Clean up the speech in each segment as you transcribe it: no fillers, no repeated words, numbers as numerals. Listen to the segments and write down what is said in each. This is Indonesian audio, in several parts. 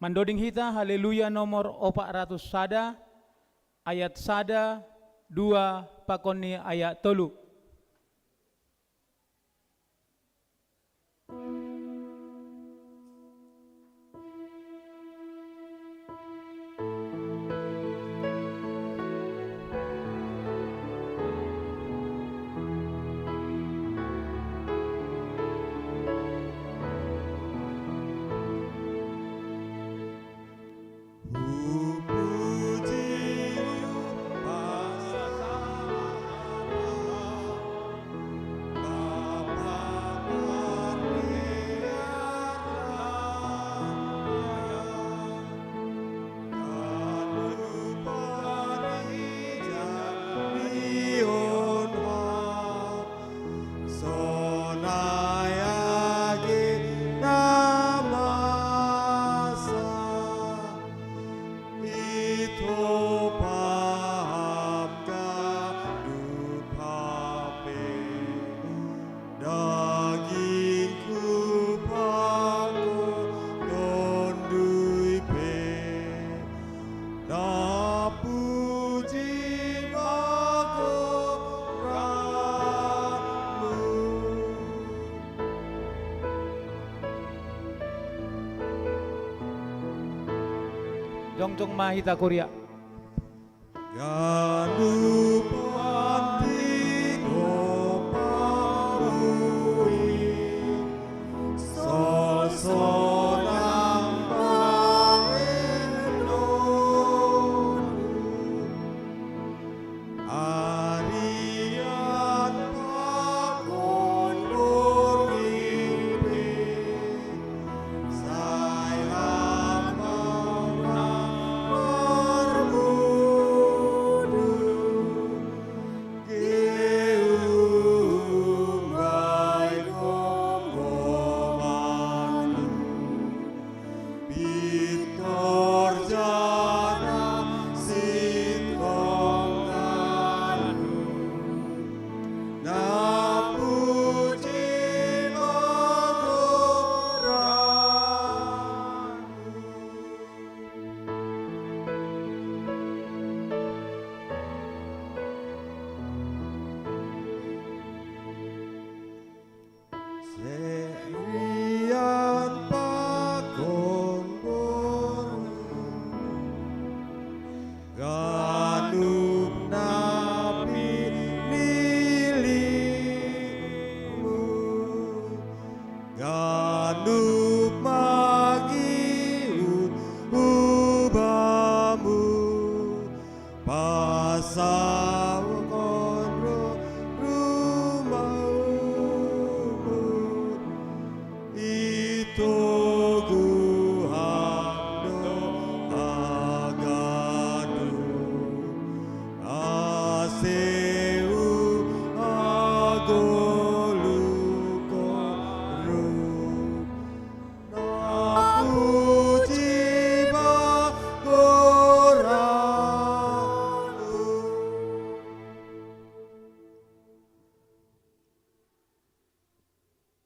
Mandoding hita haleluya nomor 400 sada ayat sada 2 pakoni ayat 3. Jongjong mahita Korea.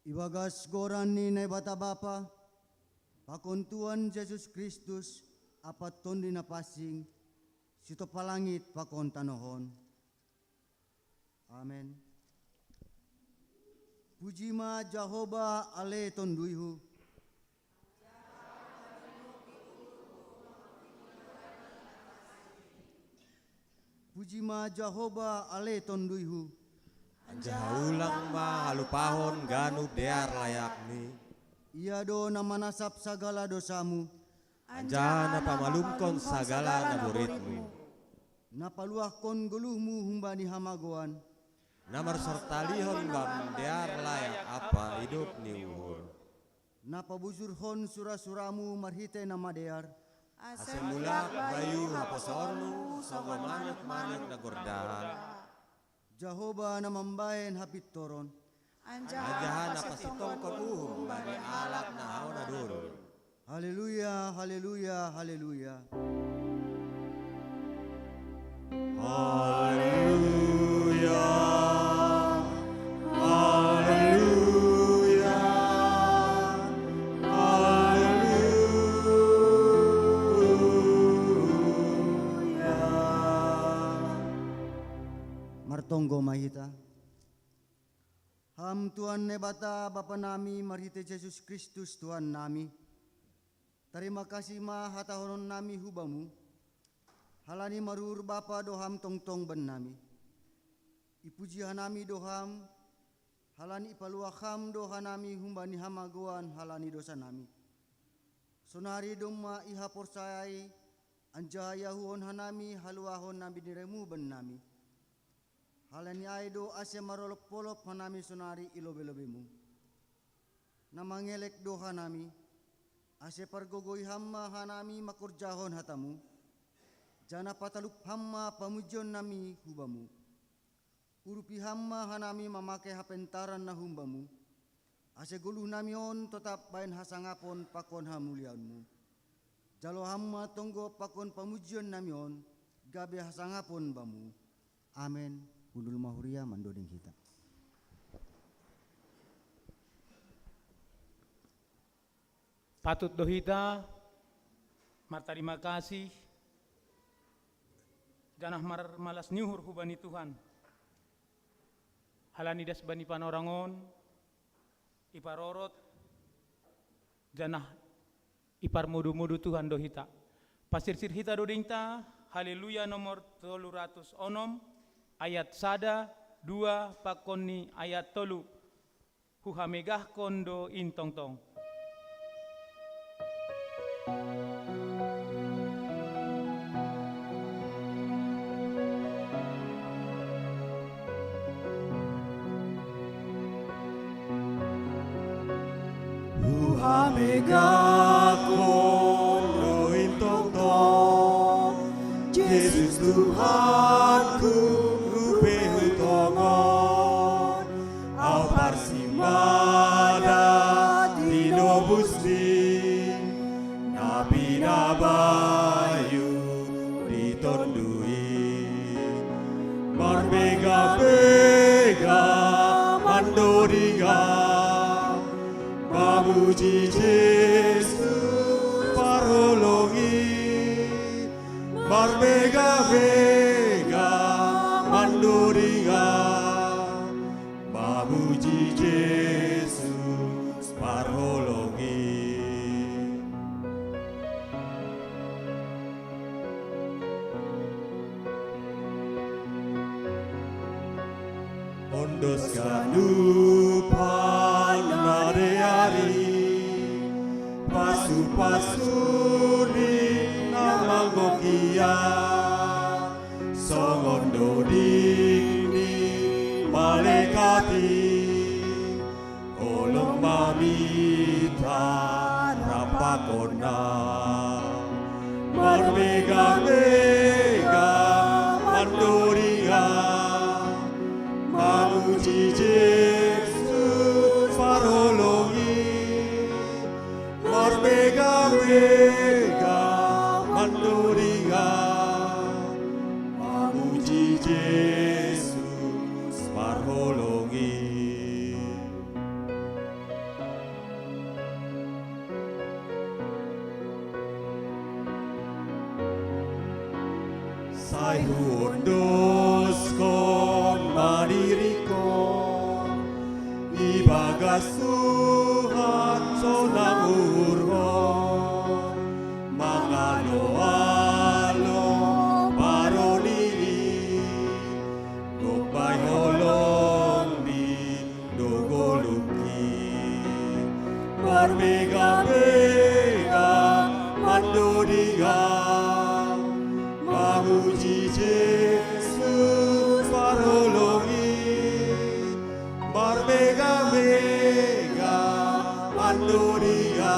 Ibagas goran ni na bata bapa, pakontuan Jesus Kristus, apat ton di napasing, sito palangit pakon tanohon. Amen. Puji ma Jehovah ale ton duihu. Puji ma Jehovah ale ton duihu. Anjaulang ma halupahon ganub dear layakni. Ia do na manasap sagala dosamu. Anjana pamalumkon sagala naburitmu. Napaluahkon guluhmu humbani hamagoan. Namar sertalihon bam dear layak apa hidup ni uhur. Napabusurhon surasuramu marhite nama dear. Asemulak bayu haposormu sogo manuk-manuk nagordahan. Jehovah na mambahen hapit toron. Anjahan apa sitong kau bani alak na hau na dulu. Haleluya, haleluya, haleluya. Haleluya. Haleluya. Haleluya. Martonggo mahita. Ham Tuhan nebata Bapa nami marhite Yesus Kristus Tuhan nami. Terima kasih ma hatahonon nami hubamu. Halani marur Bapa doham tongtong ben nami. Ipuji hanami doham. Halani ipaluakam doha nami humbani hamaguan halani dosa nami. Sonari domma iha porsayai anjaya huon hanami haluahon nabi diremu ben nami. Halani aido asya marolop polop hanami sonari ilobe-lobemu. Namangelek doha nami. Asya pargogoi hamma hanami makurjahon hatamu. Jana patalup hamma pamujon nami hubamu. Urupi hamma hanami mamakai hapentaran na humbamu. Ase guluh nami on tetap bain hasangapon pakon hamulianmu. Jalo hamma tonggo pakon pamujian nami on gabe hasangapon bamu. Amin. Undul mahuria mandoding kita. Patut dohita, terima kasih. Janah malas nyuhur hubani Tuhan. Halani das bani panorangon, iparorot, janah ipar mudu-mudu Tuhan dohita. Pasir-sir hita dodingta, haleluya nomor 300 onom, ayat sada, 2 pakoni ayat 3. Huhamegah kondo intong-tong. Hamegakondo intong-tong, Yesus Tuhanku rupehu tongon, au parsimada dino busti, nabi nabayu ditondui, marbega-bega mandoriga. Mamuji Yesus parolongi, marbega-bega mandoriga. Mamuji Yesus parolongi. Ondos kanupan pasu-pasuni namangokia songondo dini malekati olong mamita rapakona marbega-bega mandoriga mamuji Yesus parolongi marbega-bega mandoriga mamuji Yesus parolongi. Saihu ondos kon madirikon ibagas Tuhan sonang urgon mangalo-alo paronili gopay holong di dogoluki marbega-bega mandodiga mamuji Yesus parolongi marbega-bega mandoriga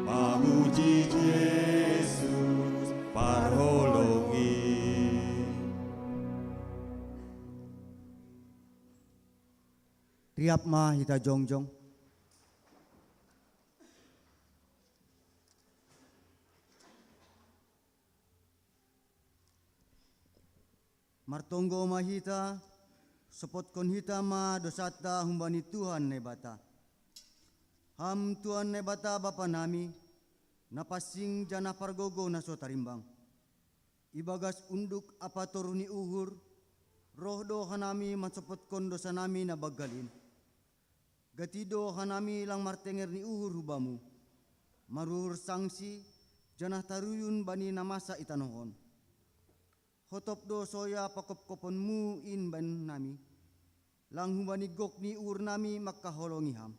mamuji Yesus parolongi. Riap ma hita jongjong. Martonggo mahita, sepot kon hita ma dosata humbani Tuhan nebata. Ham Tuhan nebata Bapa nami, napasing jana pargogo na so tarimbang. Ibagas unduk apa toruni uhur, Roh do hanami mansopotkan dosa nami na bagalin. Gatido hanami lang martenger ni uhur hubamu. Marur sangsi janah taruyun bani namasa itanohon. Hotop do soya pakop-koponmu in ban nami. Lang humani gok ni ur nami makaholongi ham.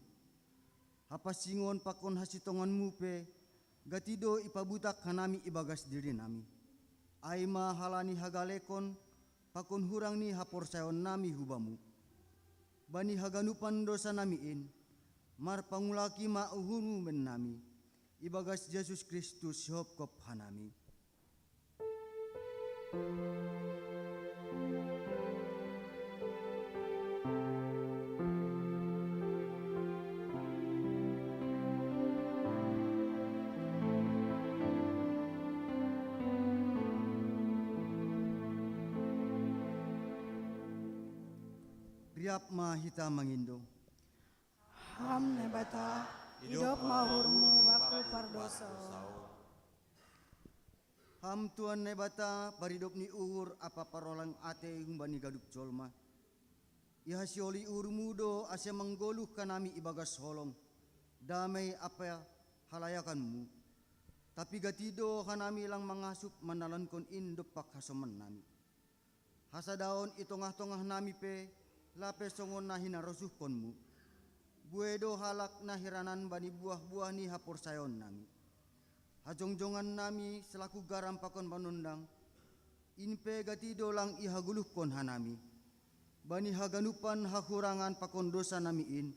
Hapasingon pakon hasitonganmu pe. Gatido ipabutak hanami ibagas diri nami. Aima halani hagalekon pakon hurang ni haporsayon nami hubamu. Bani haganupan dosa namiin, mar pangulaki mauhuru men nami. Ibagas Yesus Kristus hopkop hanami. Riap mahita mangindo. Ham nebata, hidup mahurmu baku pardosa. Ham tuan nebata paridop ni uhur apa parolang ate humbani gadup jolma. Ihasioli urmu do ase menggoluh kanami ibagas holong. Damai apa halayakanmu. Tapi gatido hanami lang mangasup manalankon indopak hasoman nami. Hasadaon itongah-tongah nami pe lape songon na hinarosuhkonmu. Buedo halak na hiranan bani buah-buah ni hapor sayon nami. Hajongjongan nami selaku garam pakon panundang. Inpe gatido lang ihaguluhkon hanami. Bani haganupan hakurangan pakon dosa namiin.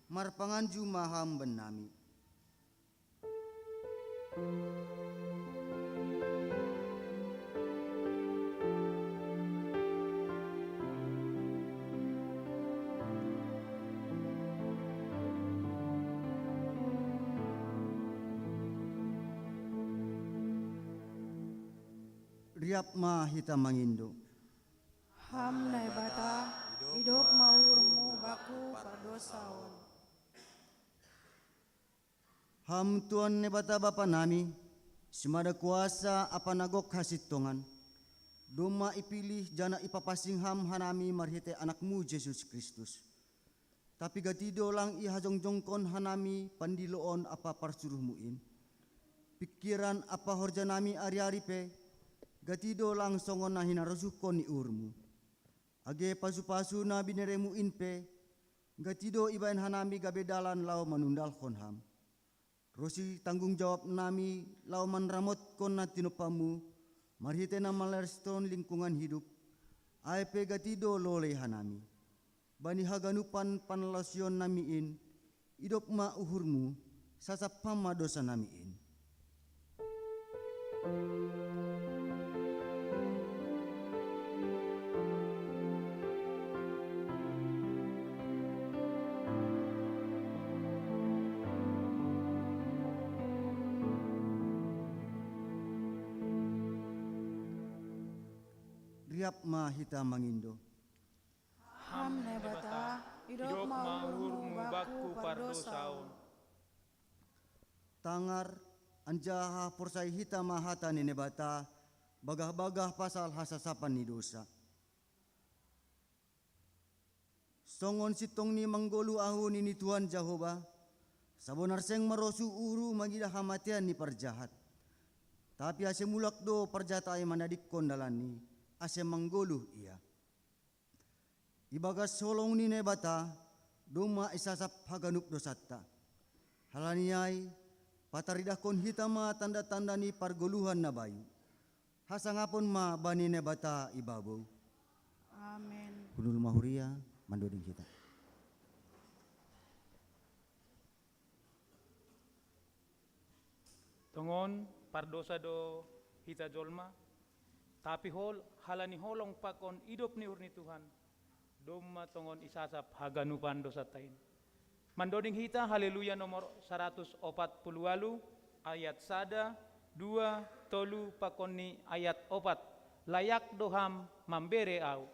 Marpanganju maham ben nami. Riap mahita mangindo. Ham nebata, hidup mahurmu baku pardosa. Ham tuan nebata bapa nami, semada kuasa apa nagok hasitongan. Doma ipilih jana ipapasing ham hanami marhite anakmu Yesus Kristus. Tapi gatido lang ihajongjongkon hanami pandiloon apa parsuruhmuin. Pikiran apa horja nami ari-ari pe, gatido lang songon na hinarosukon ni urmu. Age pasu-pasu na bineremu inpe, gatido ibain hanami gabedalan lau manundal ham. Rosi tanggung jawab nami lau manramot kon na tinupamu, marhite na malerston lingkungan hidup, aepe gatido lole hanami. Bani haganupan panlasyon namiin, idop ma uhurmu, sasapama dosa namiin. Riap mahita mangindo. Ham nebata, hidup mahurmu baku pardosa. Tangar anjaha porsai hita mahata ni nebata, bagah-bagah pasal hasasapan ni dosa. Songon sitong ni manggolu ahu ni Tuhan Jehovah, sabonar seng marosu uru magidah hamatian ni parjahat. Tapi ase mulak do parjatai manadik kondalani, ase manggoluh ia. Ibagas solong ni nebata, doma isasap haganup dosatta. Halaniai, pataridah kon hitama tanda-tanda ni pargoluhan na bayu. Hasangapon ma bani nebata ibabaw. Amen. Kunul mahuria, mandoding kita. Tongon pardosa do hita jolma, tapi halani holong pakon idop ni urni Tuhan. Doma tongon isasap haganupan dosa tain. Mandoding hita haleluya nomor 148 ayat 1, 2, tolu pakoni ayat 4. Layak doham mambere au.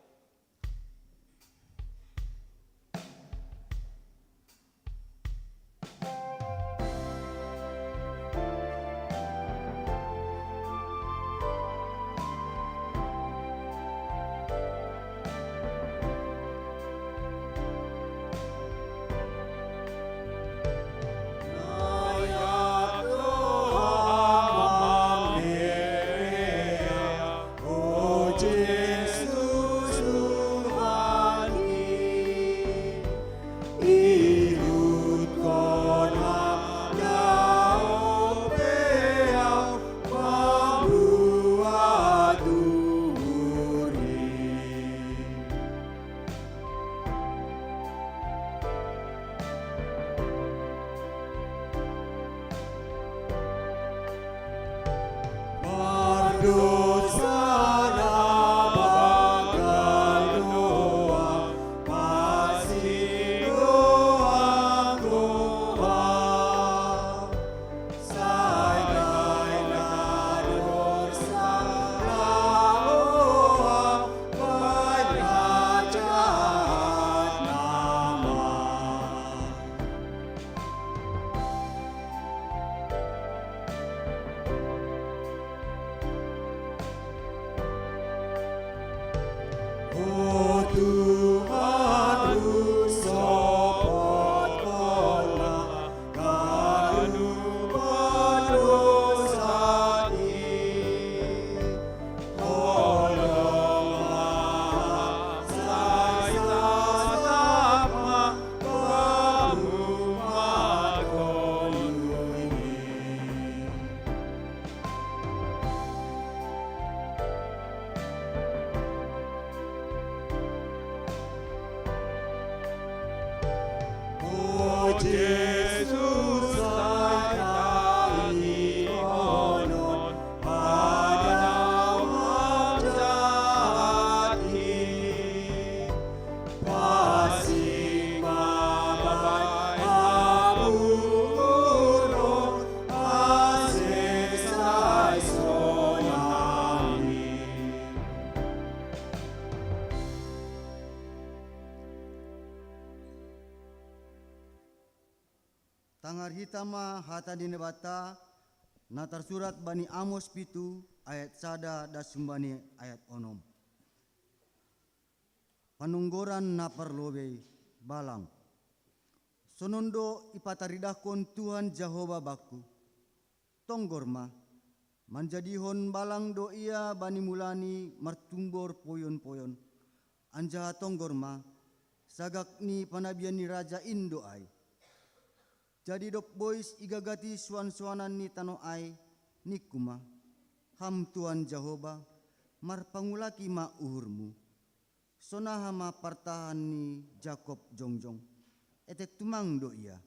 Tangar hitama hata dinebata na tersurat bani Amos pitu ayat sada da sumbani ayat onom. Panunggoran na perlobe balang. Sonondo ipataridahkon Tuhan Jehovah baku. Tonggorma manjadihon balang do ia bani mulani martumbor poyon-poyon. Anja tonggorma sagak ni panabian ni Raja Indo ay. Jadi dok boys igagati suan-suanan ni tano ay ni kuma. Ham Tuhan Jehovah marpangulaki ma uhurmu. Sonaha ma partahan ni Jacob jongjong. Etek tumang do ia.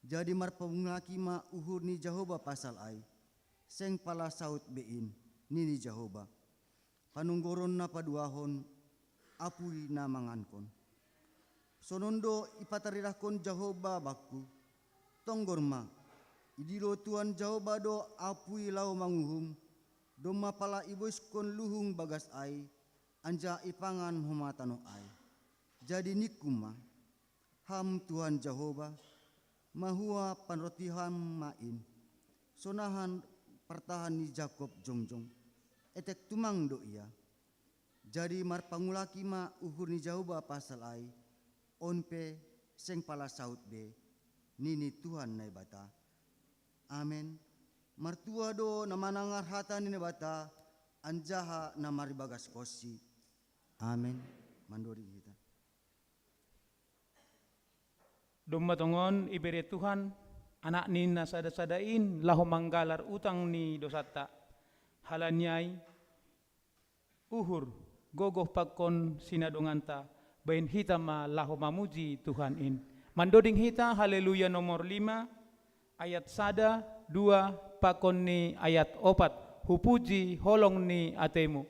Jadi marpangulaki ma uhur ni Jehovah pasal ay. Seng pala saut bein ni Jehovah. Panunggoron na paduahon apui na mangankon. Sonondo ipatarirahkon Jehovah baku. Tonggorma, idilo Tuhan Jehovah do apui lau manguhum, doma pala ibus kon luhung bagas ai, anja ipangan humatano ai. Jadi nikuma, ham Tuhan Jehovah, mahua panrotihan main, sonahan pertahan ni Jacob jongjong, etek tumang do ia. Jadi marpangulaki ma uhur ni Jehovah pasal ai, onpe seng pala saut be. Nini Tuhan na bata. Amen. Martua do na manangar hata ni bata anjaha na maribagas kosi. Amen. Mandori kita. Domba tongon ibere Tuhan anak ni nasada-sadain lahu manggalar utang ni dosata halanyai uhur gogoh pakon sinadonganta bain hitama lahu mamuji Tuhan in. Mandoding hita haleluya nomor 5 ayat sada 2 pakon ni ayat 4 hupuji holong ni atemu.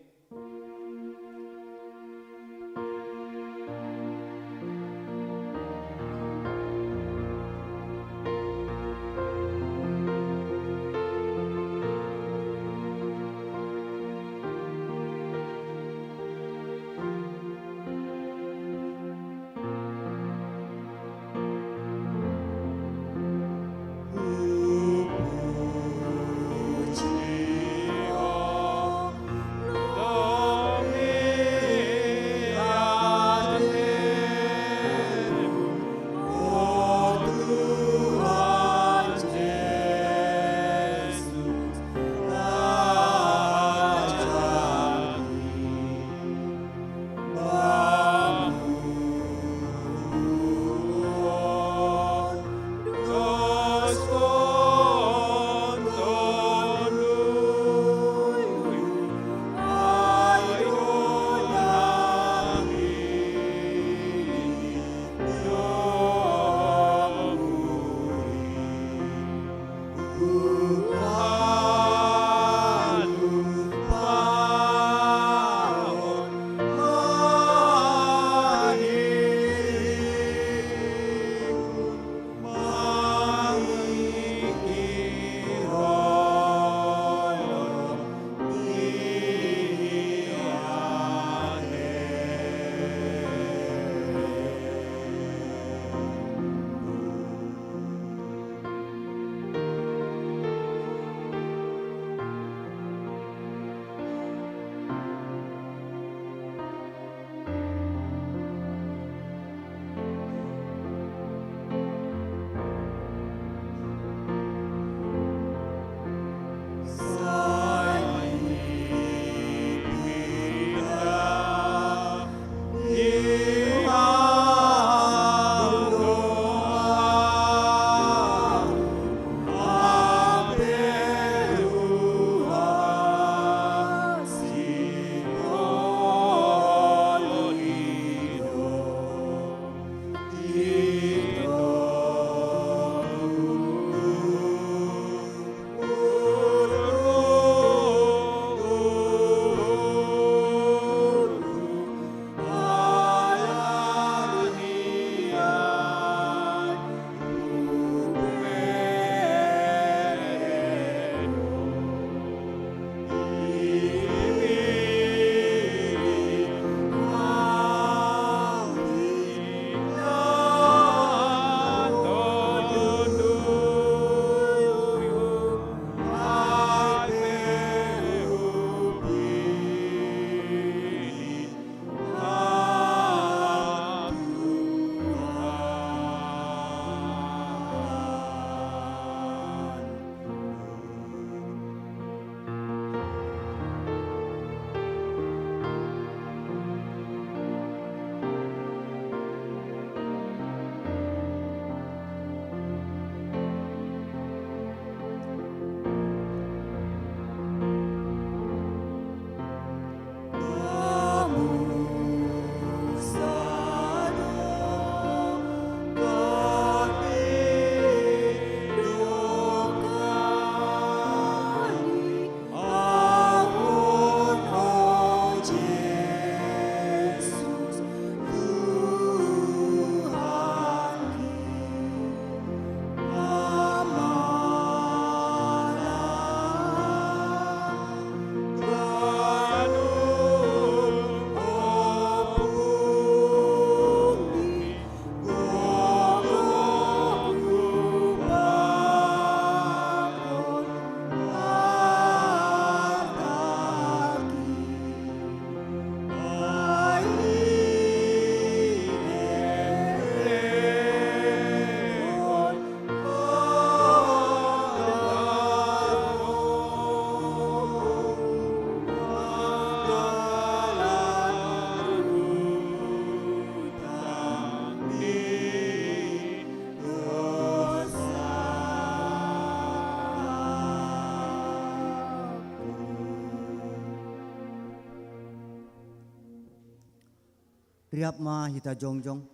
riap ma hita jongjong.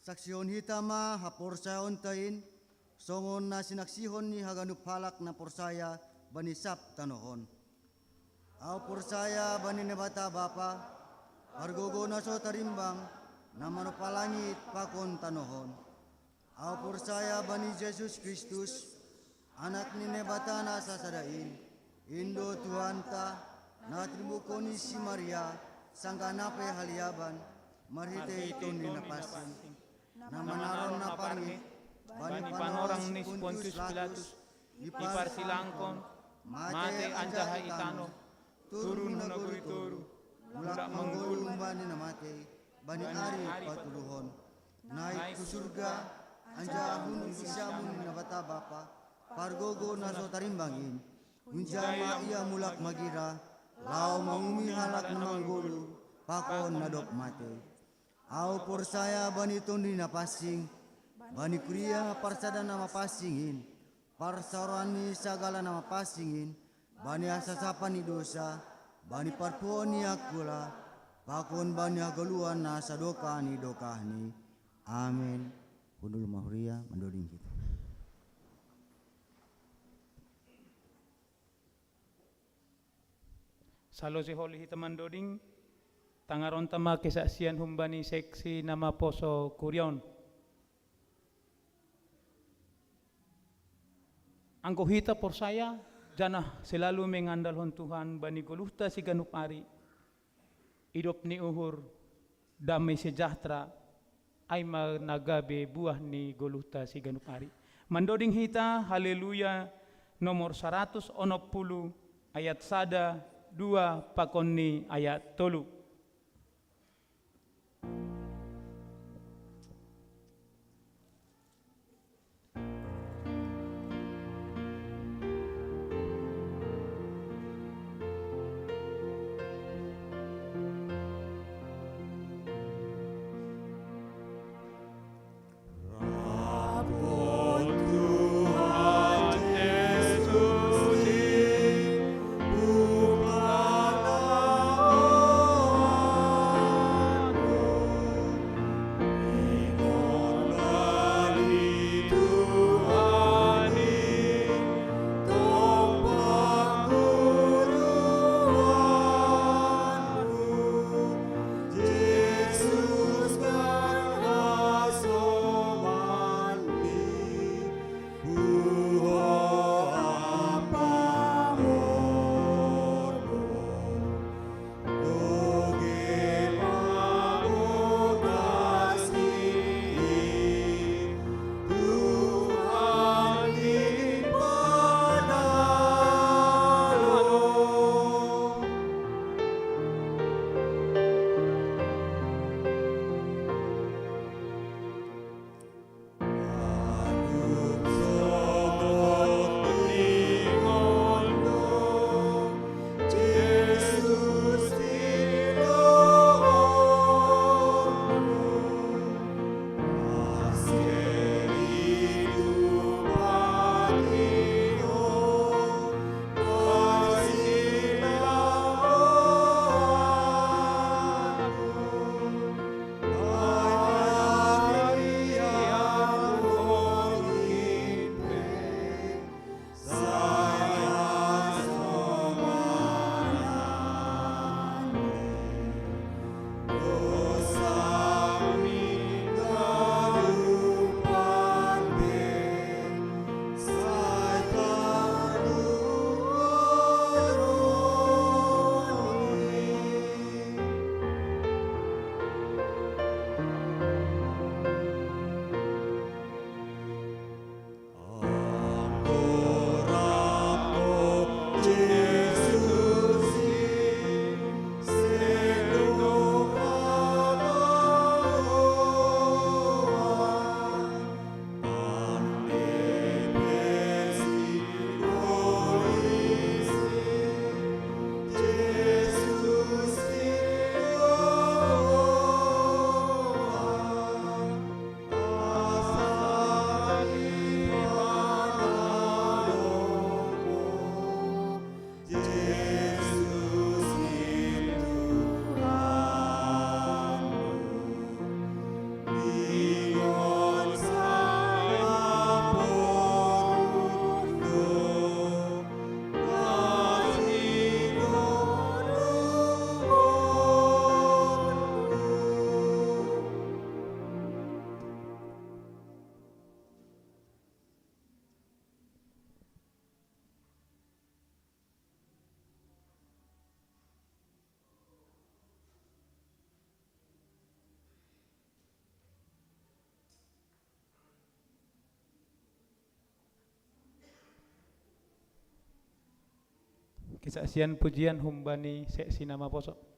Saksion hita ma haporsayon tain, songon na sinaksihon ni haganup halak na porsaya banisap tanohon. Au porsaya bani nebata bapa, argogo na so tarimbang, na manupalangit pakon tanohon. Au porsaya bani Jesus Kristus, anak ni nebata na sasadain, Indo Tuhan ta, na tribukoni si Maria, sangganape haliaban, marhite ito ni napasin, na manaron na parngit, bani panorang ni Pontius Pilatus, iparsilangkon, mate anjaha itano, turun na gurituru, mula manggulong bani na mate, bani ari patuluhon, naik ku surga, anja hunung isyamun na bata bapa, pargogo na so tarimbangin, unjama ia mulak magira, lao mangumi halak na manggulu, pakon na dok mate. Au porsaya bani tundi na pasing, bani kuria parsada nama pasingin, parsarani sagala nama pasingin, bani asasapan ni dosa, bani parpuon ni akula, pakon bani agaluan na sadoka ni dokahni. Amin. Kundul mahuria mendoding kita. Salo si holi hita mandoding, tangaron tama kesaksian humbani seksi nama poso kurion. Angko hita porsaya, jana selalu mengandalkan Tuhan bani goluhta si ganupari. Hidup ni uhur, damai sejahtera, ay managabe buah ni goluhta si ganupari. Mandoding hita, haleluya, nomor 160, ayat sada, 2 pakon ni ayat 3. Bukalah Kesaksian pujian humbani seksi nama posok.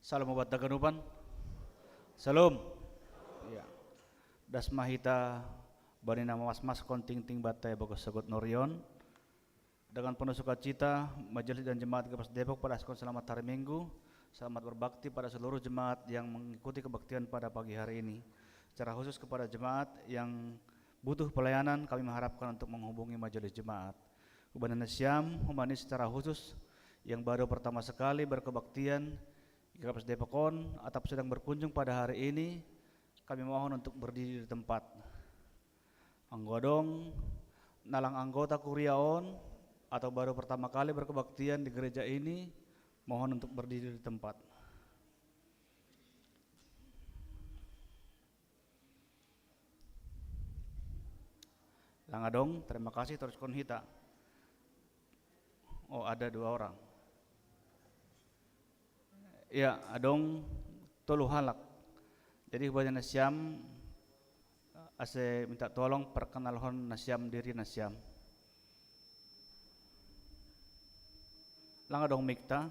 Salam obat daganupan. Salam. Ya. Das mahita bani nama mas konting-ting batai bagus sagot norion. Dengan penuh sukacita, majelis dan jemaat Kapas Depok pada sekon selamat hari Minggu. Selamat berbakti pada seluruh jemaat yang mengikuti kebaktian pada pagi hari ini. Secara khusus kepada jemaat yang butuh pelayanan, kami mengharapkan untuk menghubungi majelis jemaat. Hubungan Syam, humanis secara khusus yang baru pertama sekali berkebaktian di Kapas Depokon atau sedang berkunjung pada hari ini, kami mohon untuk berdiri di tempat. Anggodong, nalang anggota kuriaon atau baru pertama kali berkebaktian di gereja ini, mohon untuk berdiri di tempat. Langadong, terima kasih terus konhita. Oh, ada 2 orang. Ya, adong tolu halak. Jadi hubungan Nasyam ase minta tolong perkenalkan Nasyam diri Nasyam. Langadong mikta.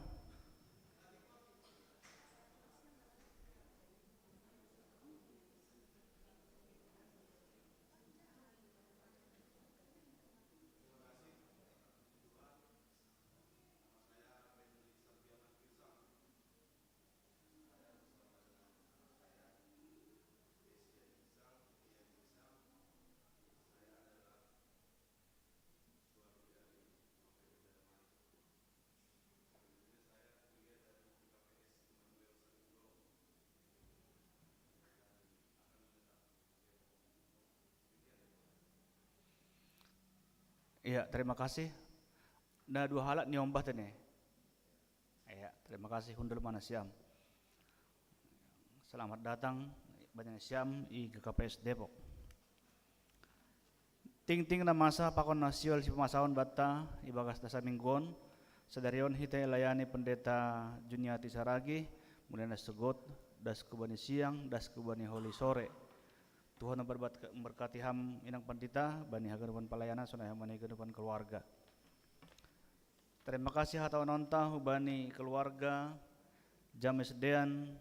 Iya, terima kasih. Nah, 2 halat nyombah tene. Iya, terima kasih Hundul Manasyam. Selamat datang Banyak Syam i GKPS Depok. Ting-ting na masa pakon nasional si pemasawan bata ibagas dasa mingguan. Sedarion hita layani pendeta Juniati Saragi, kemudian das segot, das kubani siang, das kubani holi sore. Tuhan memberkati ham inang pandita, bani haganupan pelayanan, sunai hamani haganupan keluarga. Terima kasih hatau nonta hubani keluarga, james dean,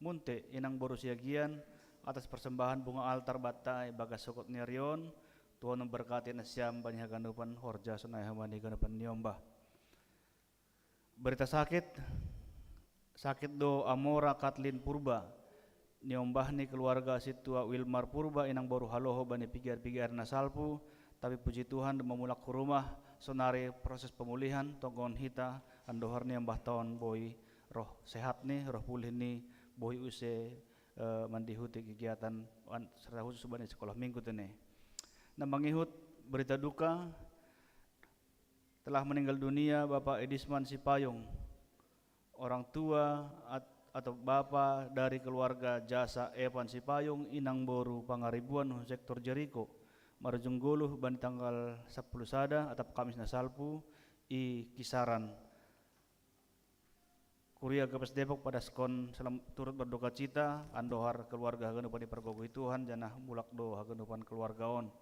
munte inang borusiagian atas persembahan bunga altar batai bagas sokot nerion. Tuhan memberkati nasyam bani haganupan horja, sunai hamani haganupan nyombah. Berita sakit do Amora Kathleen Purba. Niombah ni keluarga situa Wilmar Purba inang baru haloho bani pigar-pigar nasalpu, tapi puji Tuhan memulak ke rumah sonare proses pemulihan tonggon hita andohar ni ambah tahun boy roh sehat ni roh pulih ni boy use mandihuti kegiatan serta khusus bani sekolah minggu tene. Nah mangihut berita duka telah meninggal dunia Bapak Edisman Sipayung, orang tua atau bapa dari keluarga jasa Evan Sipayung inang boru Pangaribuan sektor Jeriko Marjungguluh bani tanggal 10 sada atau Kamis nasalpu i kisaran Kuria Kapas Depok pada skon turut berduka cita andohar keluarga hagenupan dipergogoi Tuhan janah mulak do hagenupan keluargaon.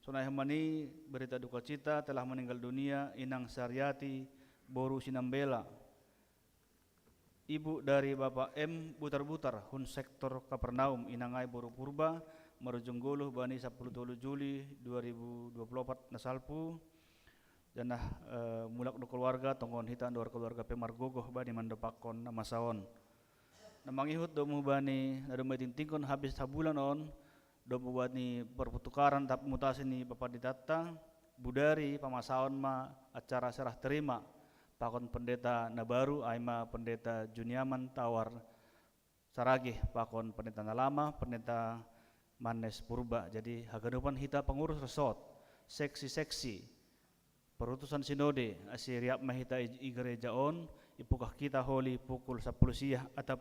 Sunai hamani berita duka cita telah meninggal dunia Inang Saryati Boru Sinambela, ibu dari Bapak M. Butar-Butar, Hun Sektor Kapernaum, Inangai Boru Purba, Marujungguluh, Bani 10 Juli 2024 nasalpu, janah mulak do keluarga, tonggon hitan do keluarga Pemargogoh, Bani mandopakon nama saon. Namangihut do bani nado maitintingkon habis sabulan on, do bani perputukaran tap mutasi ni Bapak Ditata, budari pamasaon ma acara serah terima, pakon pendeta Nabaru, aima pendeta Juniaman Tawar Saragih, pakon pendeta Nalama, pendeta Manes Purba. Jadi haganupan hita pengurus resort, seksi-seksi, perutusan sinode, asiriap mahita igerejaon, ipukah kita holi pukul 10 siang atau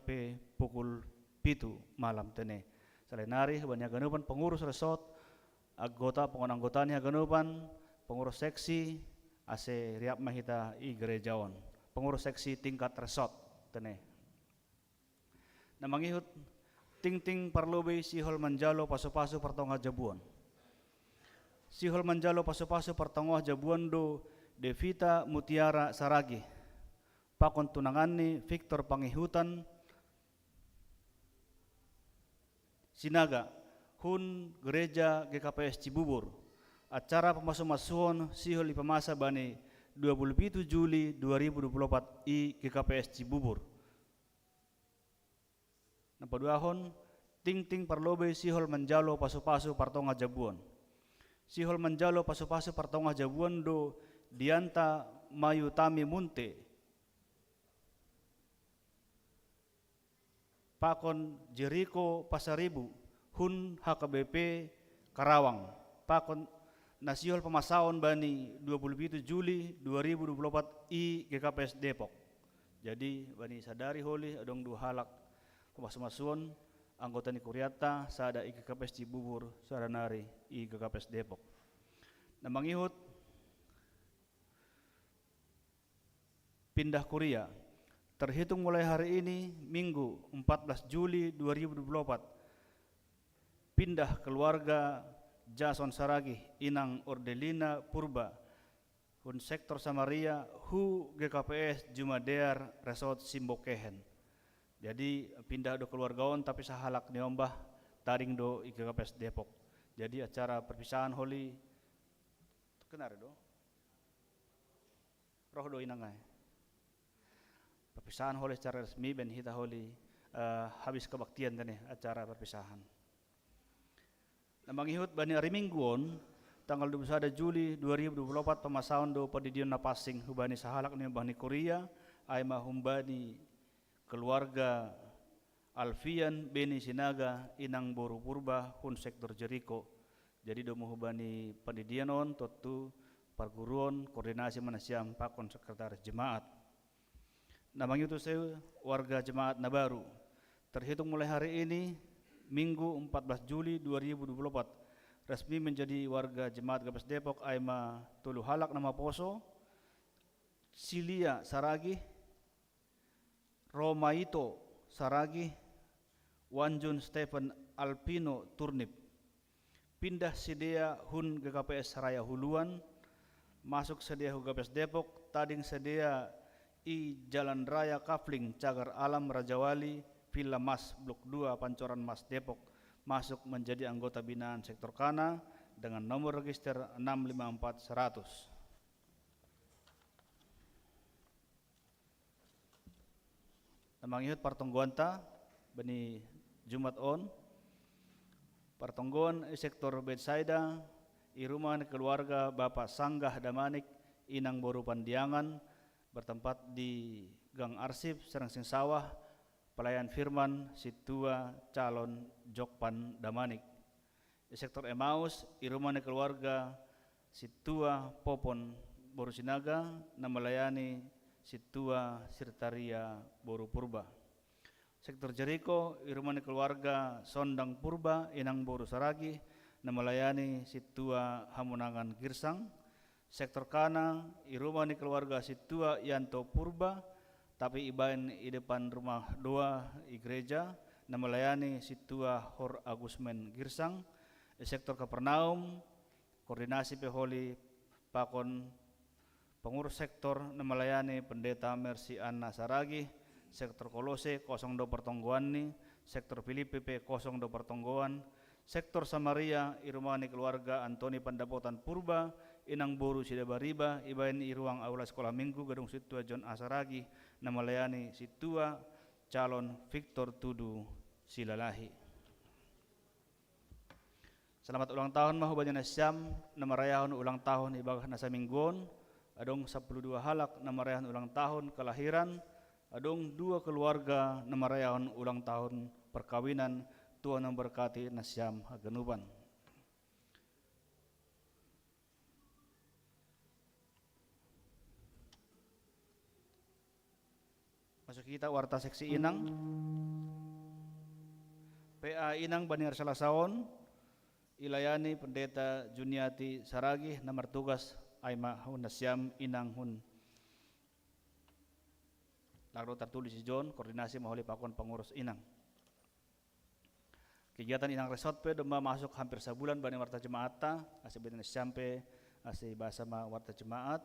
pukul 7 malam tene. Salenari banyak haganupan pengurus resort, anggota pengonanggotani haganupan, pengurus seksi, ase riap mahita i gerejaon, pengurus seksi tingkat resort tene. Namangihut ting-ting parlobe sihol manjalo paso-paso pertongah jabuan. Sihol manjalo paso-paso pertongah jabuan do Devita Mutiara Saragi, pakon tunangani Victor Pangihutan Sinaga hun gereja GKPS Cibubur. Acara pemasuk-masuhon sihol ipamasa bani 27 Juli 2024 i GKPS Cibubur. Napaduahon ting parlobe sihol menjalo pasu-pasu partonga jabuan. Sihol menjalo pasu-pasu partonga jabuan do dianta mayu tami munte. Pakon Jericho Pasaribu hun HKBP Karawang. Pakon nasihol pemasaon bani 27 Juli 2024 i GKPS Depok. Jadi bani sadari holi adong dua halak pemasuk-masuon anggota ni Kuriata sada i GKPS Cibubur saranari i GKPS Depok. Namangihut pindah Kuria. Terhitung mulai hari ini, Minggu 14 Juli 2024, pindah keluarga Jason Saragi, Inang Ordelina Purba, hun sektor Samaria, hu GKPS Jumadear Resort Simbokehen. Jadi pindah do keluargaon tapi sahalak niombah taring do i GKPS Depok. Jadi acara perpisahan holi, kenar do, roh do inangai. Perpisahan holi secara resmi ben hita holi habis kebaktian tani acara perpisahan. Namangihut bani hari Mingguon tanggal 21 Juli 2024 pemasaon do padidion napasing hubani sahalak ni bani Korea ay mahumbani keluarga Alfian Beni Sinaga Inang Boru Purba hun sektor Jericho. Jadi do muhubani padidianon totu perguruan koordinasi manasiam pakon sekretaris jemaat. Namanya itu saya warga jemaat Nabaru. Terhitung mulai hari ini, Minggu 14 Juli 2024, resmi menjadi warga jemaat GKPS Depok aima tulu halak nama poso, Silia Saragi, Romaito Saragi, Wanjun Stephen Alpino Turnip. Pindah sedia hun GKPS Raya Huluan, masuk sedia GKPS Depok, tading sedia i Jalan Raya Kafling Cagar Alam Rajawali Villa Mas Blok 2 Pancoran Mas Depok, masuk menjadi anggota binaan sektor Kana dengan nomor register 654100. Namangihut partonggoanta bani Jumat on partonggoan sektor Betsaida i rumah keluarga Bapak Sanggah Damanik Inang Boru Pandiangan bertempat di Gang Arsip Serangsing Sawah, pelayan firman Situa calon Jokpan Damanik. Di sektor Emmaus irumane keluarga Situa Popon Boru Sinaga na melayani Situa Sirtaria Boru Purba. Sektor Jericho irumane keluarga Sondang Purba Inang Boru Saragi na melayani Situa Hamunangan Girsang. Sektor Kana irumah ni keluarga Situa Yanto Purba tapi ibain di depan rumah doa i gereja na melayani Situa Hor Agusmen Girsang. Di sektor Kapernaum koordinasi peholi pakon pengurus sektor na melayani pendeta Mercy Anna Saragi. Sektor Kolose 02 Pertonggoan ni, sektor Filipe 02 Pertonggoan, sektor Samaria irumah ni keluarga Antoni Pandapotan Purba Inang Boru Sidabariba ibain i ruang aula sekolah minggu gedung Situa John Asaragi na melayani Situa calon Victor Tudu Silalahi. Selamat ulang tahun mahubanya nasyam na marayahon ulang tahun ibadah nasa mingguon adong 12 halak na marayahon ulang tahun kelahiran adong 2 keluarga na marayahon ulang tahun perkawinan Tuhan yang berkati nasyam hagenuban. Masuk kita warta seksi Inang. PA Inang Baniar Salasaon ilayani pendeta Juniati Saragi nomor tugas aima hun nasyam Inang hun. Lalu tertulis di John koordinasi maholi pakon pengurus Inang. Kegiatan Inang Resort pe domba masuk hampir sebulan bani warta jemaata asih bani sampai asih bahasa ma warta jemaat.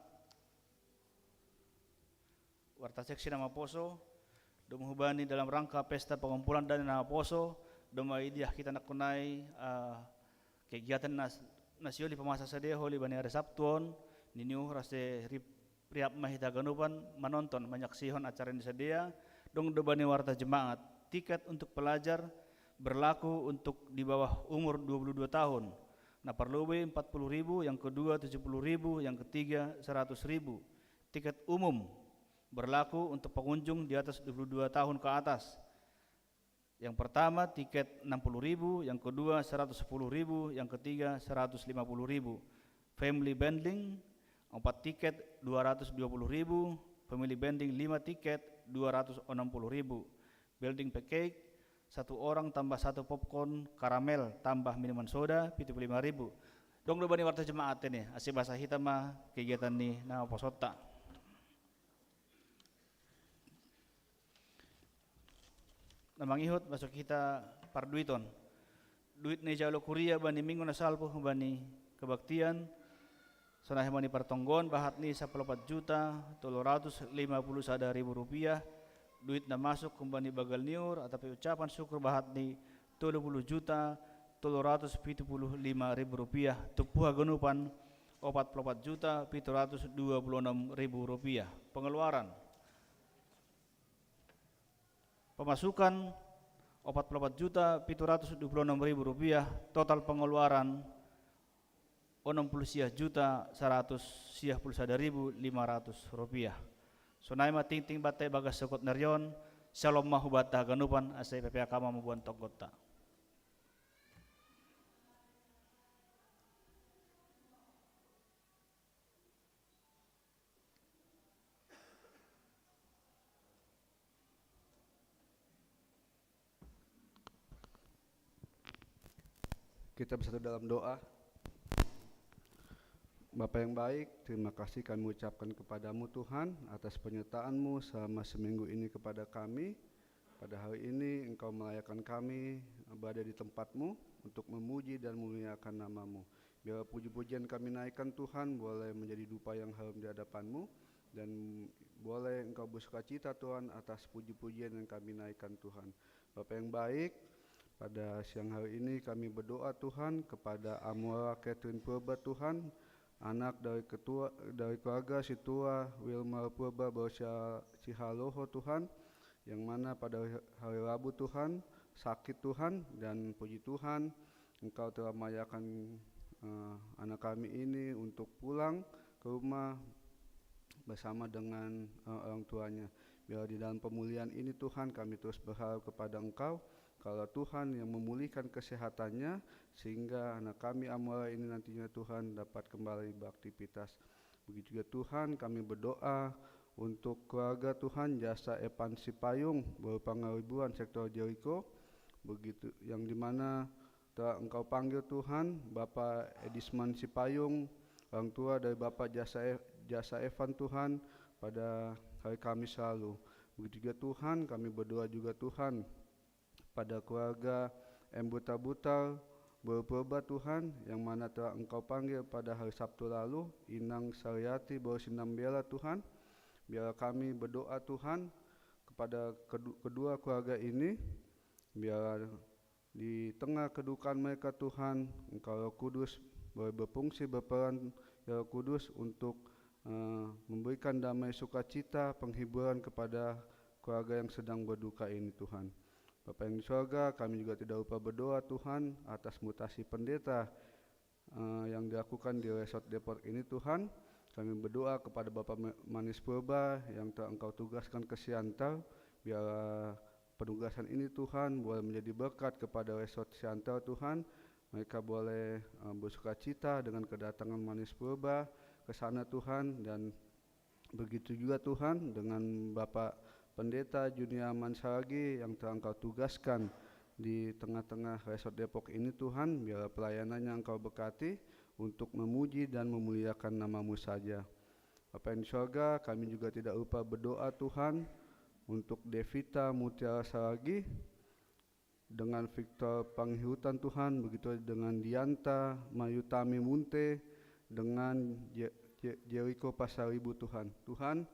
warta seksi nama poso, dom hubani dalam rangka pesta pengumpulan dana nama poso, dom idiah kita nak kunai kegiatan nasio di pemasa sadia holi bani hari Sabtuon, niniu rase riap mahita ganupan menonton menyaksihon acara ini sadia, dong dobani warta jemaat, tiket untuk pelajar berlaku untuk di bawah umur 22 tahun. Nah perluwe 40.000, yang kedua 70.000, yang ketiga 100.000. Tiket umum berlaku untuk pengunjung di atas 22 tahun ke atas. Yang pertama tiket 60.000, yang kedua 110.000, yang ketiga 150.000. Family bundling 4 tiket 220.000, family bundling 5 tiket 260.000. Building package 1 orang tambah 1 popcorn karamel tambah minuman soda 75.000. Dong do bani warta jemaat ini asih bahasa hitam mah kegiatan ni nama posota. Namang ihut masuk kita parduiton. Duit ni jalo kuria bani minggu na salpo bani kebaktian. Sonah bani partonggon bahat ni 14.350.000 rupiah. Duit na masuk kembali bagal niur ataupun ucapan syukur bahat ni 30.375.000 rupiah. Tupuha genupan 44.726.000 rupiah. Pengeluaran pemasukan 44.726.000 rupiah. Total pengeluaran 60.111.500 rupiah. Sonai ma ting batai bagas sokot narion, shalom mahubata ganupan asai PPA kama mabuan togota. Kita bersatu dalam doa. Bapa yang baik, terima kasih kami ucapkan kepadamu Tuhan atas penyertaan-Mu selama seminggu ini kepada kami. Pada hari ini Engkau melayakan kami berada di tempat-Mu untuk memuji dan memuliakan nama-Mu. Biar puji-pujian kami naikkan Tuhan boleh menjadi dupa yang harum di hadapan-Mu, dan boleh Engkau bersukacita Tuhan atas puji-pujian yang kami naikkan Tuhan. Bapa yang baik, pada siang hari ini kami berdoa Tuhan kepada Amora Catherine Purba Tuhan, anak dari keluarga Situa Wilmar Purba berusia Cihaloho Tuhan, yang mana pada hari Rabu Tuhan sakit Tuhan, dan puji Tuhan Engkau telah melayakan anak kami ini untuk pulang ke rumah bersama dengan orang tuanya. Biar di dalam pemulihan ini Tuhan kami terus berharap kepada Engkau, kalau Tuhan yang memulihkan kesehatannya, sehingga anak kami Amora ini nantinya Tuhan dapat kembali beraktivitas. Begitu juga Tuhan kami berdoa untuk keluarga Tuhan Jasa Epan Sipayung berupa Ngaribuan sektor Jericho, begitu yang dimana telah Engkau panggil Tuhan Bapak Edisman Sipayung, orang tua dari Bapak Jasa Evan Tuhan, pada hari Kamis lalu. Begitu juga Tuhan kami berdoa juga Tuhan pada keluarga Buta Berpurba Tuhan, yang mana telah Engkau panggil pada hari Sabtu lalu Inang Saryati Borsinambela Tuhan. Biar kami berdoa Tuhan kepada kedua keluarga ini, biar di tengah kedukaan mereka Tuhan, Engkau Roh Kudus boleh berfungsi berperan Roh Kudus untuk memberikan damai sukacita, penghiburan kepada keluarga yang sedang berduka ini Tuhan. Bapa yang di surga, kami juga tidak lupa berdoa Tuhan atas mutasi pendeta yang dilakukan di Resort Depok ini Tuhan. Kami berdoa kepada Bapak Manis Purba yang telah Engkau tugaskan ke Siantar, biar penugasan ini Tuhan boleh menjadi berkat kepada Resort Siantar Tuhan. Mereka boleh bersukacita dengan kedatangan Manis Purba ke sana Tuhan, dan begitu juga Tuhan dengan Bapak Pendeta Junia Mansaragi yang telah Engkau tugaskan di tengah-tengah Resort Depok ini Tuhan, biar pelayanannya Engkau berkati untuk memuji dan memuliakan nama-Mu saja. Bapa yang di surga, kami juga tidak lupa berdoa Tuhan untuk Devita Mutiara Saragi, dengan Victor Panghiutan Tuhan, begitu dengan Dianta Mayutami Munte, dengan Jericho Pasaribu Tuhan. Tuhan,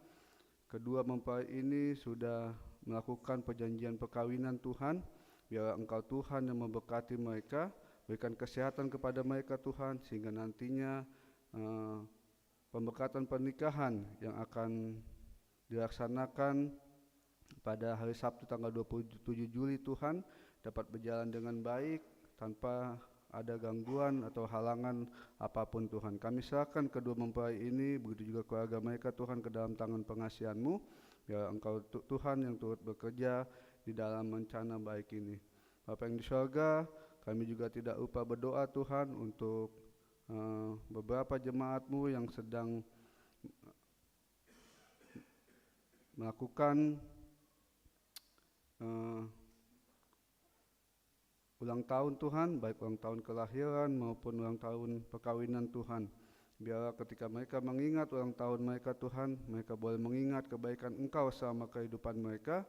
kedua mempelai ini sudah melakukan perjanjian perkawinan Tuhan. Biar Engkau Tuhan yang memberkati mereka, berikan kesehatan kepada mereka Tuhan, sehingga nantinya pemberkatan pernikahan yang akan dilaksanakan pada hari Sabtu tanggal 27 Juli Tuhan dapat berjalan dengan baik tanpa ada gangguan atau halangan apapun Tuhan. Kami serahkan kedua mempelai ini, begitu juga keluarga mereka Tuhan, ke dalam tangan pengasihan-Mu. Biar Engkau Tuhan yang turut bekerja di dalam rencana baik ini. Bapa yang di surga, kami juga tidak lupa berdoa Tuhan untuk beberapa jemaat-Mu yang sedang melakukan ulang tahun Tuhan, baik ulang tahun kelahiran maupun ulang tahun perkawinan Tuhan. Biarlah ketika mereka mengingat ulang tahun mereka Tuhan, mereka boleh mengingat kebaikan Engkau selama kehidupan mereka.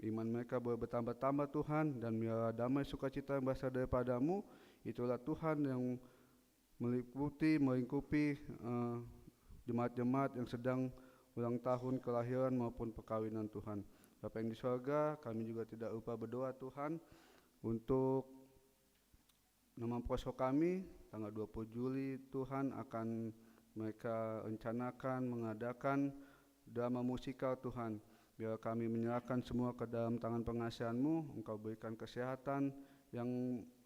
Iman mereka boleh bertambah-tambah Tuhan, dan biarlah damai sukacita yang berasal daripada-Mu. Itulah Tuhan yang melingkupi jemaat-jemaat yang sedang ulang tahun kelahiran maupun perkawinan Tuhan. Bapa yang di surga, kami juga tidak lupa berdoa Tuhan untuk nama poso kami tanggal 20 Juli Tuhan, akan mereka rencanakan mengadakan drama musikal Tuhan. Biar kami menyerahkan semua ke dalam tangan pengasihan-Mu. Engkau berikan kesehatan yang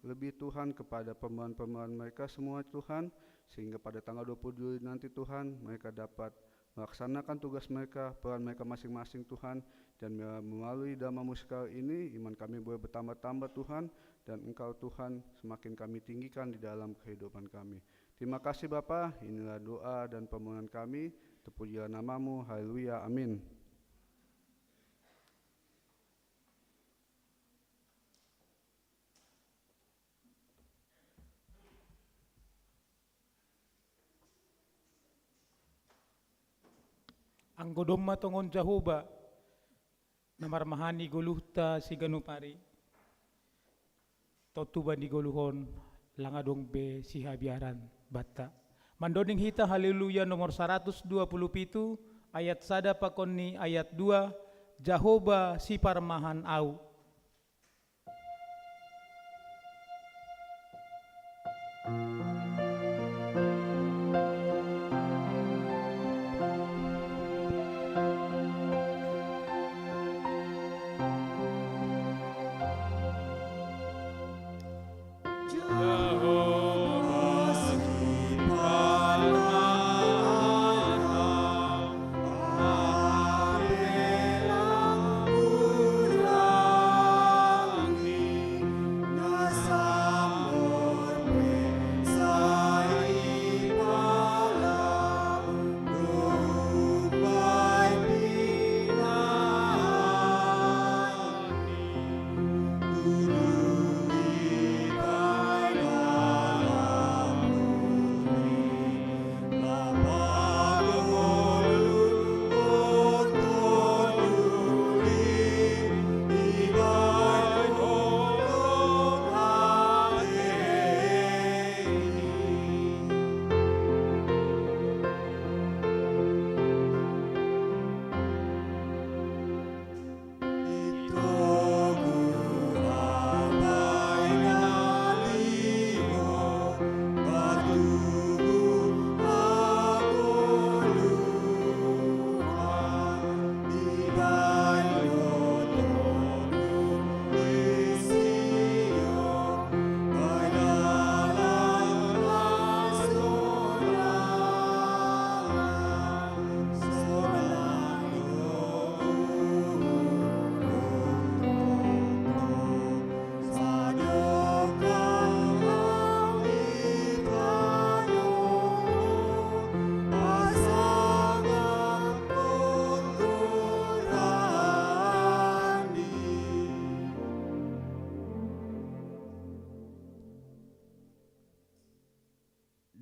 lebih Tuhan kepada pemeran-pemeran mereka semua Tuhan, sehingga pada tanggal 20 Juli nanti Tuhan mereka dapat melaksanakan tugas mereka, peran mereka masing-masing Tuhan. Dan melalui drama musikal ini iman kami boleh bertambah-tambah Tuhan, dan Engkau Tuhan semakin kami tinggikan di dalam kehidupan kami. Terima kasih Bapa, inilah doa dan permohonan kami. Terpujilah nama-Mu, haleluya, amin. Anggo domma tongon Jahoba, namarmahani goluhta si ganupari, totuban di goluhon, langadong be si habiaran bata. Mandoning hita haleluya nomor 127, ayat sada pakonni ayat 2, Jahoba si parmahan au.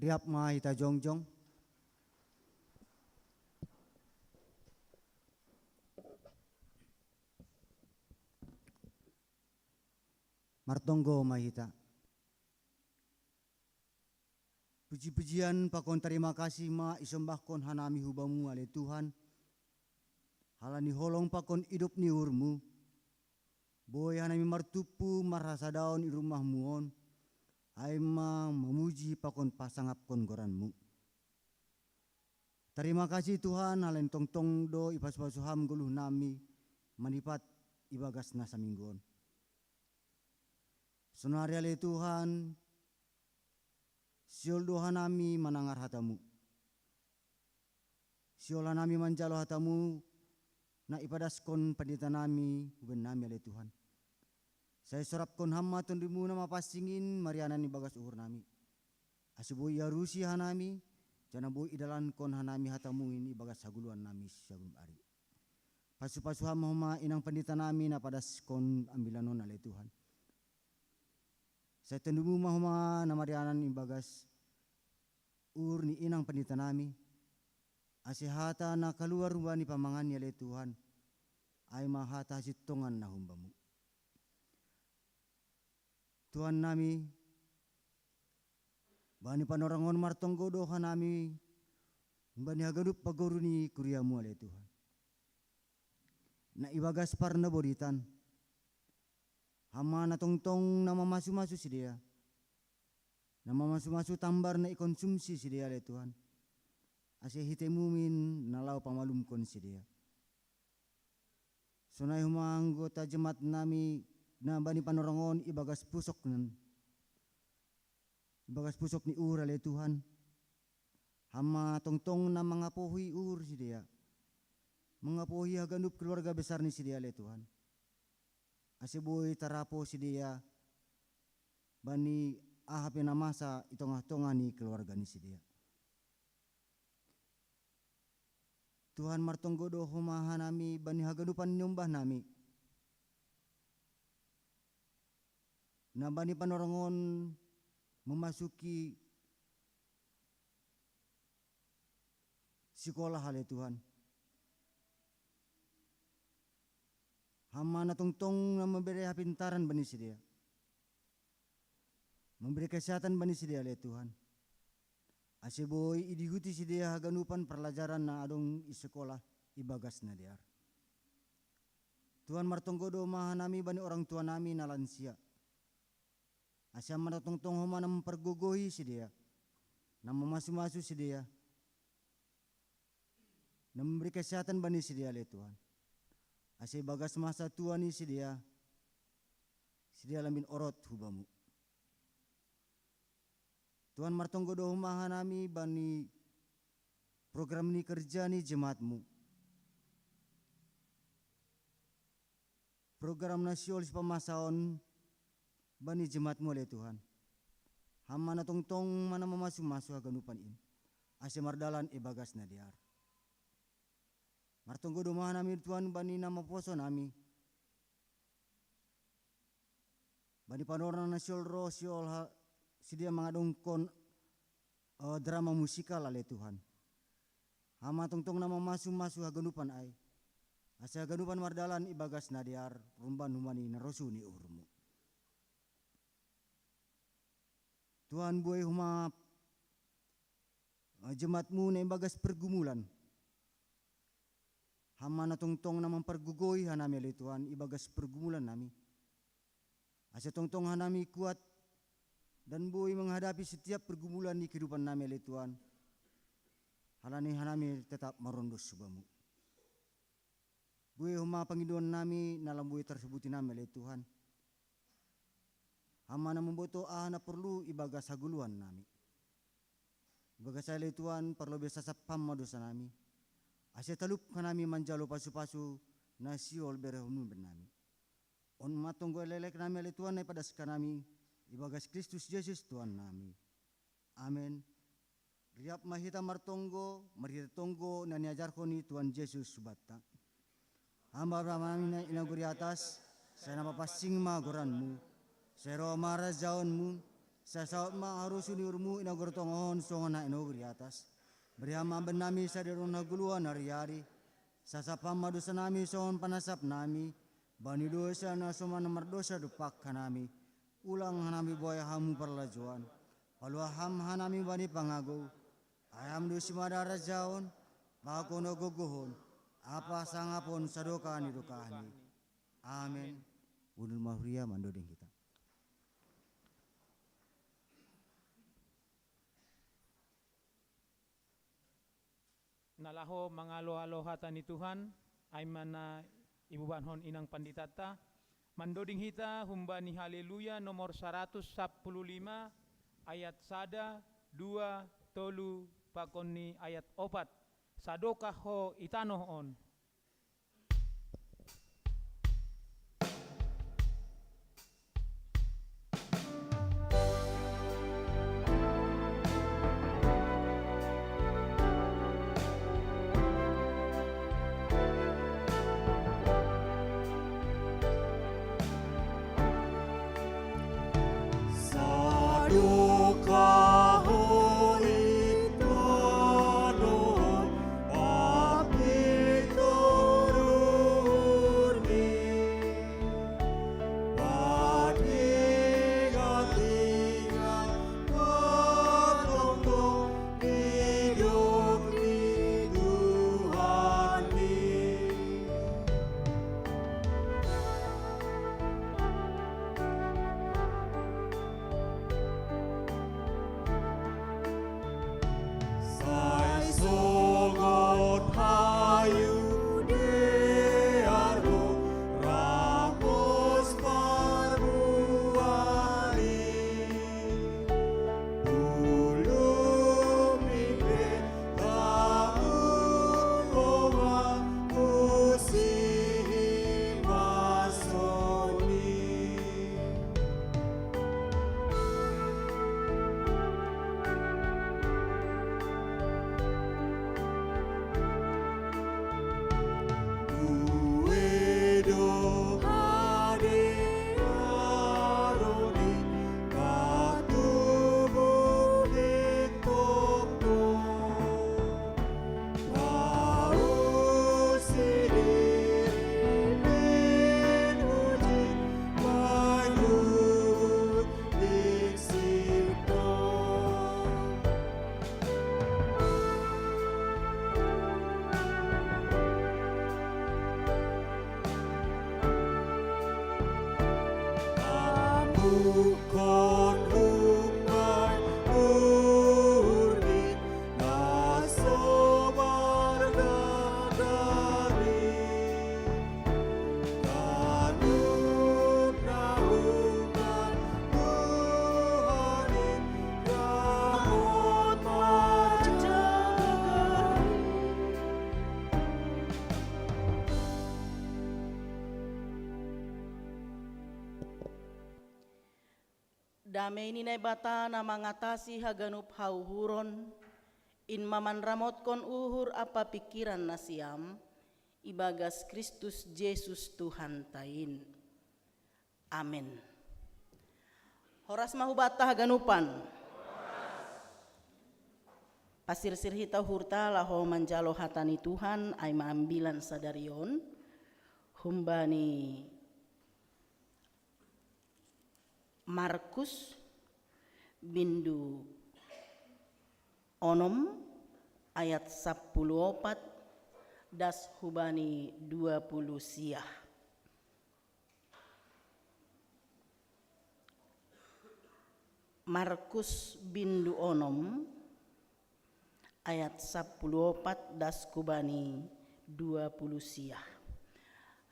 Diap ma ita jongjong. Martonggo mahita. Puji-pujian pakon terima kasih ma isembahkon hanami hubamu ale Tuhan. halani holong pakon hidup ni urmu. Boy hanami martupu marasa daun i rumahmu on. Aima memuji pakon pasangap kon goranmu. Terima kasih Tuhan halen tong do ipas-pasuham guluh nami manipat ibagas nasa mingguon. Sonariale Tuhan, siol doha nami manangar hatamu. Siola nami manjalo hatamu na ipadaskon pendeta nami uben nami ale Tuhan. Saya sorapkon hamma tondimu nama pasingin marianan ibagas uhur nami. Asibui yarusi hanami, jana bui idalan kon hanami hatamu ini ibagas saguluan nami sagulum ari. Pasu-pasu hama inang pendeta nami na padaskon ambilanon ale Tuhan. Saya tendumu mahoma na marianan ibagas ur ni inang pendeta nami. Asihata na keluar rumah ni pamangan ni ale Tuhan. Ay mahata sitongan na humbamu. Tuhan nami, bani panorangon martonggo doha nami, bani hagadup paguru ni kuriamu ale Tuhan. Na ibagas parna boritan, hama na tongtong na mamasu-masu si dia, na mamasu-masu tambar na ikonsumsi si dia ale Tuhan. Ase hitemumin nalau pamalum kon si dia. Sunai huma anggota jemaat nami na bani panorangon ibagas pusok nan. Ibagas pusok ni ur ale Tuhan. Hama tongtong na mangapohi ur si dia. Mangapohi haganup keluarga besar ni si dia ale Tuhan. Asiboy tarapo si dia bani ahapin na masa itongah-tongah ni keluarga ni si dia. Tuhan martonggo do humaha nami bani hagadupan nyumbah nami. Na bani panorangon memasuki sekolah ale Tuhan. Hama na tongtong na memberi pintaran bani si dia. Memberi kesehatan bani si dia ale Tuhan. Asiboy idihuti si dia haganupan perlajaran na adong isekolah ibagas na dia. Tuhan martonggo do maha nami bani orang tua nami na lansia. Asya maratongtong homa na mempergogohi si dia. Na memasu-masu si dia. Na memberi kesehatan bani si dia le Tuhan. Asya bagas masa tua ni si dia. Si dia lamin orot hubamu. Tuhan martonggo do humaha nami bani program ni kerja ni jemaatmu. Program nasional pemasaon bani jemaatmu oleh Tuhan. Hama na tongtong mana memasu-masu haganupan in. Ase mardalan ibagas na diar. Martonggo do maha nami Tuhan bani nama poso nami. Bani panoran nasional rosiol si dia mengadongkon drama musikal ale Tuhan. Hama tongtong nama masu-masu haganupan ai. Asa haganupan mardalan ibagas nadiar rumban humani narosu ni urmu. Tuhan buai huma jemaatmu na ibagas pergumulan. Hama na tongtong na mempergugoi hanami ale Tuhan ibagas pergumulan nami. Asa tongtong hanami kuat dan boy menghadapi setiap pergumulan di kehidupan nami oleh Tuhan. Halani hanami tetap merondos subamu. Boy huma pangiduan nami dalam boy tersebuti nami oleh Tuhan. Hama na memboto na perlu ibagas haguluan nami. Ibagas oleh Tuhan perlu biasa sapam dosa nami. Asya talup kanami manjalo pasu-pasu na siol berehunu benami. On matonggo lelek nami oleh Tuhan na pada sekanami. Ibagas Kristus Yesus Tuhan nami. Amin. Riap mahita martonggo, marita tonggo na niajarkoni Tuhan Yesus subata. Hamba ramami na inaguri atas, saya nama pasing magoranmu. Saya roh marah jaunmu, saya saut ma harusu niurmu inagur tongohon songona inaguri atas. Beri hamba benami saya dirun haguluan hari-hari. Saya sapam madusa nami songon panasap nami. Bani dosa na soman mardosa dupak kanami. Ulang hanami boya hamu perlajuan. Palua ham hanami bani pangago. Ayam dusi madara jaun. Bako no gogohon. apa sangapun sadokan itu kahani. Amin. Bunul Mahria mandodeng kita. Nalaho mangalo-aloha tani Tuhan, ay mana ibu banhon inang panditata, mandoding hita humbani haleluya nomor 115 ayat 1, 2, 3 pakoni ayat 4. Sadoka ho itanohon. Damai ninay bata na mangatasi haganup hauhuron, in maman ramot kon uhur apa pikiran na siyam, ibagas Kristus Jesus Tuhan tain. Amen. Horas mahubata haganupan. Pasir-sir hita hurta laho manjalo hatani Tuhan ay maambilan sadarion, humbani Markus bindu 6 ayat 14 das hubani 20 siah. Markus bindu 6 ayat 14 das hubani 20 siah.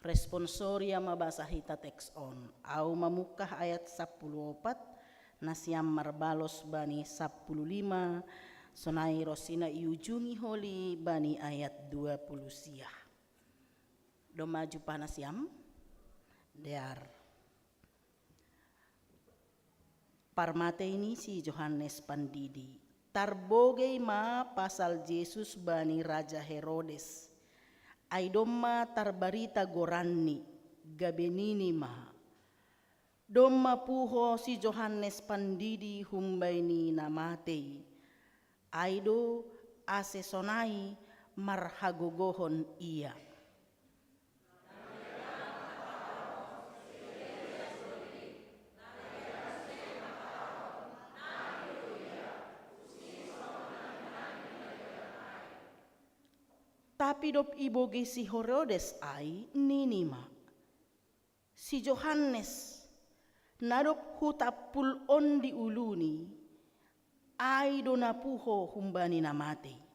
Responsoria mabasa hita teks on au mamukah ayat 14 nasiam marbalos bani 15 sonai rosina iujungi holi bani ayat 20 siah. Do maju panasiam dear parmate ini si Johannes Pandidi tarbogei ma pasal Yesus bani Raja Herodes Aidomma tarbarita goranni gabenini ma domma puho si Johannes Pandidi humbaini namatei aido asesonai marhagogohon ia. Tapi dop iboge si Herodes ai ninima. Si Johannes nadop hutapul on di uluni ai do napuho humbani namate.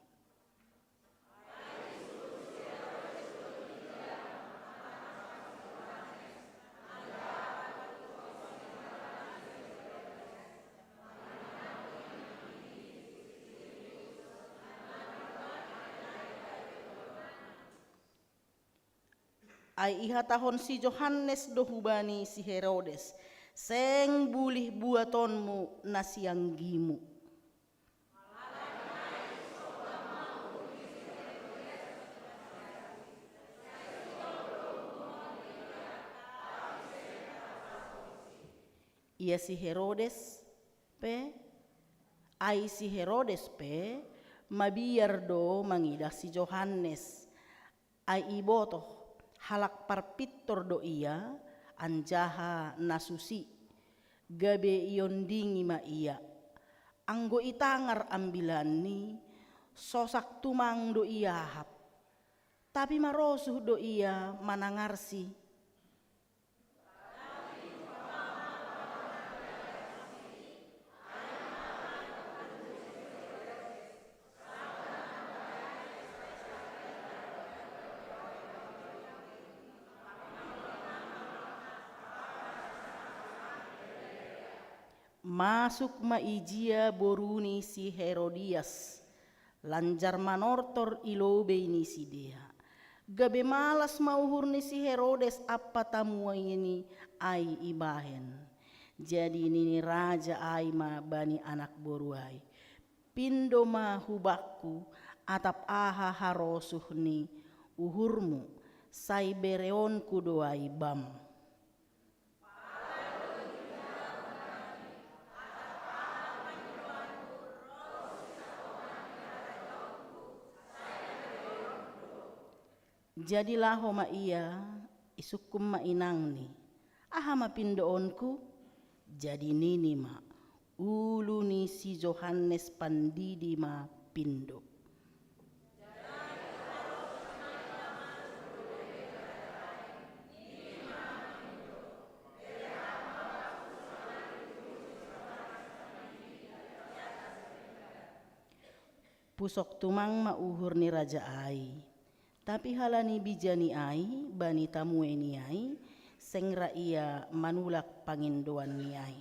Ai ihatahon si Johannes do hubani si Herodes, seng bulih buatonmu nasianggimu. Ia si Herodes pe mabiar do mangidah si Johannes ai ibotoh halak parpittor do ia anjaha nasusi gabe iondingi ma ia anggo itangar ambilani sosak tumang do ia hap tapi marosuh do ia manangarsi. Masuk maijia boruni si Herodias, lanjar manortor ilobe ini si dia. Gabe malas mauhur ni si Herodes apa tamu ini ai ibahen. Jadi nini raja ai ma bani anak boruai. Pindo ma hubakku atap aha harosuh ni uhurmu sai bereonku doai bam. Jadilah homa ia isukum ma inangni aha ma pindoonku jadi nini ma uluni si Johannes pandidi ma pindo. Pusok tumang ma uhur ni raja ai. Tapi halani bijani ai bani tamu ini ai sengra ia manulak pangindoan ni ai.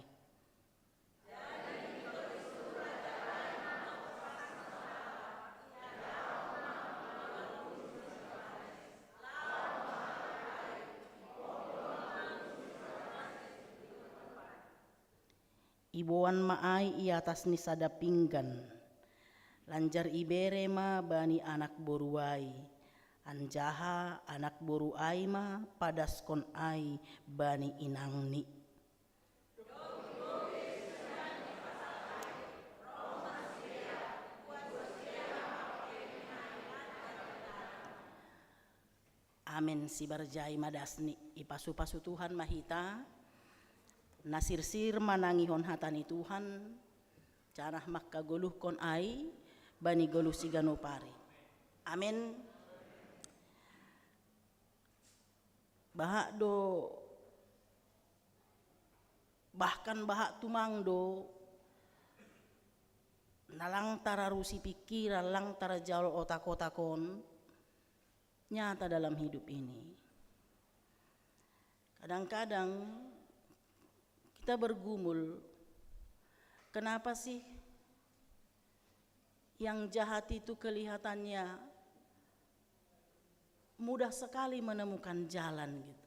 Ibuan ma ai iatas ni sada pinggan. Lanjar ibere ma bani anak boruai. Anjaha anak boru ai ma padaskon ai bani inangni. Amin si barjai madasni ipasu-pasu Tuhan mahita nasirsir manangihon hatani Tuhan canah makka goluh kon ai bani goluh si ganopari. Amin. Bahak do bahkan bahak tumang do nalang tararusi pikiran lang tarajal otak-otakon nyata dalam hidup ini. Kadang-kadang kita bergumul, kenapa sih yang jahat itu kelihatannya mudah sekali menemukan jalan gitu.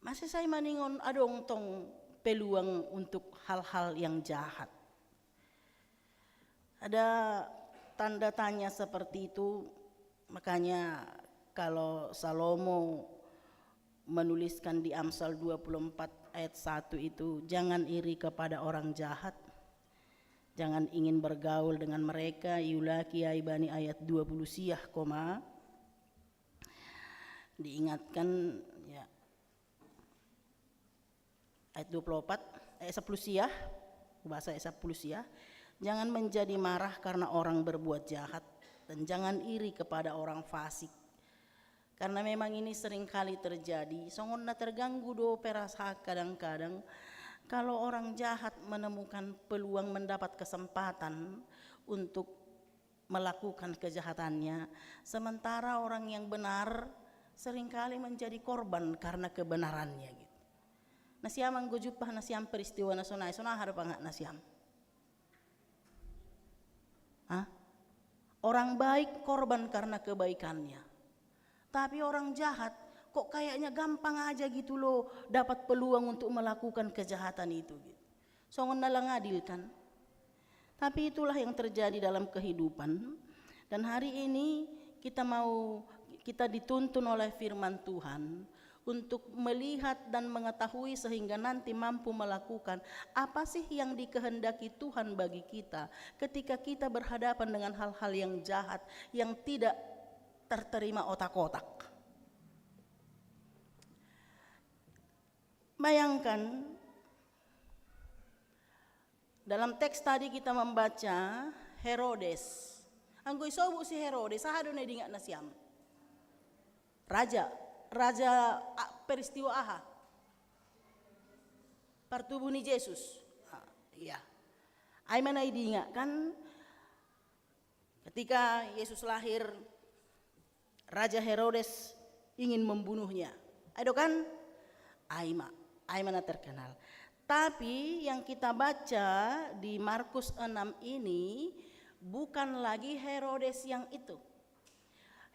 Masih saya maningon adong tong peluang untuk hal-hal yang jahat. Ada tanda tanya seperti itu, makanya kalau Salomo menuliskan di Amsal 24 ayat 1 itu, jangan iri kepada orang jahat. Jangan ingin bergaul dengan mereka. Yulaki Aibani ayat 20 siah, diingatkan ya. Ayat 24 ayat 10 siah, bahasa ayat 10 siah. Jangan menjadi marah karena orang berbuat jahat, dan jangan iri kepada orang fasik. Karena memang ini seringkali terjadi. Songonna terganggu do perasa kadang-kadang kalau orang jahat menemukan peluang mendapat kesempatan untuk melakukan kejahatannya, sementara orang yang benar seringkali menjadi korban karena kebenarannya gitu. Nasiam anggo jupah nasiam peristiwa nasonai harap enggak nasiam. Orang baik korban karena kebaikannya. Tapi orang jahat kok kayaknya gampang aja gitu loh dapat peluang untuk melakukan kejahatan itu gitu. Songon nalang adil kan. Tapi itulah yang terjadi dalam kehidupan. Dan hari ini kita dituntun oleh firman Tuhan untuk melihat dan mengetahui sehingga nanti mampu melakukan apa sih yang dikehendaki Tuhan bagi kita ketika kita berhadapan dengan hal-hal yang jahat yang tidak terterima otak-otak. Bayangkan dalam teks tadi kita membaca Herodes. Anggo isobu si Herodes sahado ne dingat nasiam. Raja peristiwa aha. Partubuni Yesus. Iya. Ai mana dingat kan ketika Yesus lahir Raja Herodes ingin membunuhnya. Ayo kan? Ai mana terkenal. Tapi yang kita baca di Markus 6 ini bukan lagi Herodes yang itu.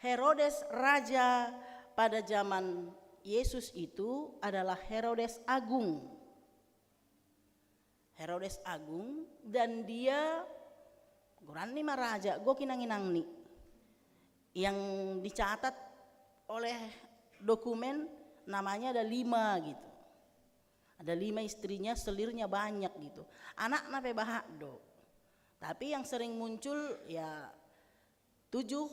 Herodes raja pada zaman Yesus itu adalah Herodes Agung. Herodes Agung dan dia goran nih raja, go kinang-inang nih. Yang dicatat oleh dokumen namanya ada 5 gitu. Ada 5 istrinya, selirnya banyak gitu. Anak nape bahak do. Tapi yang sering muncul ya 7.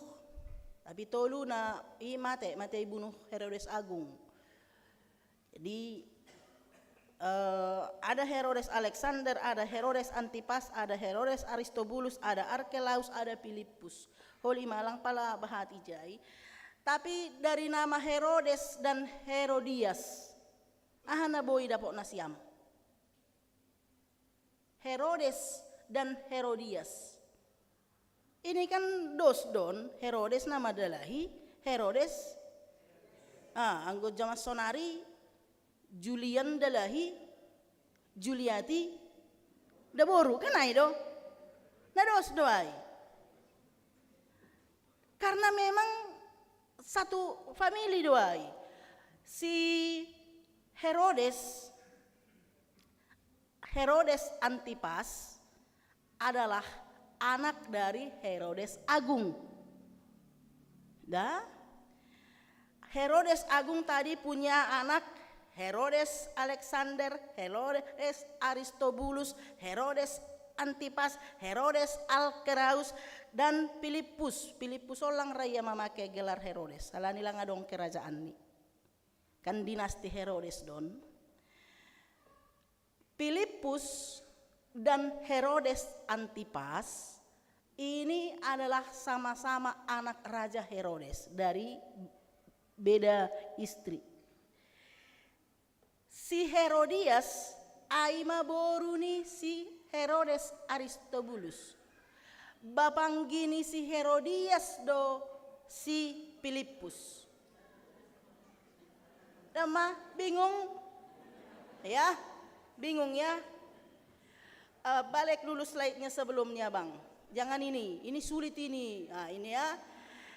Tapi tolu na mate bunuh Herodes Agung. Jadi ada Herodes Alexander, ada Herodes Antipas, ada Herodes Aristobulus, ada Arkelaus, ada Filipus. Holi malang pala bahati jai. Tapi dari nama Herodes dan Herodias ahana boy dapok nasiam. Herodes dan Herodias. Ini kan dosdon, Herodes nama dalahi, Herodes anggo jaman sonari, Julian dalahi, Juliati daboru kan ai do. Na dos doai. Karena memang satu famili doai. Si Herodes Antipas adalah anak dari Herodes Agung. Herodes Agung tadi punya anak Herodes Alexander, Herodes Aristobulus, Herodes Antipas, Herodes Arkelaus dan Filipus. Filipus orang raya memakai gelar Herodes. Salah nilang adong kerajaan ni. Kan dinasti Herodes don. Filipus dan Herodes Antipas ini adalah sama-sama anak Raja Herodes dari beda istri. Si Herodias aima boruni si Herodes Aristobulus. Bapanggini si Herodias do si Filipus. Dama bingung ya, bingung ya. Balik dulu slide-nya sebelumnya bang. Jangan ini sulit ini. Nah, ini ya.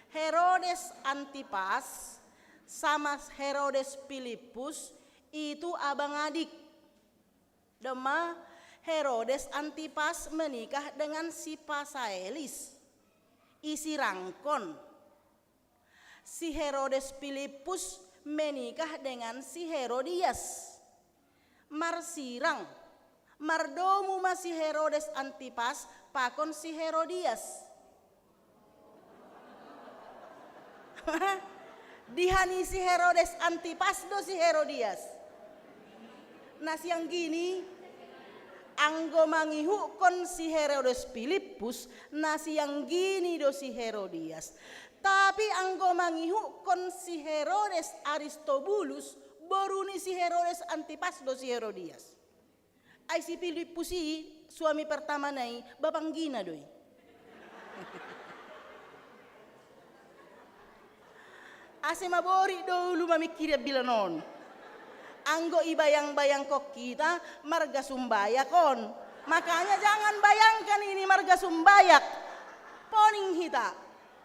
Herodes Antipas sama Herodes Filipus itu abang adik. Dema Herodes Antipas menikah dengan si Pasaelis, isi rangkon. Si Herodes Filipus menikah dengan si Herodias, marsirang. Mardomu masih Herodes Antipas, pakon si Herodias. Dihani si Herodes Antipas do si Herodias. Nah siang gini anggo mangihukon si Herodes Filipus nasi yang gini do si Herodias. Tapi anggo mangihukon si Herodes Aristobulus boruni si Herodes Antipas do si Herodias. Ai si Filipus suami pertama nai babanggina doi. Ase mabori dulu mamikir bila non. Anggo ibayang-bayang kok kita marga Sumbaya kon. Makanya jangan bayangkan ini marga Sumbayak. Poning hita.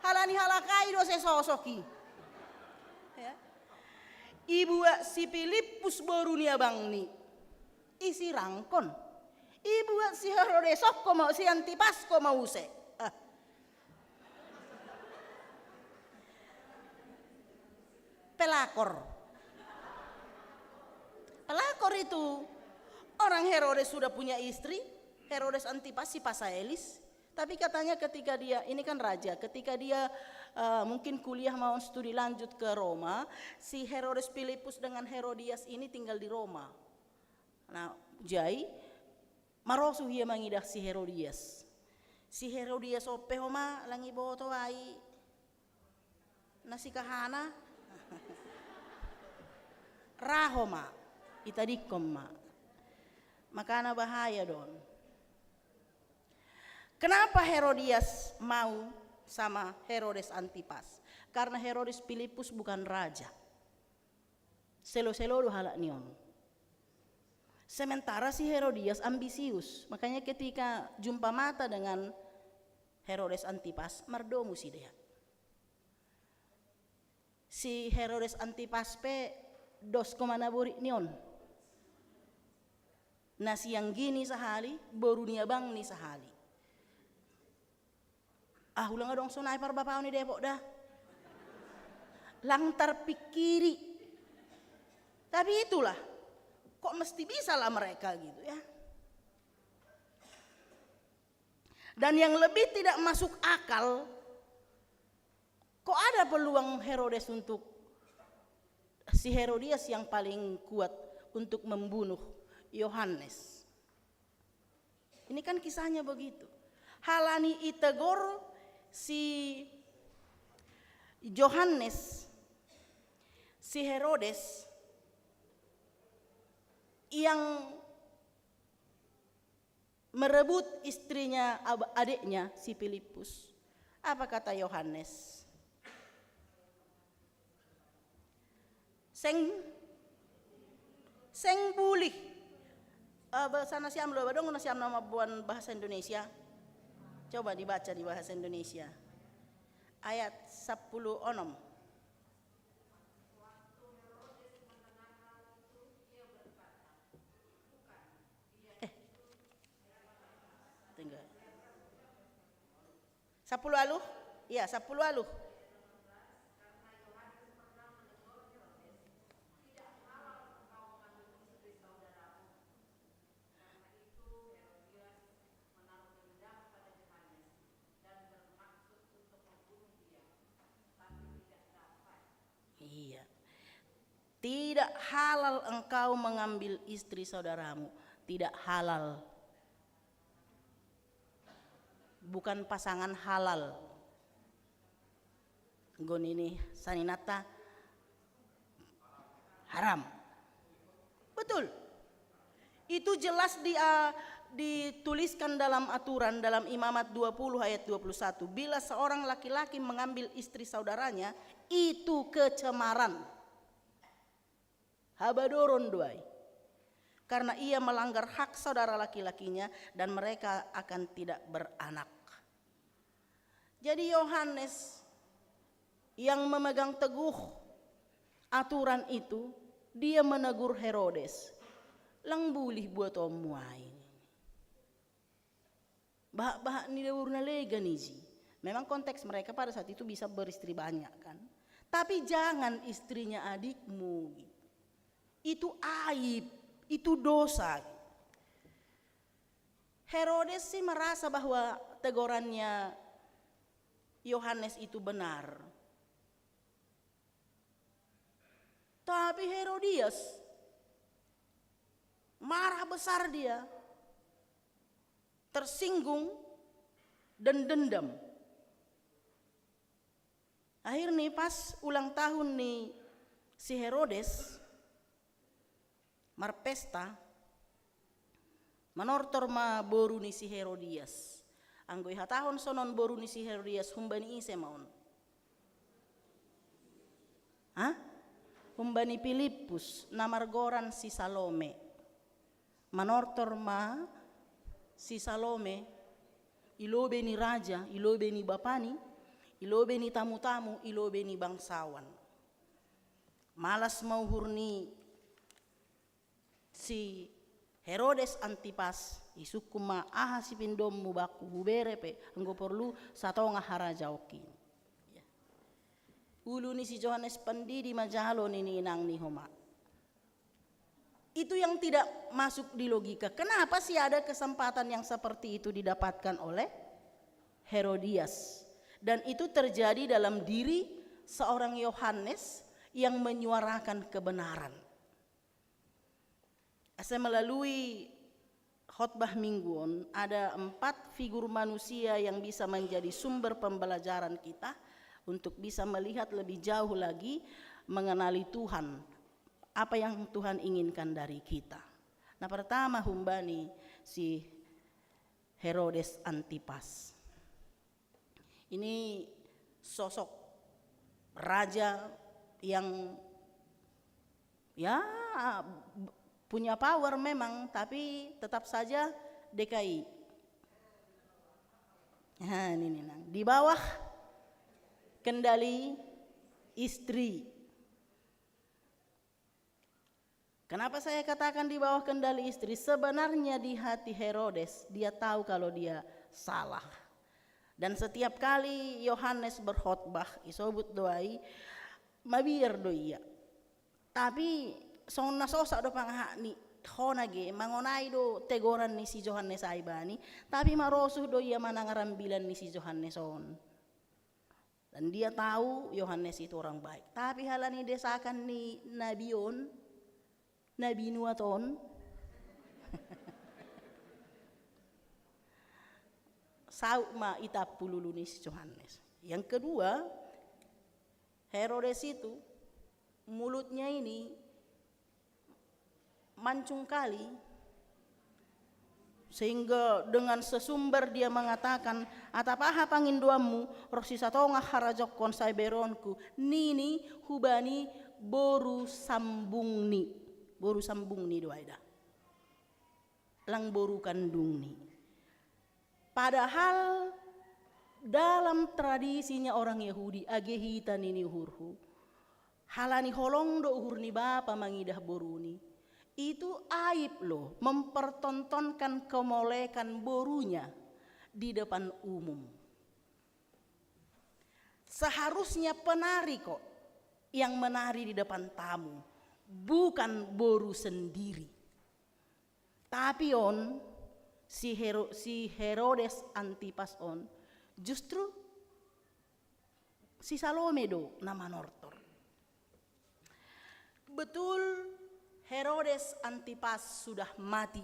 Halani halakai do sesosoki. Ya. Ibu si Filipus borunia bangni. Isi rangkon. Ibu si Herodes ko mau si Antipas ko mau se. Pelakor itu orang Herodes sudah punya istri, Herodes Antipas si Pasaelis, tapi katanya ketika dia ini kan raja, ketika dia mungkin kuliah mau studi lanjut ke Roma, si Herodes Filipus dengan Herodias ini tinggal di Roma. Nah, jai marosu hia mangidah si Herodias. Si Herodias ope homa langi boto ai nasi kahana rahoma itadikom ma. Makana bahaya don. Kenapa Herodias mau sama Herodes Antipas? Karena Herodes Filipus bukan raja. Selo-selo do halak nion. Sementara si Herodias ambisius. Makanya ketika jumpa mata dengan Herodes Antipas, mardomu si dia. Si Herodes Antipas pe dos komana bori nion. Nasi yang gini sahali, borunia bang ni sahali. Ulang dong sonai par bapak ni Depok dah. Langtar pikiri. Tapi itulah, kok mesti bisa lah mereka gitu ya. Dan yang lebih tidak masuk akal, kok ada peluang Herodes untuk si Herodias yang paling kuat untuk membunuh Yohanes. Ini kan kisahnya begitu. Halani itegor si Yohanes, si Herodes yang merebut istrinya adiknya si Filipus. Apa kata Yohanes? Seng bulih. Bahasa nasiam lo badong nasiam nama buan bahasa Indonesia. Coba dibaca di bahasa Indonesia. Ayat 10:6. Tinggal. 10 aluh? Iya, 10 aluh. Iya. Tidak halal engkau mengambil istri saudaramu. Tidak halal. Bukan pasangan halal. Gon ini saninata haram. Betul. Itu jelas dituliskan dalam aturan dalam Imamat 20 ayat 21. Bila seorang laki-laki mengambil istri saudaranya, itu kecemaran. Habadoron duai. Karena ia melanggar hak saudara laki-lakinya dan mereka akan tidak beranak. Jadi Yohanes yang memegang teguh aturan itu, dia menegur Herodes. Lang bulih buat omuai. Bahak-bahak ni daurna lega niji. Memang konteks mereka pada saat itu bisa beristri banyak kan. Tapi jangan istrinya adikmu. Itu aib, itu dosa. Herodes sih merasa bahwa tegurannya Yohanes itu benar. Tapi Herodias marah besar dia. tersinggung, dan dendam. Akhirnya pas ulang tahun nih si Herodes marpesta manortor ma boru ni si Herodias. Anggoi hatahon sonon boru ni si Herodias humbani ise maon. Hah? Humbani Filipus namargoran si Salome. Manortor ma si Salome ilobe ni raja, ilobe ni bapani, ilobe ni tamu-tamu, ilobe ni bangsawan. Malas mau hurni si Herodes Antipas isuku ma aha si pindom mu baku hubere pe enggo perlu satonga haraja oki. Ya. Ulu ni si Johannes Pandidi majalo ni inang ni homa. Itu yang tidak masuk di logika. Kenapa sih ada kesempatan yang seperti itu didapatkan oleh Herodias? Dan itu terjadi dalam diri seorang Yohanes yang menyuarakan kebenaran. Saya melalui khotbah mingguan ada 4 figur manusia yang bisa menjadi sumber pembelajaran kita untuk bisa melihat lebih jauh lagi mengenali Tuhan, apa yang Tuhan inginkan dari kita. Nah, pertama humbani si Herodes Antipas. Ini sosok raja yang ya punya power memang, tapi tetap saja DKI. Nah, ini nang di bawah kendali istri. Kenapa saya katakan di bawah kendali istri? Sebenarnya di hati Herodes dia tahu kalau dia salah. Dan setiap kali Yohanes berkhotbah, isobut doai, mabir doia. Tapi sonna sosa do panghani honage mangonai do tegoran ni si Yohanes aibani, tapi marosuh do ia manangarambilan ni si Yohanes on. Dan dia tahu Yohanes itu orang baik. Tapi halani desakan ni nabion, nabi nuaton. Sauma itap pululu ni si Yohanes. Yang kedua, Herodes itu mulutnya ini mancung kali, sehingga dengan sesumber dia mengatakan atapaha panginduamu rosi satonga harajokon saiberonku nini hubani boru sambung ni doaida lang boru kandung ni. Padahal dalam tradisinya orang Yahudi agehitan ini uhurhu halani holong do uhur ni bapa mangidah boruni. Itu aib loh, mempertontonkan kemolekan borunya di depan umum. Seharusnya penari kok yang menari di depan tamu, bukan boru sendiri. Tapi si Herodes Antipas justru si Salome do nama nortor. Betul Herodes Antipas sudah mati,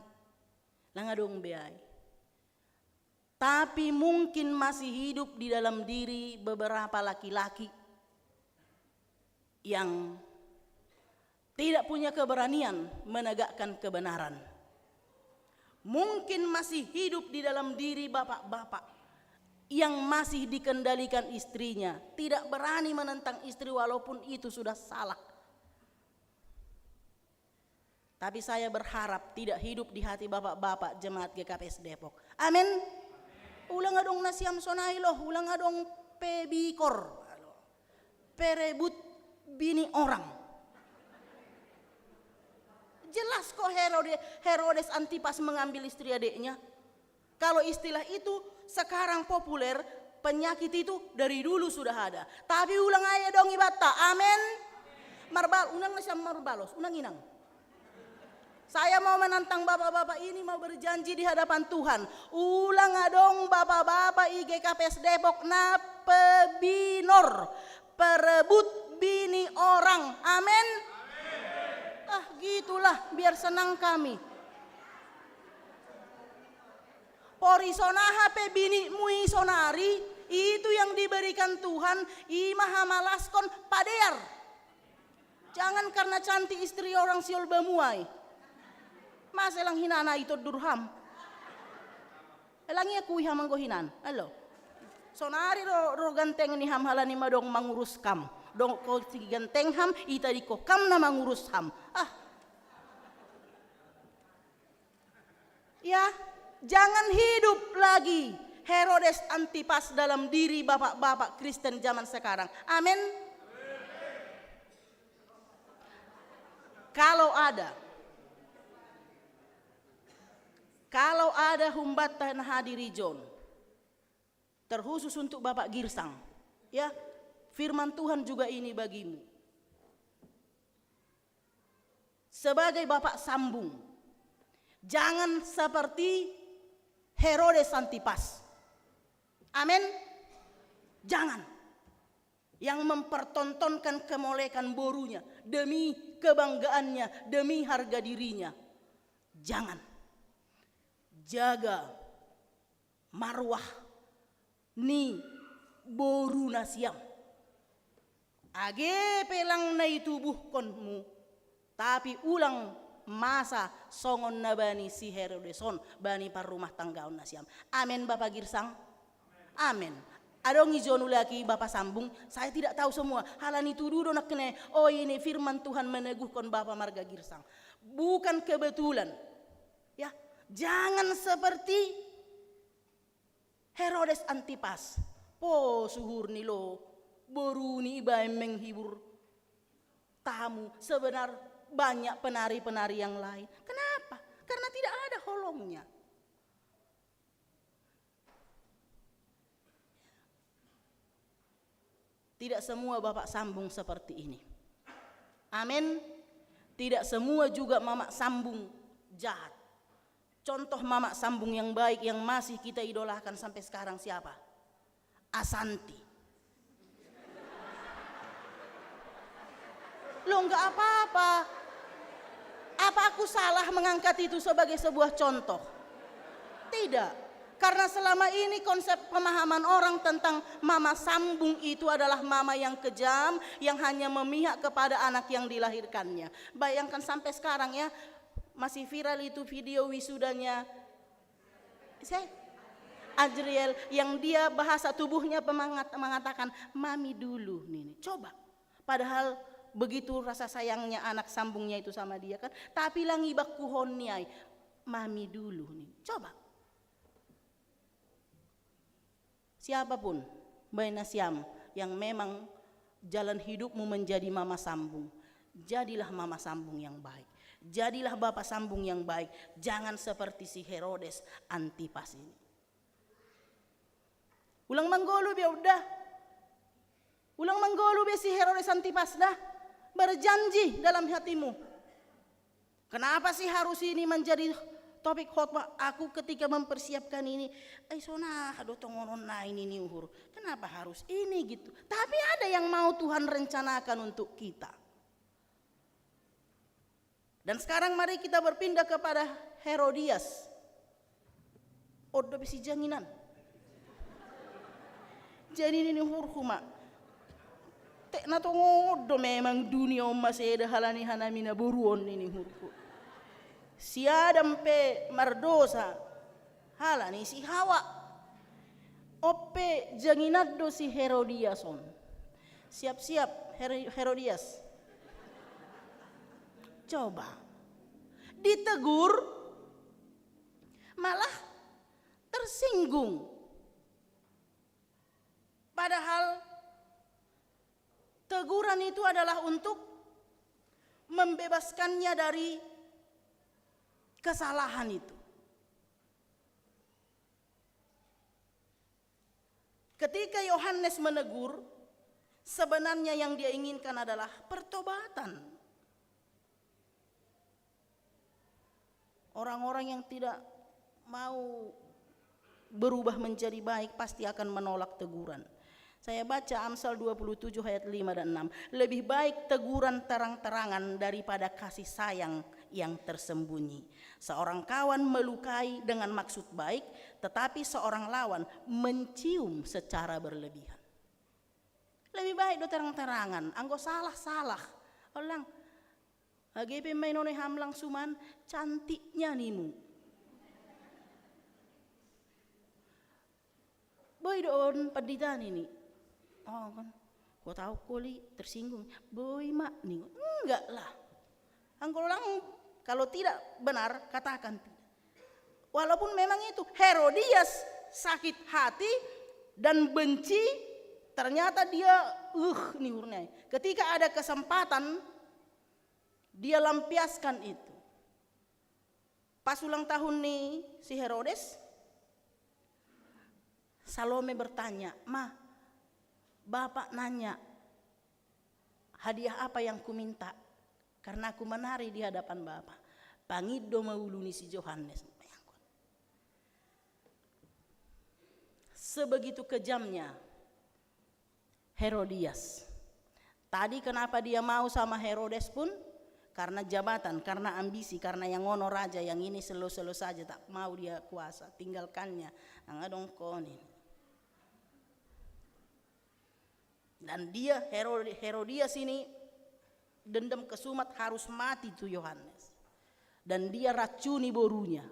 langadong beai. Tapi mungkin masih hidup di dalam diri beberapa laki-laki yang tidak punya keberanian menegakkan kebenaran. Mungkin masih hidup di dalam diri bapak-bapak yang masih dikendalikan istrinya, tidak berani menentang istri walaupun itu sudah salah. Tapi saya berharap tidak hidup di hati bapak-bapak jemaat GKPS Depok. Amin. Ulang adong nasiam sonai loh, ulang adong pebikor, perebut bini orang. Jelas kok Herodes Antipas mengambil istri adiknya. Kalau istilah itu sekarang populer, penyakit itu dari dulu sudah ada. Tapi ulang aja dong ibata, amin. Unang nasiam marbalos, unang inang. Saya mau menantang bapak-bapak ini, mau berjanji di hadapan Tuhan. Ulang adong bapak-bapak IGKPS Depok na pebinor, perebut bini orang, amin. Gitulah biar senang kami. Porisonaha pe bini mui sonari, itu yang diberikan Tuhan, imaha malaskon padear. Jangan karena cantik istri orang siol bamuai. Mas elang hinana itu durham. Elangnya kui hamang go hinan. Halo. Sonari ro ganteng ni ham halani madong mangurus kam. Dong ko ganteng ham ita di ko kam na mangurus ham. Ya, jangan hidup lagi Herodes Antipas dalam diri bapak-bapak Kristen zaman sekarang. Amin. Kalau ada humbatan hadiri John, terkhusus untuk Bapak Girsang, ya, firman Tuhan juga ini bagimu. Sebagai Bapak sambung, jangan seperti Herodes Antipas. Amin. Jangan. Yang mempertontonkan kemolekan borunya demi kebanggaannya, demi harga dirinya. Jangan. Jaga marwah ni boru nasiam. Age pelang na itubuh konmu, tapi ulang masa songon na bani si Herodeson bani par rumah tanggaon nasiam. Amin Bapak Girsang. Amin. Adong izonu lagi Bapak sambung, saya tidak tahu semua. Halan itu dulu nak kene. Oh ini firman Tuhan meneguhkan Bapak Marga Girsang. Bukan kebetulan. Ya, jangan seperti Herodes Antipas. Po suhur ni lo, boru ni iba menghibur tamu. Sebenar banyak penari-penari yang lain. Kenapa? Karena tidak ada holongnya. Tidak semua Bapak sambung seperti ini. Amin. Tidak semua juga mamak sambung jahat. Contoh mamak sambung yang baik yang masih kita idolakan sampai sekarang siapa? Asanti. Loh enggak apa-apa. Apa aku salah mengangkat itu sebagai sebuah contoh? Tidak. Karena selama ini konsep pemahaman orang tentang mama sambung itu adalah mama yang kejam, yang hanya memihak kepada anak yang dilahirkannya. Bayangkan sampai sekarang ya, masih viral itu video wisudanya Adriel, yang dia bahasa tubuhnya mengatakan mami dulu nih. Coba, padahal begitu rasa sayangnya anak sambungnya itu sama dia kan, tapi langi bakuhon niai mami dulu nih. Coba. Siapapun Bayi Nasiam yang memang jalan hidupmu menjadi mama sambung, jadilah mama sambung yang baik. Jadilah bapak sambung yang baik. Jangan seperti si Herodes Antipas ini. Ulang manggolu biar udah. Ulang manggolu biar si Herodes Antipas dah. Berjanji dalam hatimu. Kenapa sih harus ini menjadi topik khotbah? Aku ketika mempersiapkan ini, sona aduh tongonon ini nih uhur. Kenapa harus ini gitu? Tapi ada yang mau Tuhan rencanakan untuk kita. Dan sekarang mari kita berpindah kepada Herodias. Odo besi janginan. Jadi ini hurhuma. Tek na tongodo memang dunia masih ada halani hanamina buruon ini hurku. Si Adam pe mardosa halani si Hawa. Ope janginado si Herodiason. Siap-siap Herodias. Coba ditegur malah tersinggung. Padahal teguran itu adalah untuk membebaskannya dari kesalahan itu. Ketika Yohanes menegur, sebenarnya yang dia inginkan adalah pertobatan. Orang-orang yang tidak mau berubah menjadi baik pasti akan menolak teguran. Saya baca Amsal 27 ayat 5 dan 6. Lebih baik teguran terang-terangan daripada kasih sayang yang tersembunyi. Seorang kawan melukai dengan maksud baik, tetapi seorang lawan mencium secara berlebihan. Lebih baik do terang-terangan, anggo salah-salah. Orang HGP mainone hamlang suman, cantiknya nimu. Boy doon paditan ini. Oh kan, gua tahu koli tersinggung. Boy mak nih, enggak lah. Anggo orang kalau tidak benar katakan tidak. Walaupun memang itu Herodias sakit hati dan benci, ternyata dia niurnya. Ketika ada kesempatan dia lampiaskan itu. Pas ulang tahun nih si Herodes, Salome bertanya, "Ma, Bapak nanya hadiah apa yang ku minta? Karena aku menari di hadapan Bapak. Pangido mauluni si Yohanes." Sebegitu kejamnya Herodias. Tadi kenapa dia mau sama Herodes pun? Karena jabatan, karena ambisi, karena yang ngono raja, yang ini selo-selo saja tak mau dia kuasa, tinggalkannya. Angadong konin. Dan dia Herodias ini dendam kesumat harus mati tuh Yohanes. Dan dia racuni borunya.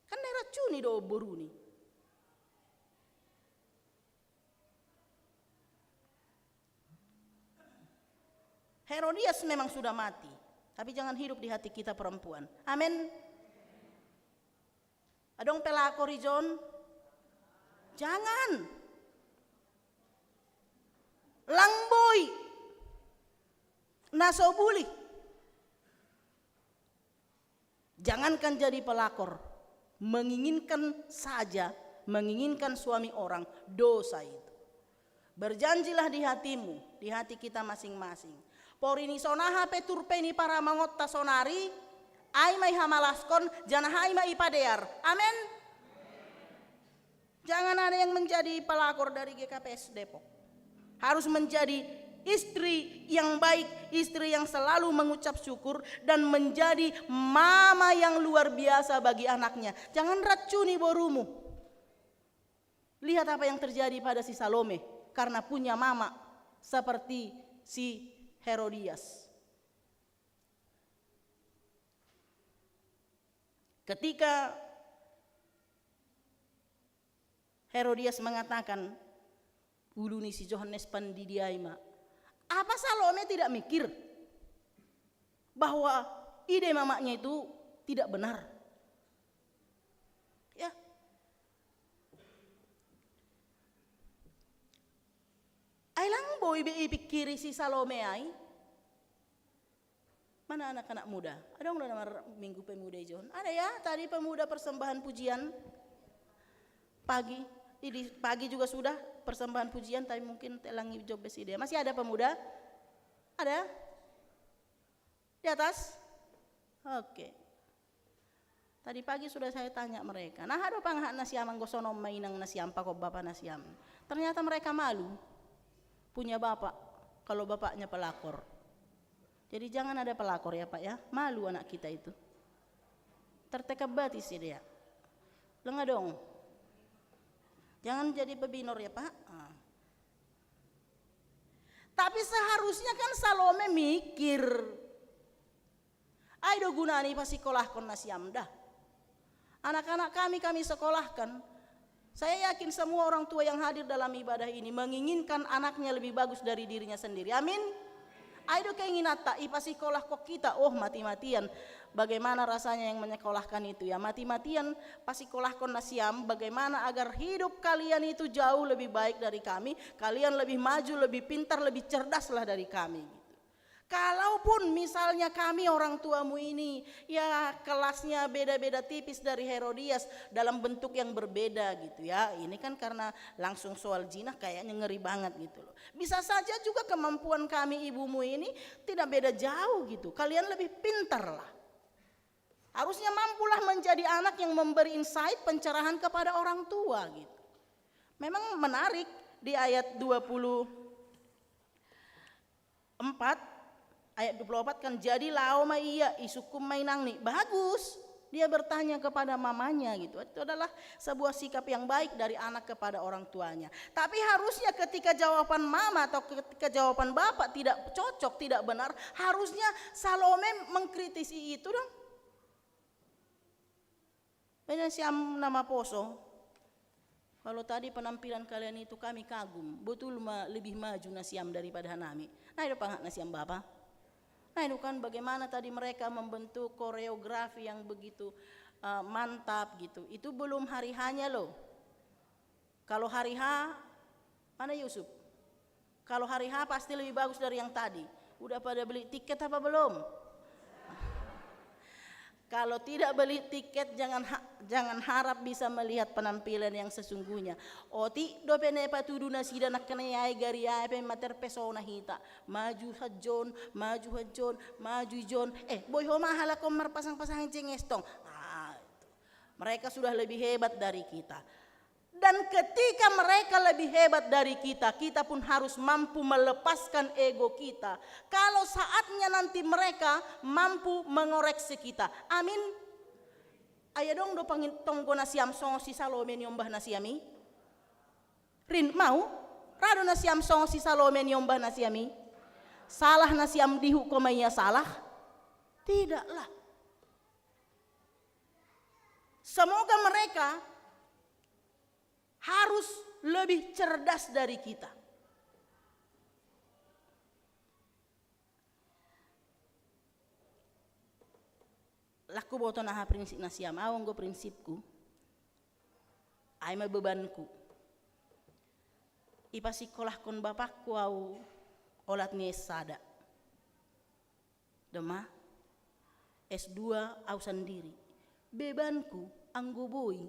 Kan dia racuni do boruni. Herodias memang sudah mati, tapi jangan hidup di hati kita perempuan. Amin. Adong pelakor John, jangan. Langboy, nasobuli. Jangankan jadi pelakor, menginginkan saja, menginginkan suami orang, dosa itu. Berjanjilah di hatimu, di hati kita masing-masing. Porini sonaha peturpeni para mangotta sonari, ai mai hamalaskon, janah ai mai ipadear. Amin. Jangan ada yang menjadi pelakor dari GKPS Depok. Harus menjadi istri yang baik, istri yang selalu mengucap syukur dan menjadi mama yang luar biasa bagi anaknya. Jangan racuni borumu. Lihat apa yang terjadi pada si Salome karena punya mama seperti si Herodias. Ketika Herodias mengatakan uluni si Yohanes pandidiaima, apa Salome tidak mikir bahwa ide mamanya itu tidak benar? Ya. Ailang boy pikiri si Salome ai. Mana anak-anak muda? Ada nggak nama Minggu Pemuda John? Ada ya, tadi pemuda persembahan pujian pagi. Ini pagi juga sudah persembahan pujian, tapi mungkin telangi job dia. Masih ada pemuda? Ada? Di atas? Oke. Tadi pagi sudah saya tanya mereka. Nah, ada panghak nasiam anggosonom mainang nasiam pakop bapak nasiam. Ternyata mereka malu punya bapak kalau bapaknya pelakor. Jadi jangan ada pelakor ya Pak ya. Malu anak kita itu. Tertekab batis sih dia. Lengah dong. Jangan jadi pebinor ya Pak. Tapi seharusnya kan Salome mikir. Aido gunani pasti sekolahkan nasiam dah. Anak-anak kami sekolahkan. Saya yakin semua orang tua yang hadir dalam ibadah ini menginginkan anaknya lebih bagus dari dirinya sendiri. Amin. Aido keinginan tak ipa sekolah kok kita. Oh mati-matian. Bagaimana rasanya yang menyekolahkan itu ya. Mati-matian pas sekolahkan nasiam. Bagaimana agar hidup kalian itu jauh lebih baik dari kami. Kalian lebih maju, lebih pintar, lebih cerdaslah dari kami. Kalaupun misalnya kami orang tuamu ini ya kelasnya beda-beda tipis dari Herodias dalam bentuk yang berbeda gitu ya. Ini kan karena langsung soal jinah kayaknya ngeri banget gitu loh. Bisa saja juga kemampuan kami ibumu ini tidak beda jauh gitu. Kalian lebih pintar lah. Harusnya mampulah menjadi anak yang memberi insight pencerahan kepada orang tua gitu. Memang menarik di ayat 24 Ayat 24 kan, jadi lau ma iya isukum mainang nih. Bagus. Dia bertanya kepada mamanya gitu. Itu adalah sebuah sikap yang baik dari anak kepada orang tuanya. Tapi harusnya ketika jawaban mama atau ketika jawaban bapak tidak cocok, tidak benar, harusnya Salome mengkritisi itu dong. Benar siam nama poso. Kalau tadi penampilan kalian itu kami kagum, betul lebih maju nasiam daripada Hanami. Nah itu pangat nasiam bapak. Nah itu kan bagaimana tadi mereka membentuk koreografi yang begitu mantap gitu. Itu belum hari hanya loh. Kalau hari H, mana Yusuf? Kalau hari H pasti lebih bagus dari yang tadi. Udah pada beli tiket apa belum? Kalau tidak beli tiket jangan harap bisa melihat penampilan yang sesungguhnya. Oti dopene patudu nasida nakane ai gari ai pe mater pesona hita. Maju hajon, maju jon. Boy homa hala komar pasang-pasang cengestong. Mereka sudah lebih hebat dari kita. Dan ketika mereka lebih hebat dari kita, kita pun harus mampu melepaskan ego kita. Kalau saatnya nanti mereka mampu mengoreksi kita. Amin. Ayo dong do pangin tonggo nasiam song si Salome nyombah nasiami. Rin mau? Rado nasiam song si Salome nyombah nasiami. Salah nasiam dihukumnya salah? Tidaklah. Semoga mereka harus lebih cerdas dari kita. Laku boto naha prinsip nasiam, awang go prinsipku. Aima bebanku. Ipa sekolah kon bapakku au olat ni sada. Dema S2 au sendiri. Bebanku anggo boy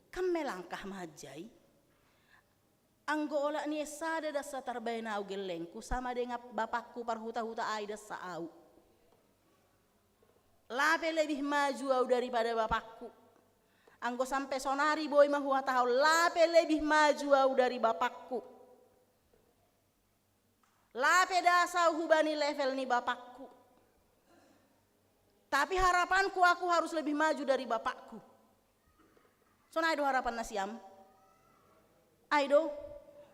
kam melangkah majai. Anggo ola ni sada da satar bayna au gelengku sama dengan bapakku parhuta-huta ai da saau. Lape lebih maju au daripada bapakku. Anggo sampai sonari boy mahuwa tahu lape lebih maju au dari bapakku. Lape dasau hubani level ni bapakku. Tapi harapanku aku harus lebih maju dari bapakku. Sonai do harapan nasiam. Aido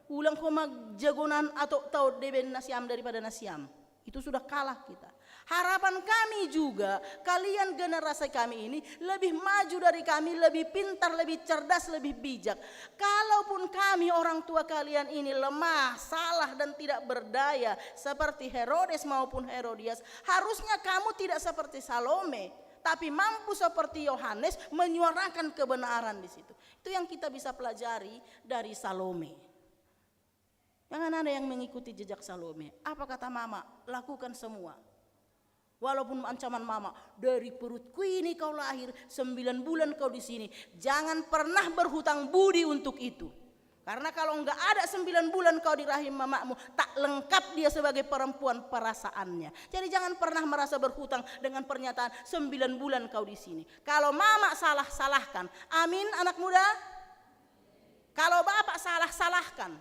ulang koma jagonan atau tahu deben nasiam daripada nasiam. Itu sudah kalah kita. Harapan kami juga kalian generasi kami ini lebih maju dari kami, lebih pintar, lebih cerdas, lebih bijak. Kalaupun kami orang tua kalian ini lemah, salah dan tidak berdaya seperti Herodes maupun Herodias, harusnya kamu tidak seperti Salome, tapi mampu seperti Yohanes menyuarakan kebenaran di situ. Itu yang kita bisa pelajari dari Salome. Jangan ada yang mengikuti jejak Salome. Apa kata mama? Lakukan semua. Walaupun ancaman mama, dari perutku ini kau lahir, 9 bulan kau di sini. Jangan pernah berhutang budi untuk itu. Karena kalau enggak ada 9 bulan kau di rahim mamamu, tak lengkap dia sebagai perempuan perasaannya. Jadi jangan pernah merasa berhutang dengan pernyataan 9 bulan kau di sini. Kalau mama salah, salahkan. Amin anak muda. Kalau bapak salah, salahkan.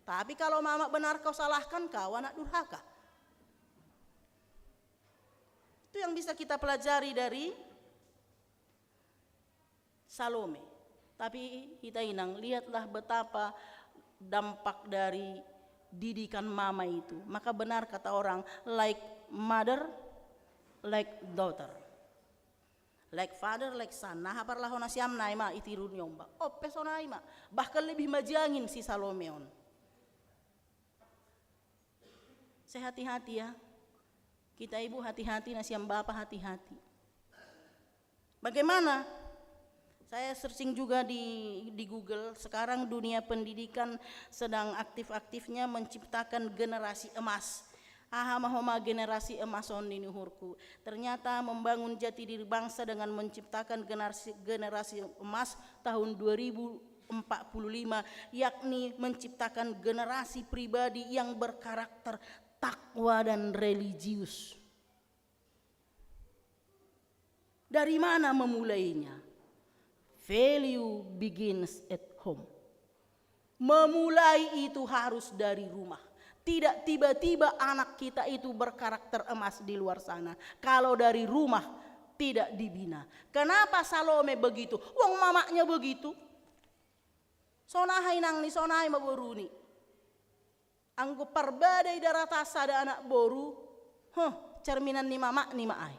Tapi kalau mama benar kau salahkan, kau anak durhaka. Itu yang bisa kita pelajari dari Salome. Tapi kita inang, lihatlah betapa dampak dari didikan mama itu. Maka benar kata orang, like mother, like daughter. Like father, like son. Nah haparlah hona siam naima itirun yomba. Oh pesonaima. Bahkan lebih majangin si Salomeon. Saya hati-hati ya. Kita ibu hati-hati, nasiam bapak hati-hati. Bagaimana? Saya searching juga di Google. Sekarang dunia pendidikan sedang aktif-aktifnya menciptakan generasi emas. Mahoma generasi emas on ini hurku. Ternyata membangun jati diri bangsa dengan menciptakan generasi emas tahun 2045, yakni menciptakan generasi pribadi yang berkarakter takwa dan religius. Dari mana memulainya? Value begins at home. Memulai itu harus dari rumah. Tidak tiba-tiba anak kita itu berkarakter emas di luar sana. Kalau dari rumah tidak dibina. Kenapa Salome begitu? Wong mamaknya begitu. Sonahay nang ni sonahay maboruni. Anggo parbadai daratasa ada anak boru. Cerminan ni mamak ni maay.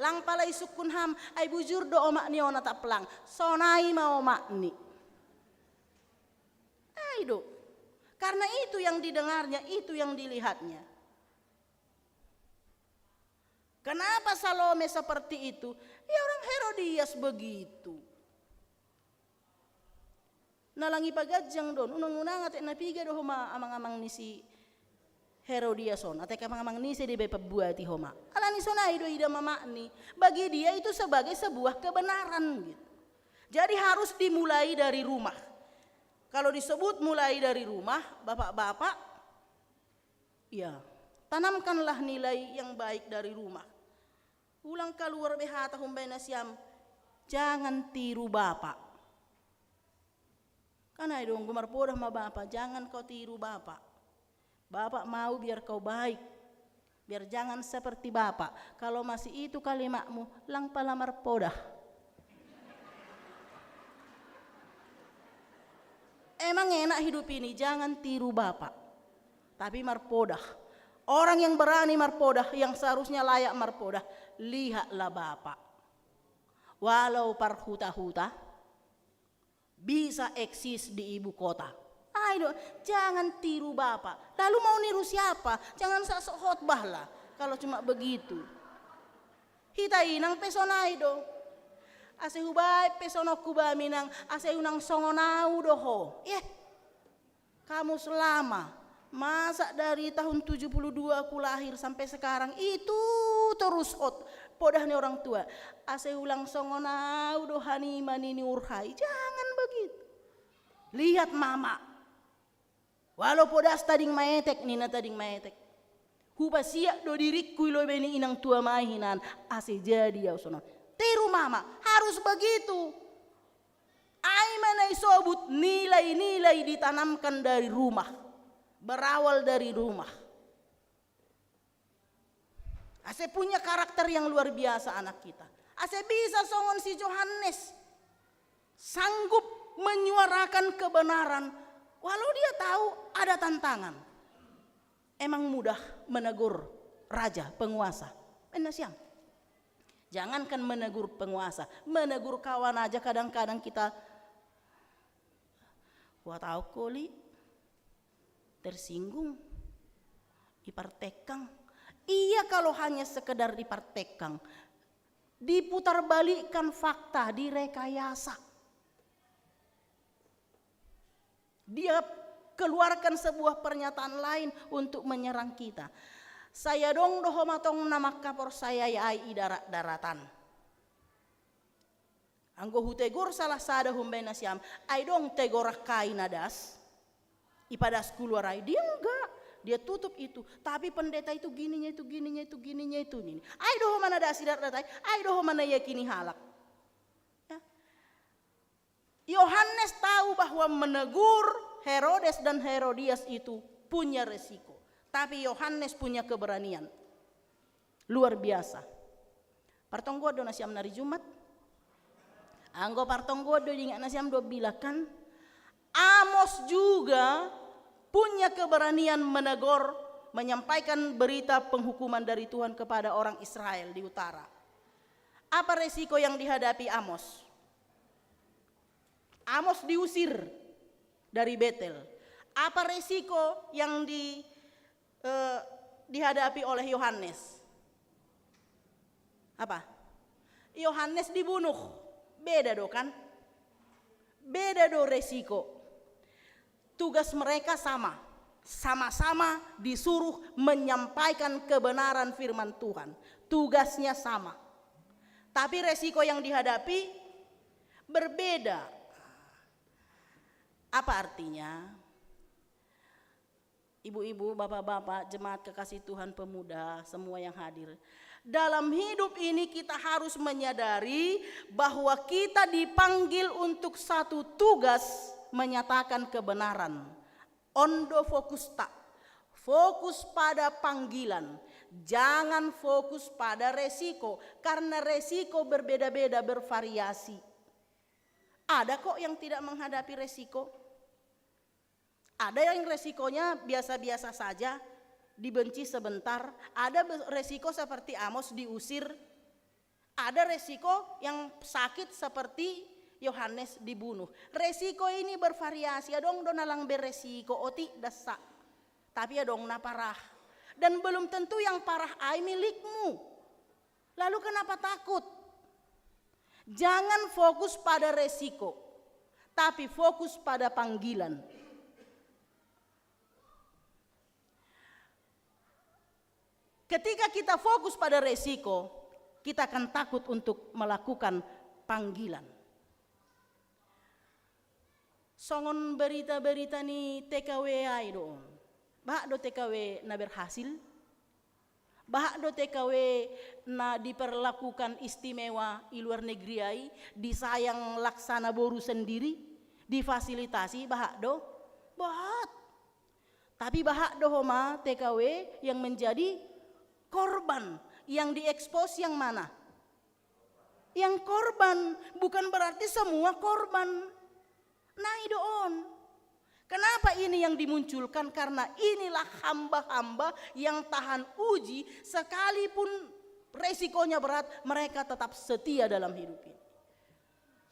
Lang palay sukun ham ay bujur do omak ni ona taplang. Sonai mau omak ni. Ay do. Karena itu yang didengarnya, itu yang dilihatnya. Kenapa Salome seperti itu? Ya orang Herodias begitu. Nalangi pagajang don, unang-unang ate napiga do homa amang-amang ni si Herodiason, ate kamang-amang ni si di bepabuati homa. Alani sonai do ida mama ni, bagi dia itu sebagai sebuah kebenaran gitu. Jadi harus dimulai dari rumah. Kalau disebut mulai dari rumah, bapak-bapak, ya tanamkanlah nilai yang baik dari rumah. Ulang keluar behata humbay na siyam, jangan tiru bapak. Karena dong gumarpodah ma bapak, jangan kau tiru bapak. Bapak mau biar kau baik, biar jangan seperti bapak. Kalau masih itu kalimatmu, lang palamar podah. Emang enak hidup ini, jangan tiru bapak. Tapi marpodah. Orang yang berani marpodah, yang seharusnya layak marpodah, lihatlah bapak. Walau parhuta-huta, bisa eksis di ibu kota. Ayo, jangan tiru bapak. Lalu mau niru siapa? Jangan sok khotbah lah. Kalau cuma begitu. Hita inang pesonai do. Ase hubay pesonok kuba minang ase unang songonau doho. Kamu selama masa dari tahun 72 aku lahir sampai sekarang itu terus podahnya orang tua. Ase ulang songonau dohani manini urhai. Jangan begitu. Lihat mama. Walau podas tading maetek nina tading maetek. Huba siak do diriku lo beni inang tua mahinan ase jadi ya sono. Tiru mama, harus begitu. Aimanai sobut nilai-nilai ditanamkan dari rumah. Berawal dari rumah. Ase punya karakter yang luar biasa anak kita. Ase bisa songon si Yohanes. Sanggup menyuarakan kebenaran. Walau dia tahu ada tantangan. Emang mudah menegur raja, penguasa. Siang. Jangankan menegur penguasa, menegur kawan aja kadang-kadang kita tahu koli tersinggung, dipartekang. Iya kalau hanya sekedar dipartekang, diputarbalikkan fakta, direkayasa. Dia keluarkan sebuah pernyataan lain untuk menyerang kita. Saya dong doho matong nama kapor saya ya ai darat-daratan. Anggo hutegor salah sada humbay na siyam. Ai dong tegorak kain nadas. Ipadas keluar ai. Dia enggak. Dia tutup itu. Tapi pendeta itu gininya itu, gininya itu, gininya itu. Ini. Ai doho mana dasi darat-darat. Ai doho mana yakini halak. Ya. Yohanes tahu bahwa menegur Herodes dan Herodias itu punya resiko. Tapi Yohanes punya keberanian. Luar biasa. Partonggodo na siyam nari Jumat. Anggo partonggodo ingat na siyam do bilakan. Amos juga punya keberanian menegur, menyampaikan berita penghukuman dari Tuhan kepada orang Israel di utara. Apa resiko yang dihadapi Amos? Amos diusir dari Betel. Apa resiko yang dihadapi oleh Yohanes? Apa? Yohanes dibunuh. Beda do kan? Beda do resiko. Tugas mereka sama. Sama-sama disuruh menyampaikan kebenaran firman Tuhan. Tugasnya sama. Tapi resiko yang dihadapi berbeda. Apa artinya? Ibu-ibu, bapak-bapak, jemaat kekasih Tuhan, pemuda, semua yang hadir. Dalam hidup ini kita harus menyadari bahwa kita dipanggil untuk satu tugas menyatakan kebenaran. Ondo fokus tak. Fokus pada panggilan. Jangan fokus pada resiko. Karena resiko berbeda-beda, bervariasi. Ada kok yang tidak menghadapi resiko. Ada yang resikonya biasa-biasa saja, dibenci sebentar. Ada resiko seperti Amos diusir. Ada resiko yang sakit seperti Yohanes dibunuh. Resiko ini bervariasi. Adong donalang beresiko oti dasa. Tapi adong na parah. Dan belum tentu yang parah ai milikmu. Lalu kenapa takut? Jangan fokus pada resiko, tapi fokus pada panggilan. Ketika kita fokus pada resiko, kita akan takut untuk melakukan panggilan. Songon berita-berita ni TKW ai do. Bah do TKW na berhasil. Bah do TKW na diperlakukan istimewa di luar negeri ai, disayang laksana boru sendiri, difasilitasi bah do. Bahat. Tapi bah do homa TKW yang menjadi korban, yang diekspos yang mana? Yang korban, bukan berarti semua korban. Nah idoon. Kenapa ini yang dimunculkan? Karena inilah hamba-hamba yang tahan uji, sekalipun resikonya berat, mereka tetap setia dalam hidup ini.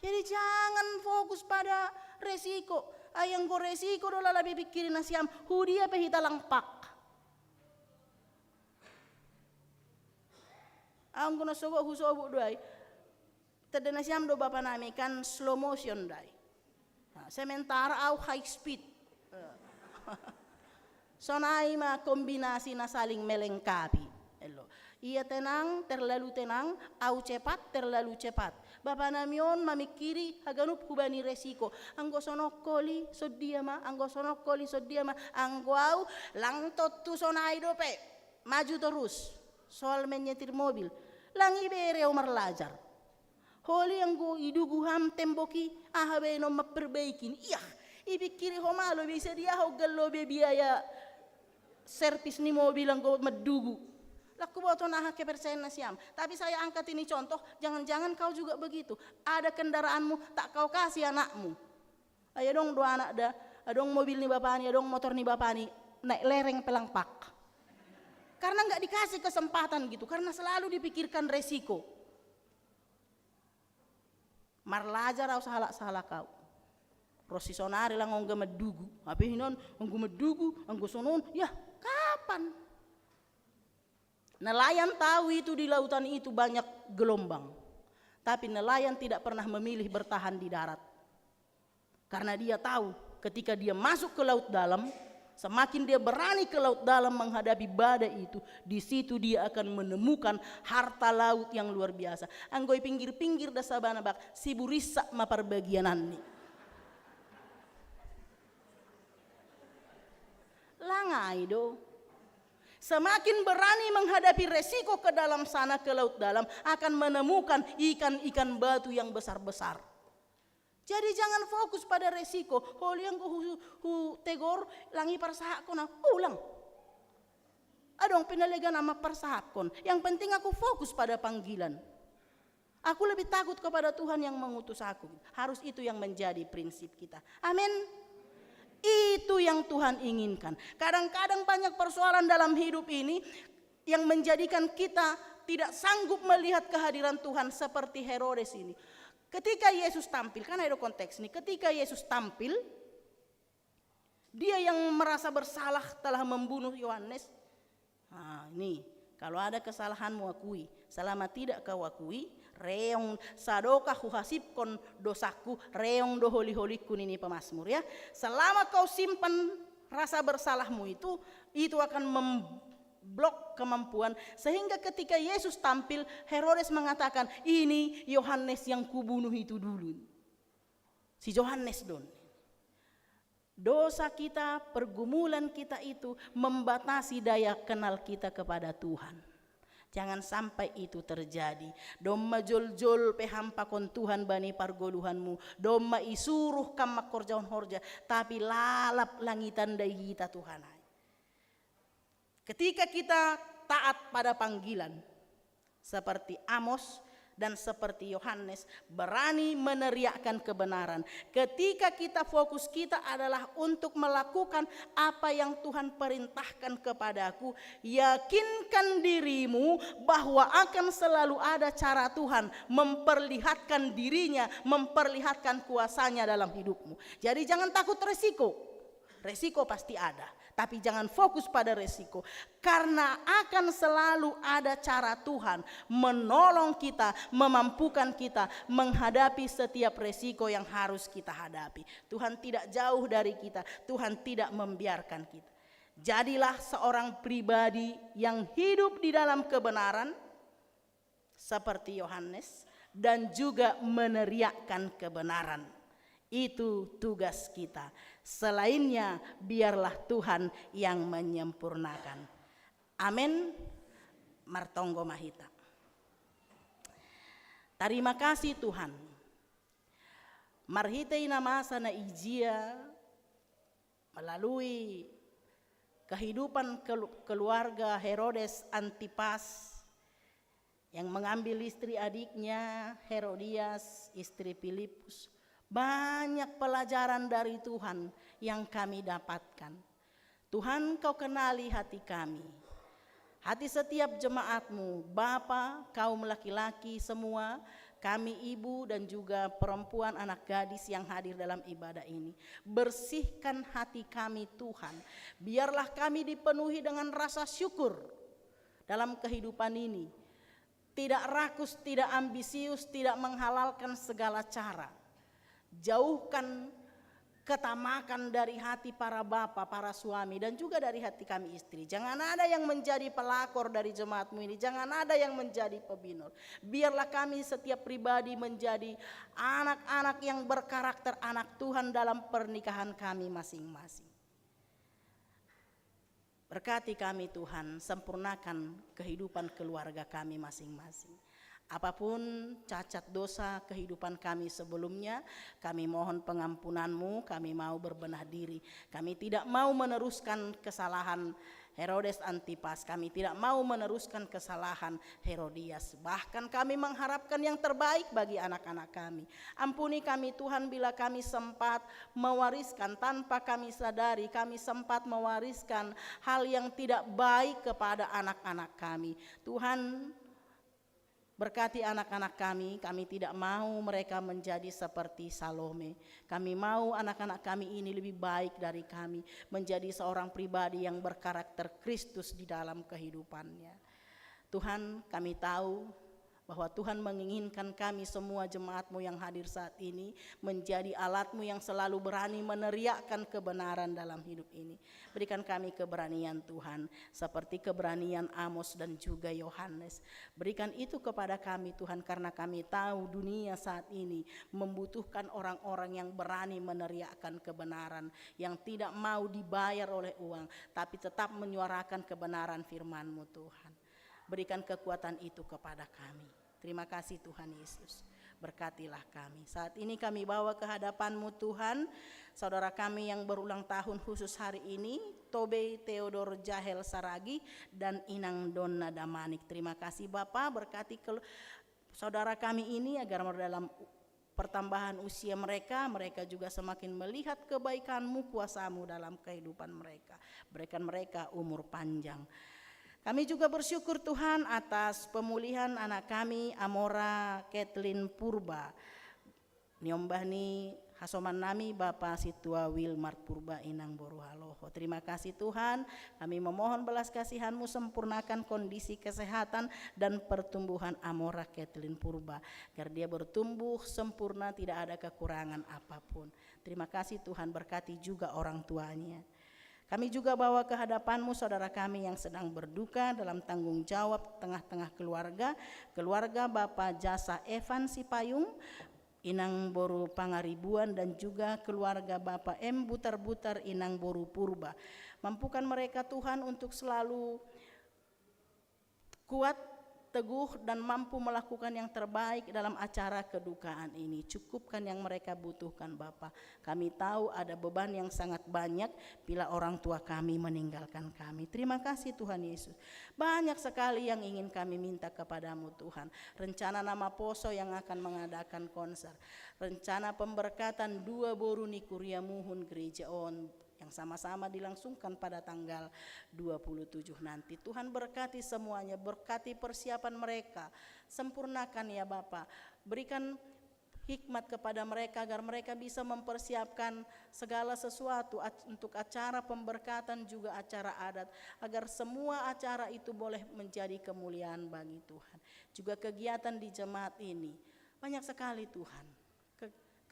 Jadi jangan fokus pada resiko. Ayang go resiko dola lebih pikirin nasiam, hudia pehita langpak. Ang guna sobo doai. Terdana siam do bapa nami kan slow motion dai. Sementara au high speed. Sonai ma kombinasi na saling melengkapi. Ia tenang, terlalu tenang, au cepat, terlalu cepat. Bapa namion mamikiri haganup hubani resiko. Anggo sonokoli sodia ma, anggo sonokoli sodia ma, anggo au lang totu sonai dope. Maju terus. Soal menyetir mobil. Lang ibere umar lajar. Holi anggo idugu ham temboki ahabe no maperbaikin. Iya, ibikiri homalo bisa dia hogalo be biaya servis ni mobil anggo medugu. Laku boto nah ke persen nasiam. Tapi saya angkat ini contoh, jangan-jangan kau juga begitu. Ada kendaraanmu tak kau kasih anakmu. Ayo dong dua anak dah, adong mobil ni bapani, adong motor ni bapani, naik lereng pelang pak. Karena nggak dikasih kesempatan gitu, karena selalu dipikirkan resiko. Marlajar au salah kau. Prosisonari lang anggo medugu. Apa hinon anggo medugu, anggo sonon, ya kapan? Nelayan tahu itu di lautan itu banyak gelombang. Tapi nelayan tidak pernah memilih bertahan di darat. Karena dia tahu ketika dia masuk ke laut dalam, semakin dia berani ke laut dalam menghadapi badai itu, di situ dia akan menemukan harta laut yang luar biasa. Anggoi pinggir-pinggir da sabana bak siburisa maparbagianan ni. Langai do. Semakin berani menghadapi resiko ke dalam sana, ke laut dalam, akan menemukan ikan-ikan batu yang besar-besar. Jadi jangan fokus pada resiko. Holi yang hu tegor langi persahakon ulang. Adong pinalegan nama persahakon. Yang penting aku fokus pada panggilan. Aku lebih takut kepada Tuhan yang mengutus aku. Harus itu yang menjadi prinsip kita. Amin. Itu yang Tuhan inginkan. Kadang-kadang banyak persoalan dalam hidup ini yang menjadikan kita tidak sanggup melihat kehadiran Tuhan seperti Herodes ini. Ketika Yesus tampil, kan ada konteks ini. Ketika Yesus tampil, dia yang merasa bersalah telah membunuh Yohanes. Nah, ini kalau ada kesalahanmu akui. Selama tidak kau akui, reong sadoka huhasipkon dosaku, reong doholi-holiku ini pemazmur ya. Selama kau simpan rasa bersalahmu itu akan memblok kemampuan, sehingga ketika Yesus tampil, Herodes mengatakan, ini Yohanes yang kubunuh itu dulu. Si Yohanes don. Dosa kita, pergumulan kita itu membatasi daya kenal kita kepada Tuhan. Jangan sampai itu terjadi. Domma jol-jol pehampa kon Tuhan bani pargoluhanmu. Domma isuruh kamak korjaon horja. Tapi lalap langitan dari kita Tuhan. Ketika kita taat pada panggilan. Seperti Amos dan seperti Yohanes, berani meneriakkan kebenaran. Ketika kita fokus kita adalah untuk melakukan apa yang Tuhan perintahkan kepadaku, yakinkan dirimu bahwa akan selalu ada cara Tuhan memperlihatkan dirinya, memperlihatkan kuasanya dalam hidupmu. Jadi jangan takut resiko. Resiko pasti ada, tapi jangan fokus pada resiko. Karena akan selalu ada cara Tuhan menolong kita, memampukan kita menghadapi setiap resiko yang harus kita hadapi. Tuhan tidak jauh dari kita, Tuhan tidak membiarkan kita. Jadilah seorang pribadi yang hidup di dalam kebenaran seperti Yohanes dan juga meneriakkan kebenaran. Itu tugas kita. Selainnya biarlah Tuhan yang menyempurnakan. Amin. Martonggo Mahita. Terima kasih Tuhan. Marhitei nama sana ijia melalui kehidupan keluarga Herodes Antipas yang mengambil istri adiknya Herodias, istri Filipus. Banyak pelajaran dari Tuhan yang kami dapatkan. Tuhan, kau kenali hati kami. Hati setiap jemaatmu, Bapa, kaum laki-laki semua, kami ibu dan juga perempuan anak gadis yang hadir dalam ibadah ini. Bersihkan hati kami Tuhan. Biarlah kami dipenuhi dengan rasa syukur dalam kehidupan ini. Tidak rakus, tidak ambisius, tidak menghalalkan segala cara. Jauhkan ketamakan dari hati para bapa, para suami dan juga dari hati kami istri. Jangan ada yang menjadi pelakor dari jemaatmu ini. Jangan ada yang menjadi pebinor. Biarlah kami setiap pribadi menjadi anak-anak yang berkarakter anak Tuhan dalam pernikahan kami masing-masing. Berkati kami Tuhan, sempurnakan kehidupan keluarga kami masing-masing. Apapun cacat dosa kehidupan kami sebelumnya, kami mohon pengampunan-Mu, kami mau berbenah diri. Kami tidak mau meneruskan kesalahan Herodes Antipas, kami tidak mau meneruskan kesalahan Herodias. Bahkan kami mengharapkan yang terbaik bagi anak-anak kami. Ampuni kami Tuhan bila kami sempat mewariskan tanpa kami sadari, kami sempat mewariskan hal yang tidak baik kepada anak-anak kami. Tuhan, berkati anak-anak kami tidak mau mereka menjadi seperti Salome. Kami mau anak-anak kami ini lebih baik dari kami, menjadi seorang pribadi yang berkarakter Kristus di dalam kehidupannya. Tuhan, kami tahu bahwa Tuhan menginginkan kami semua jemaat-Mu yang hadir saat ini menjadi alat-Mu yang selalu berani meneriakkan kebenaran dalam hidup ini. Berikan kami keberanian Tuhan, seperti keberanian Amos dan juga Yohanes. Berikan itu kepada kami Tuhan, karena kami tahu dunia saat ini membutuhkan orang-orang yang berani meneriakkan kebenaran, yang tidak mau dibayar oleh uang, tapi tetap menyuarakan kebenaran firman-Mu Tuhan. Berikan kekuatan itu kepada kami. Terima kasih Tuhan Yesus. Berkatilah kami. Saat ini kami bawa ke hadapan-Mu Tuhan saudara kami yang berulang tahun khusus hari ini, Tobe Theodor Jahel Saragi dan Inang Donna Damanik. Terima kasih Bapak, berkati saudara kami ini agar dalam pertambahan usia mereka juga semakin melihat kebaikan-Mu, kuasa-Mu dalam kehidupan mereka. Berikan mereka umur panjang. Kami juga bersyukur Tuhan atas pemulihan anak kami Amora Kathleen Purba. Niombahni hasoman nami Bapak Situa Wilmar Purba Inang Boruhaloho. Terima kasih Tuhan, kami memohon belas kasihan-Mu, sempurnakan kondisi kesehatan dan pertumbuhan Amora Kathleen Purba, agar dia bertumbuh sempurna, tidak ada kekurangan apapun. Terima kasih Tuhan, berkati juga orang tuanya. Kami juga bawa ke hadapan-Mu saudara kami yang sedang berduka dalam tanggung jawab tengah-tengah keluarga Bapak Jasa Evan Sipayung, Inang Boru Pangaribuan, dan juga keluarga Bapak M Butar-Butar Inang Boru Purba. Mampukan mereka Tuhan untuk selalu kuat teguh dan mampu melakukan yang terbaik dalam acara kedukaan ini. Cukupkan yang mereka butuhkan Bapa. Kami tahu ada beban yang sangat banyak bila orang tua kami meninggalkan kami. Terima kasih Tuhan Yesus. Banyak sekali yang ingin kami minta kepadamu Tuhan. Rencana nama Poso yang akan mengadakan konser. Rencana pemberkatan 2 boru Nikuria Muhun Gereja On yang sama-sama dilangsungkan pada tanggal 27 nanti. Tuhan berkati semuanya, berkati persiapan mereka, sempurnakan ya Bapa. Berikan hikmat kepada mereka agar mereka bisa mempersiapkan segala sesuatu untuk acara pemberkatan juga acara adat, agar semua acara itu boleh menjadi kemuliaan bagi Tuhan. Juga kegiatan di jemaat ini banyak sekali Tuhan.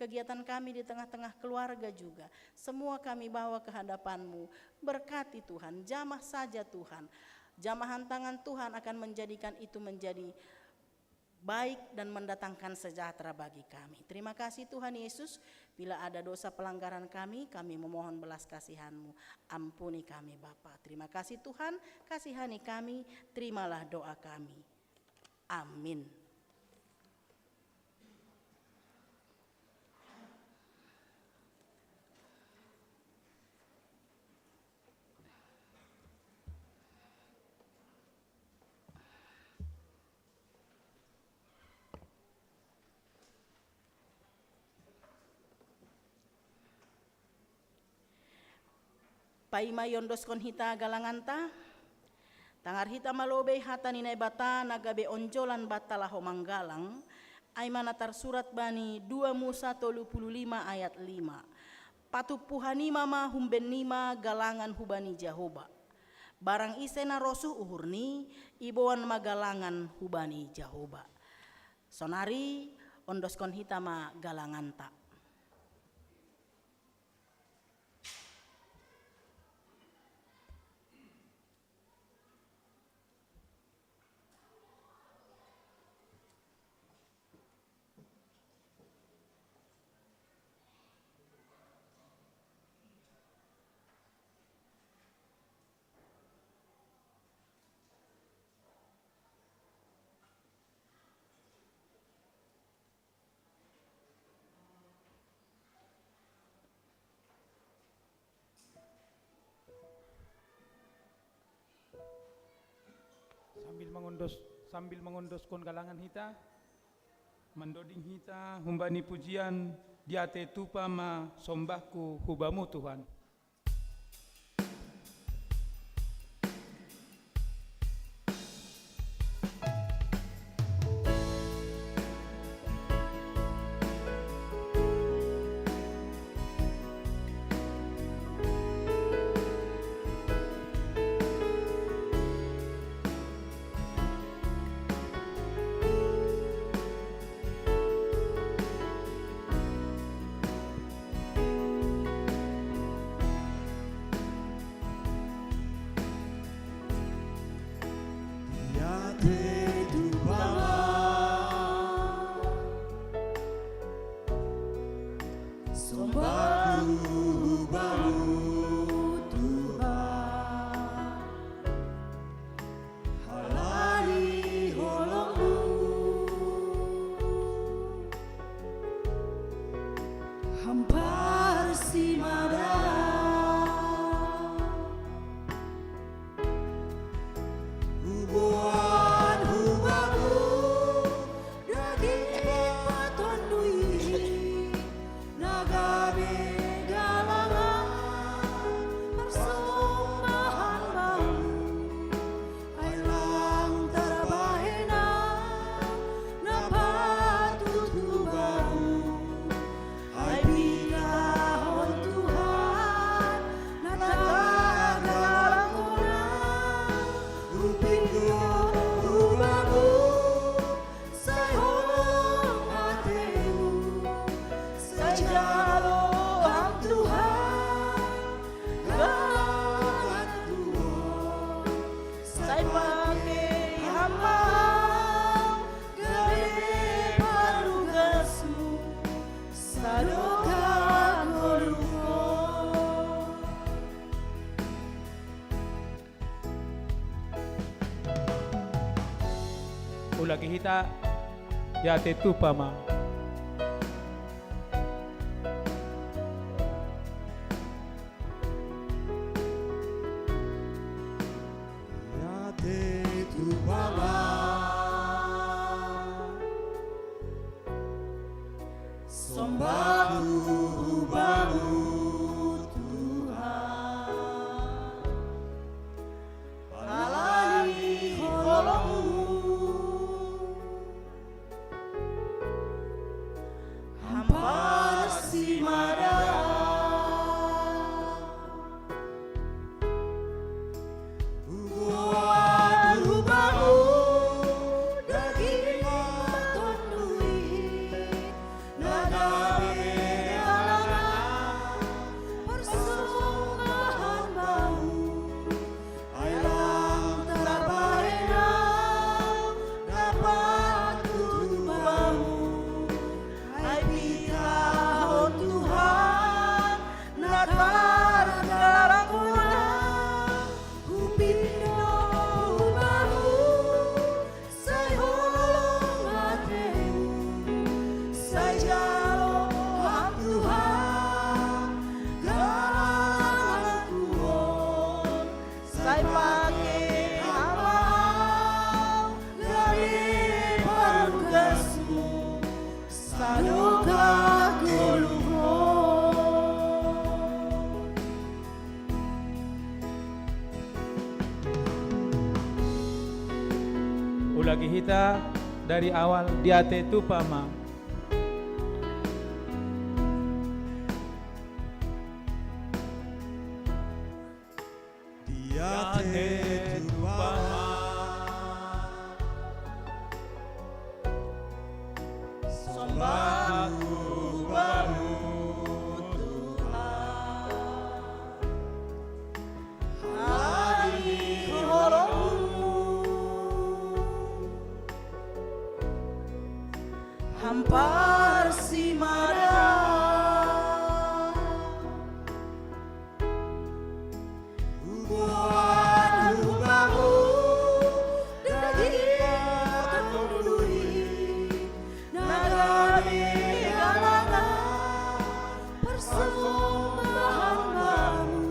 Kegiatan kami di tengah-tengah keluarga juga, semua kami bawa ke hadapan-Mu. Berkati Tuhan, jamah saja Tuhan. Jamahan tangan Tuhan akan menjadikan itu menjadi baik dan mendatangkan sejahtera bagi kami. Terima kasih Tuhan Yesus, bila ada dosa pelanggaran kami memohon belas kasihan-Mu. Ampuni kami Bapa. Terima kasih Tuhan, kasihani kami, terimalah doa kami. Amin. Paima yondoskon hita galanganta, tangar hita malobe hata ninai bata nagabe onjolan batala homanggalang, aimana tarsurat bani 2 Musa 35 ayat 5. Patupuhani mama humben nima galangan hubani Jahoba. Barang isena rosuh uhurni, iboan magalangan hubani Jahoba. Sonari ondoskon hita ma galanganta. sambil mengondoskan galangan hita, mendoding hita, humbani pujian, diate tupa ma sombahku hubamu Tuhan. Tuhan ulagi hita yate tupama. Ulagi hita dari awal diate tupama. Diate tupama. Sombaku bamu Tuhan, hari holongmu hampar si mara, buat rumahmu daging tundui nagari galangan persembahan bamu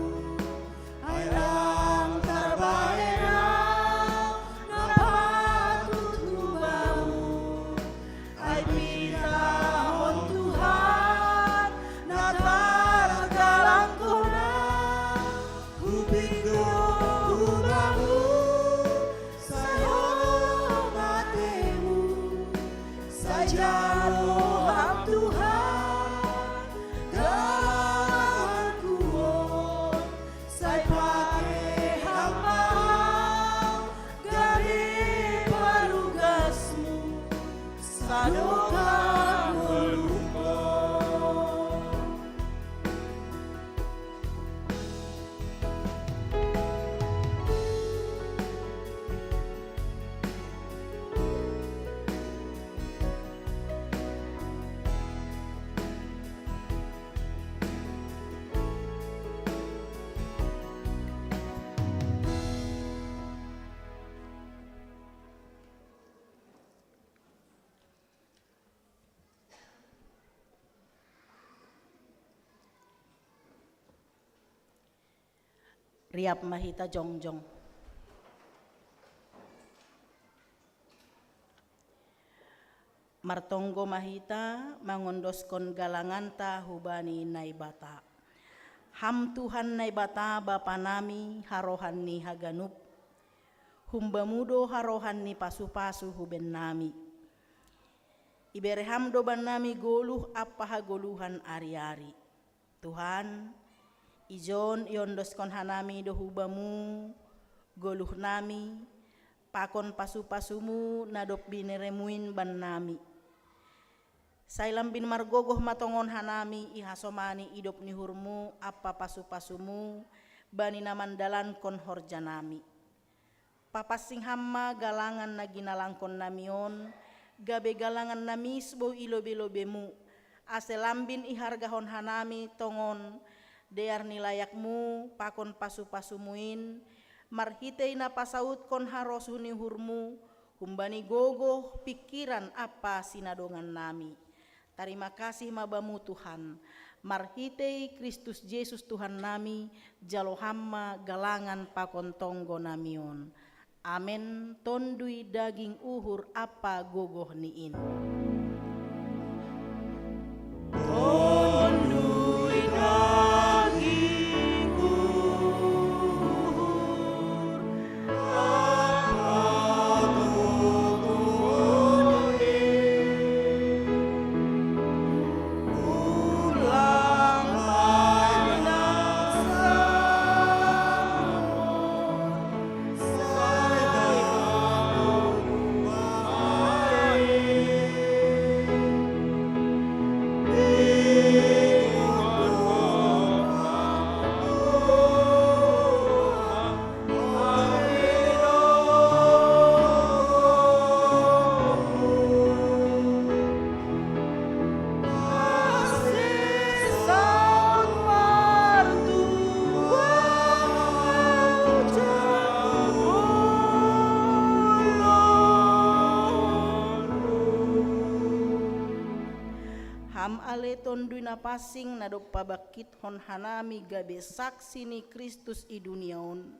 ayam terbaik dapat tutubamu ay pinahon Tuhan natar galang ko na hubindo bamu sa'yo matemu sa jalo ang Tuhan galang kuon sa'y pakihambang gari parugasmu sa lugar malungkot. Riap mahita jongjong. Martonggo mahita mangondoskon galanganta hubani naibata. Ham Tuhan naibata bapa nami harohan ni haganup. Humbamudo harohan ni pasu-pasu huben nami. Ibereham doban nami goluh apa hagoluhan ari-ari. Tuhan, ijon iondoskon hanami dohubamu goluh nami pakon pasu-pasumu nadop bineremuin ban nami sailam bin margogoh matongon hanami ihasomani idop nihurmu apa pasu-pasumu bani namandalan kon horjanami papasing hamma galangan naginalangkon namion gabe galangan namis bo ilobe-lobemu aselambin ihargahon hanami tongon dear nilayakmu pakon pasu-pasumuin marhitei na pasaut kon harosuni hurmu humbani gogoh pikiran apa sinadongan nami. Terima kasih mabamu Tuhan, marhitei Kristus Yesus Tuhan nami, jalo hamma galangan pakon tonggo namion. Amen. Tondui daging uhur apa gogoh niin. Tondui daging uhur apa gogoh niin. Ulang tondui na pasing na do pabakit hon hanami gabe saksi ni Kristus i duniaon.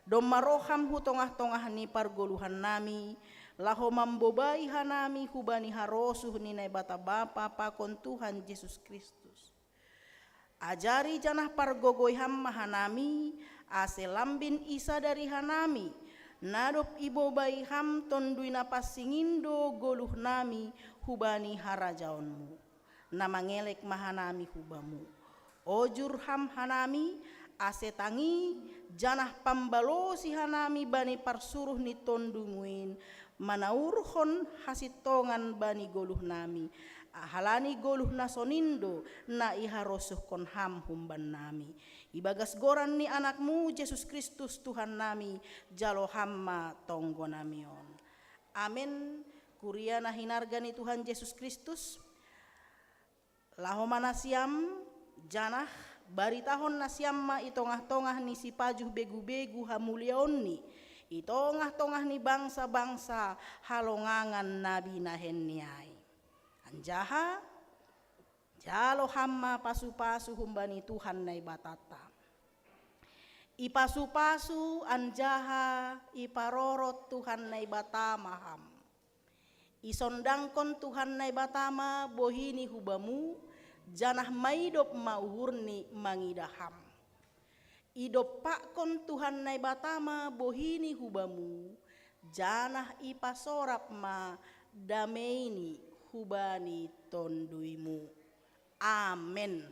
Do maroham hu tongah-tongah ni pargoluhan nami, laho mambobai hanami hubani harosuh ni na bata bapa pakon Tuhan Yesus Kristus. Ajari janah pargogoy hamma hanami, ase lambin isa dari hanami, nadop ibobai ham tondui na pasingindo goluh nami hubani harajaonmu. Namangelek mahanami hubamu. Ojur ham hanami, asetangi, janah pambalosi hanami bani parsuruh ni tondumuin, manauruhon hasitongan bani goluh nami, ahalani goluh nasonindo na iharosuh kon ham humban nami. Ibagas goran ni anakmu Yesus Kristus Tuhan nami, jalo hamma tonggo namion. Amin. Kuriana hinarga ni Tuhan Yesus Kristus, lahoma nasiam janah baritahon nasiam ma itongah-tongah ni si pajuh begu-begu hamuliaon ni itongah-tongah ni bangsa-bangsa halongangan nabi nahen niai. Anjaha jalo hamma pasu-pasu humbani Tuhan nai batata. Ipasu-pasu anjaha iparorot Tuhan nai batama ham. Isondangkon Tuhan nai batama bohini hubamu, janah maidop mauhurni mangidaham. Idop pakon Tuhan nai batama bohini hubamu, janah ipasorap ma dameini hubani tonduimu. Amen.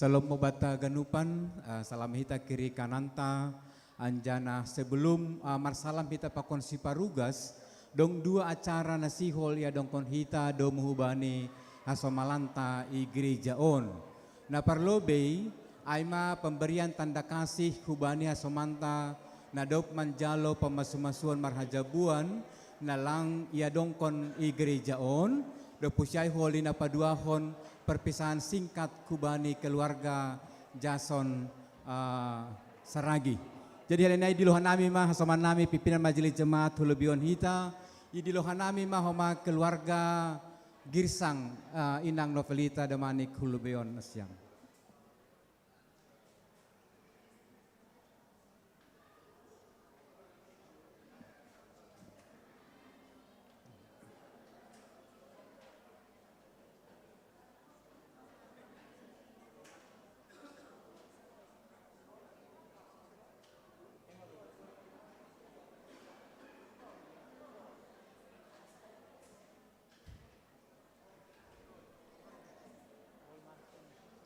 Salam mobata ganupan, salam hita kiri kananta, anjana sebelum marsalam hita pakon si parugas, dong dua acara nasihol ya dong kon hita do muhubani asomalanta i gereja on. Na parlobei, aima pemberian tanda kasih hubani asomanta, na dok manjalo pemasumasuan marhajabuan, na lang ya dong kon i gereja on, do pusyai holi na paduahon, perpisahan singkat kubani keluarga Jason Saragi. Jadi hari ini di lohan nami mah hasoman nami pimpinan majelis jemaat hulubion hita, di lohan nami mah homa keluarga Girsang Inang Novelita Damanik hulubion nasyang.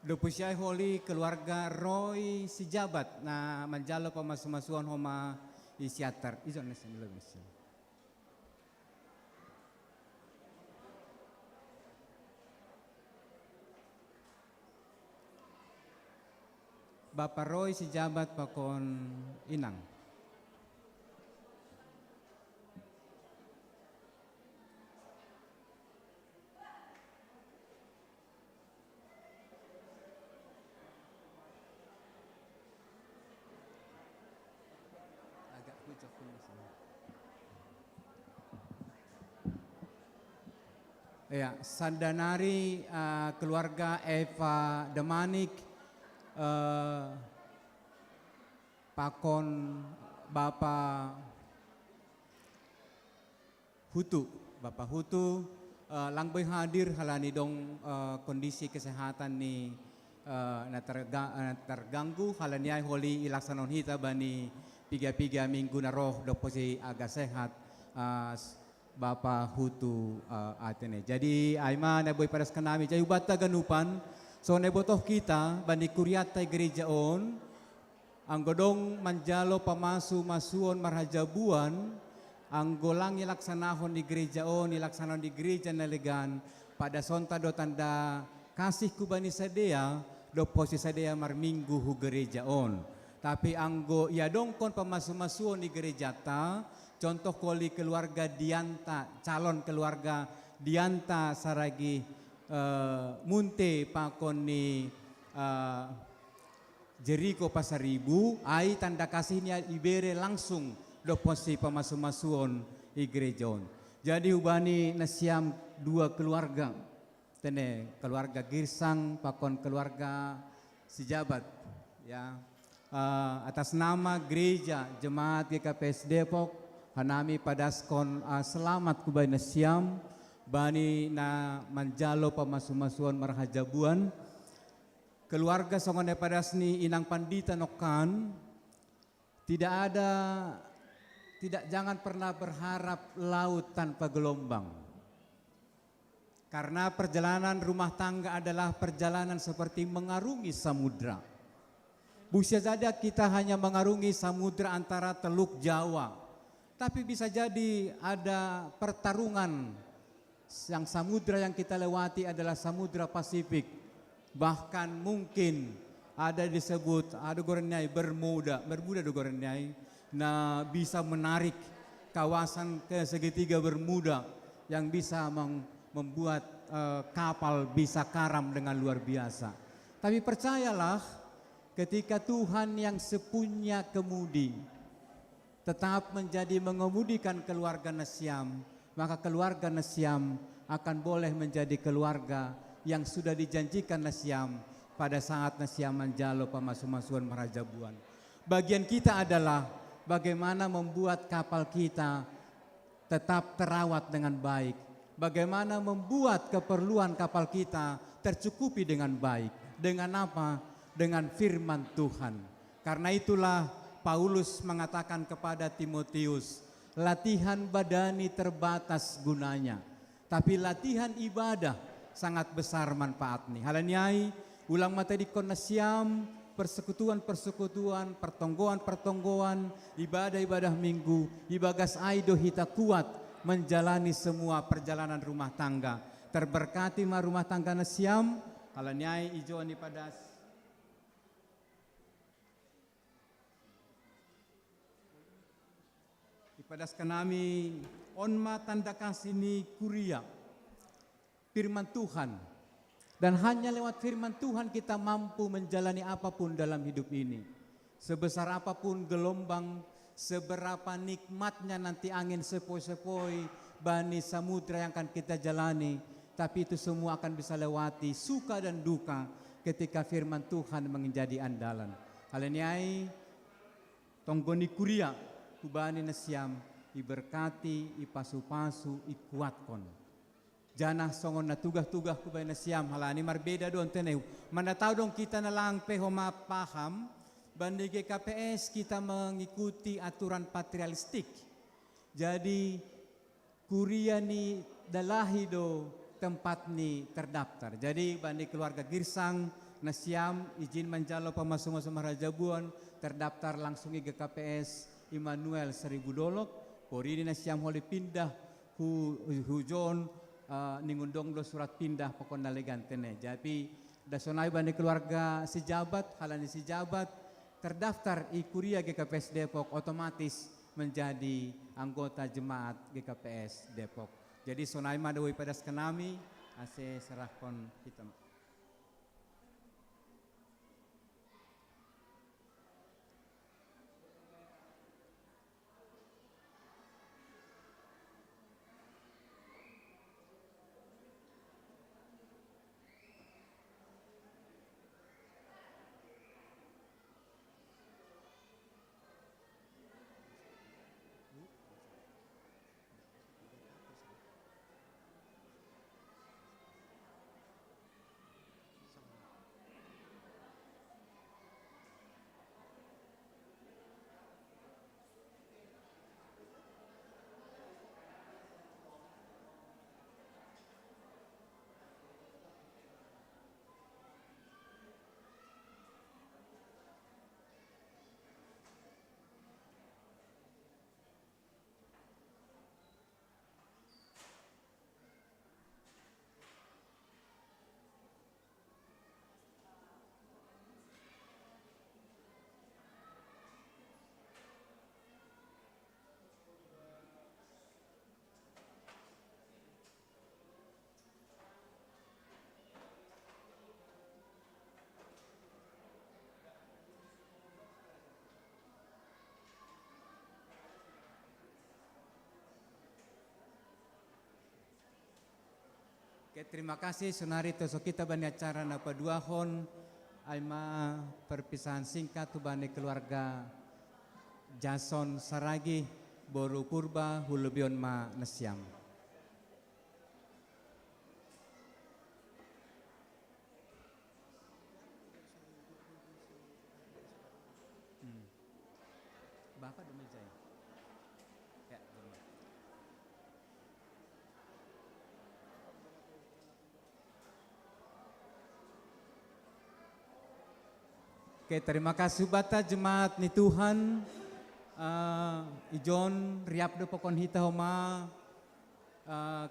Dopusyai holi keluarga Roy Sijabat na manjalo pamasumasuan homa isiatar iso nasim lebih. Bapak Roy si jabat pakon inang. Agak hujan pun di sini. Ya, Sandanari keluarga Eva Demanik, pakon Bapak Hutu langbai hadir halani dong kondisi kesehatan ni terganggu halani holi ilaksanon hita bani piga minggu naroh doposi agak sehat Bapak Hutu Atene. Jadi aima neboy paras kanami jayu bata ganupan so nebotoh kita bani kuriat tay gereja on anggodong manjalo pamasu masuon marhajabuan anggolang ilaksanahon di gereja on ilaksanahon di gereja nalegan pada sonta do tanda kasih kubani sadea do posi sadea marminggu hu gereja on tapi anggo ya dongkon pamasu masuon di gereja ta contoh koli keluarga Dianta calon keluarga Dianta saragi munte pakon ni Jericho Pasaribu ai tanda kasihnya ibere langsung do posi pamasu-masuon i gerejon. Jadi ubani nasiam dua keluarga tene keluarga Girsang pakon keluarga Sijabat ya atas nama gereja jemaat GKPS Depok hanami padaskon selamat kubay nasiam bani na manjalo pamasu-masuon marhajabuan keluarga Songone Padasni Inang Pandita Nokan jangan pernah berharap laut tanpa gelombang. Karena perjalanan rumah tangga adalah perjalanan seperti mengarungi samudra. Bisa saja kita hanya mengarungi samudra antara Teluk Jawa, tapi bisa jadi ada pertarungan yang samudra yang kita lewati adalah Samudra Pasifik. Bahkan mungkin ada disebut ada gorenai Bermuda do gorenai na bisa menarik kawasan ke segitiga Bermuda yang bisa membuat kapal bisa karam dengan luar biasa. Tapi percayalah ketika Tuhan yang sepunya kemudi tetap menjadi mengemudikan keluarga Nasiam, maka keluarga Nasiam akan boleh menjadi keluarga yang sudah dijanjikan Nasiam pada saat Nasiam menjalo pamasu-masuan Marhajabuan. Bagian kita adalah bagaimana membuat kapal kita tetap terawat dengan baik. Bagaimana membuat keperluan kapal kita tercukupi dengan baik. Dengan apa? Dengan firman Tuhan. Karena itulah Paulus mengatakan kepada Timotius, latihan badani terbatas gunanya, tapi latihan ibadah sangat besar manfaatnya. Halanyai ulang materi Nasiam, persekutuan-persekutuan, pertonggoan-pertonggoan, ibadah-ibadah minggu, ibagas aido hita kuat menjalani semua perjalanan rumah tangga. Terberkati rumah tangga Nasiam, halanyai ijo ani padas. Ipadaskan kami onma tanda kasih ni kuria firman Tuhan. Dan hanya lewat firman Tuhan kita mampu menjalani apapun dalam hidup ini. Sebesar apapun gelombang, seberapa nikmatnya nanti angin sepoi-sepoi, bani samudra yang akan kita jalani. Tapi itu semua akan bisa lewati suka dan duka ketika firman Tuhan menjadi andalan. Haleniai, tonggoni kuria, kubani Nasiam, iberkati, ipasu-pasu, ikuatkon. Janah songon na tugah-tugah kubay Nasiam halani marbeda doon tenew. Manataw dong kita na lang peho mapaham bandi GKPS kita mengikuti aturan patrialistik. Jadi kuria ni dalahi do tempat ni terdaftar. Jadi bandi keluarga Girsang Nasiam izin menjalo pamasu-masu Marhajabuan terdaftar langsung GKPS Immanuel Seribu Dolok, Porini na siyam holi pindah hujon ningundong do surat pindah pokon nalegantene. Jadi dasonai bani keluarga si jabat, halani si jabat terdaftar i Kuria GKPS Depok otomatis menjadi anggota jemaat GKPS Depok. Jadi sonai madawai pada skenami ase serahkon hitam. Oke, terima kasih Sunari Toso kita bani acara napa dua hon aima perpisahan singkat tu bani keluarga Jason Saragi Boru Purba Hulubion Ma Nesiam. Bapak demi jaya. Ya, terima. Oke, terima kasih bata jemaat ni Tuhan. Ijon riap do pokon hita homa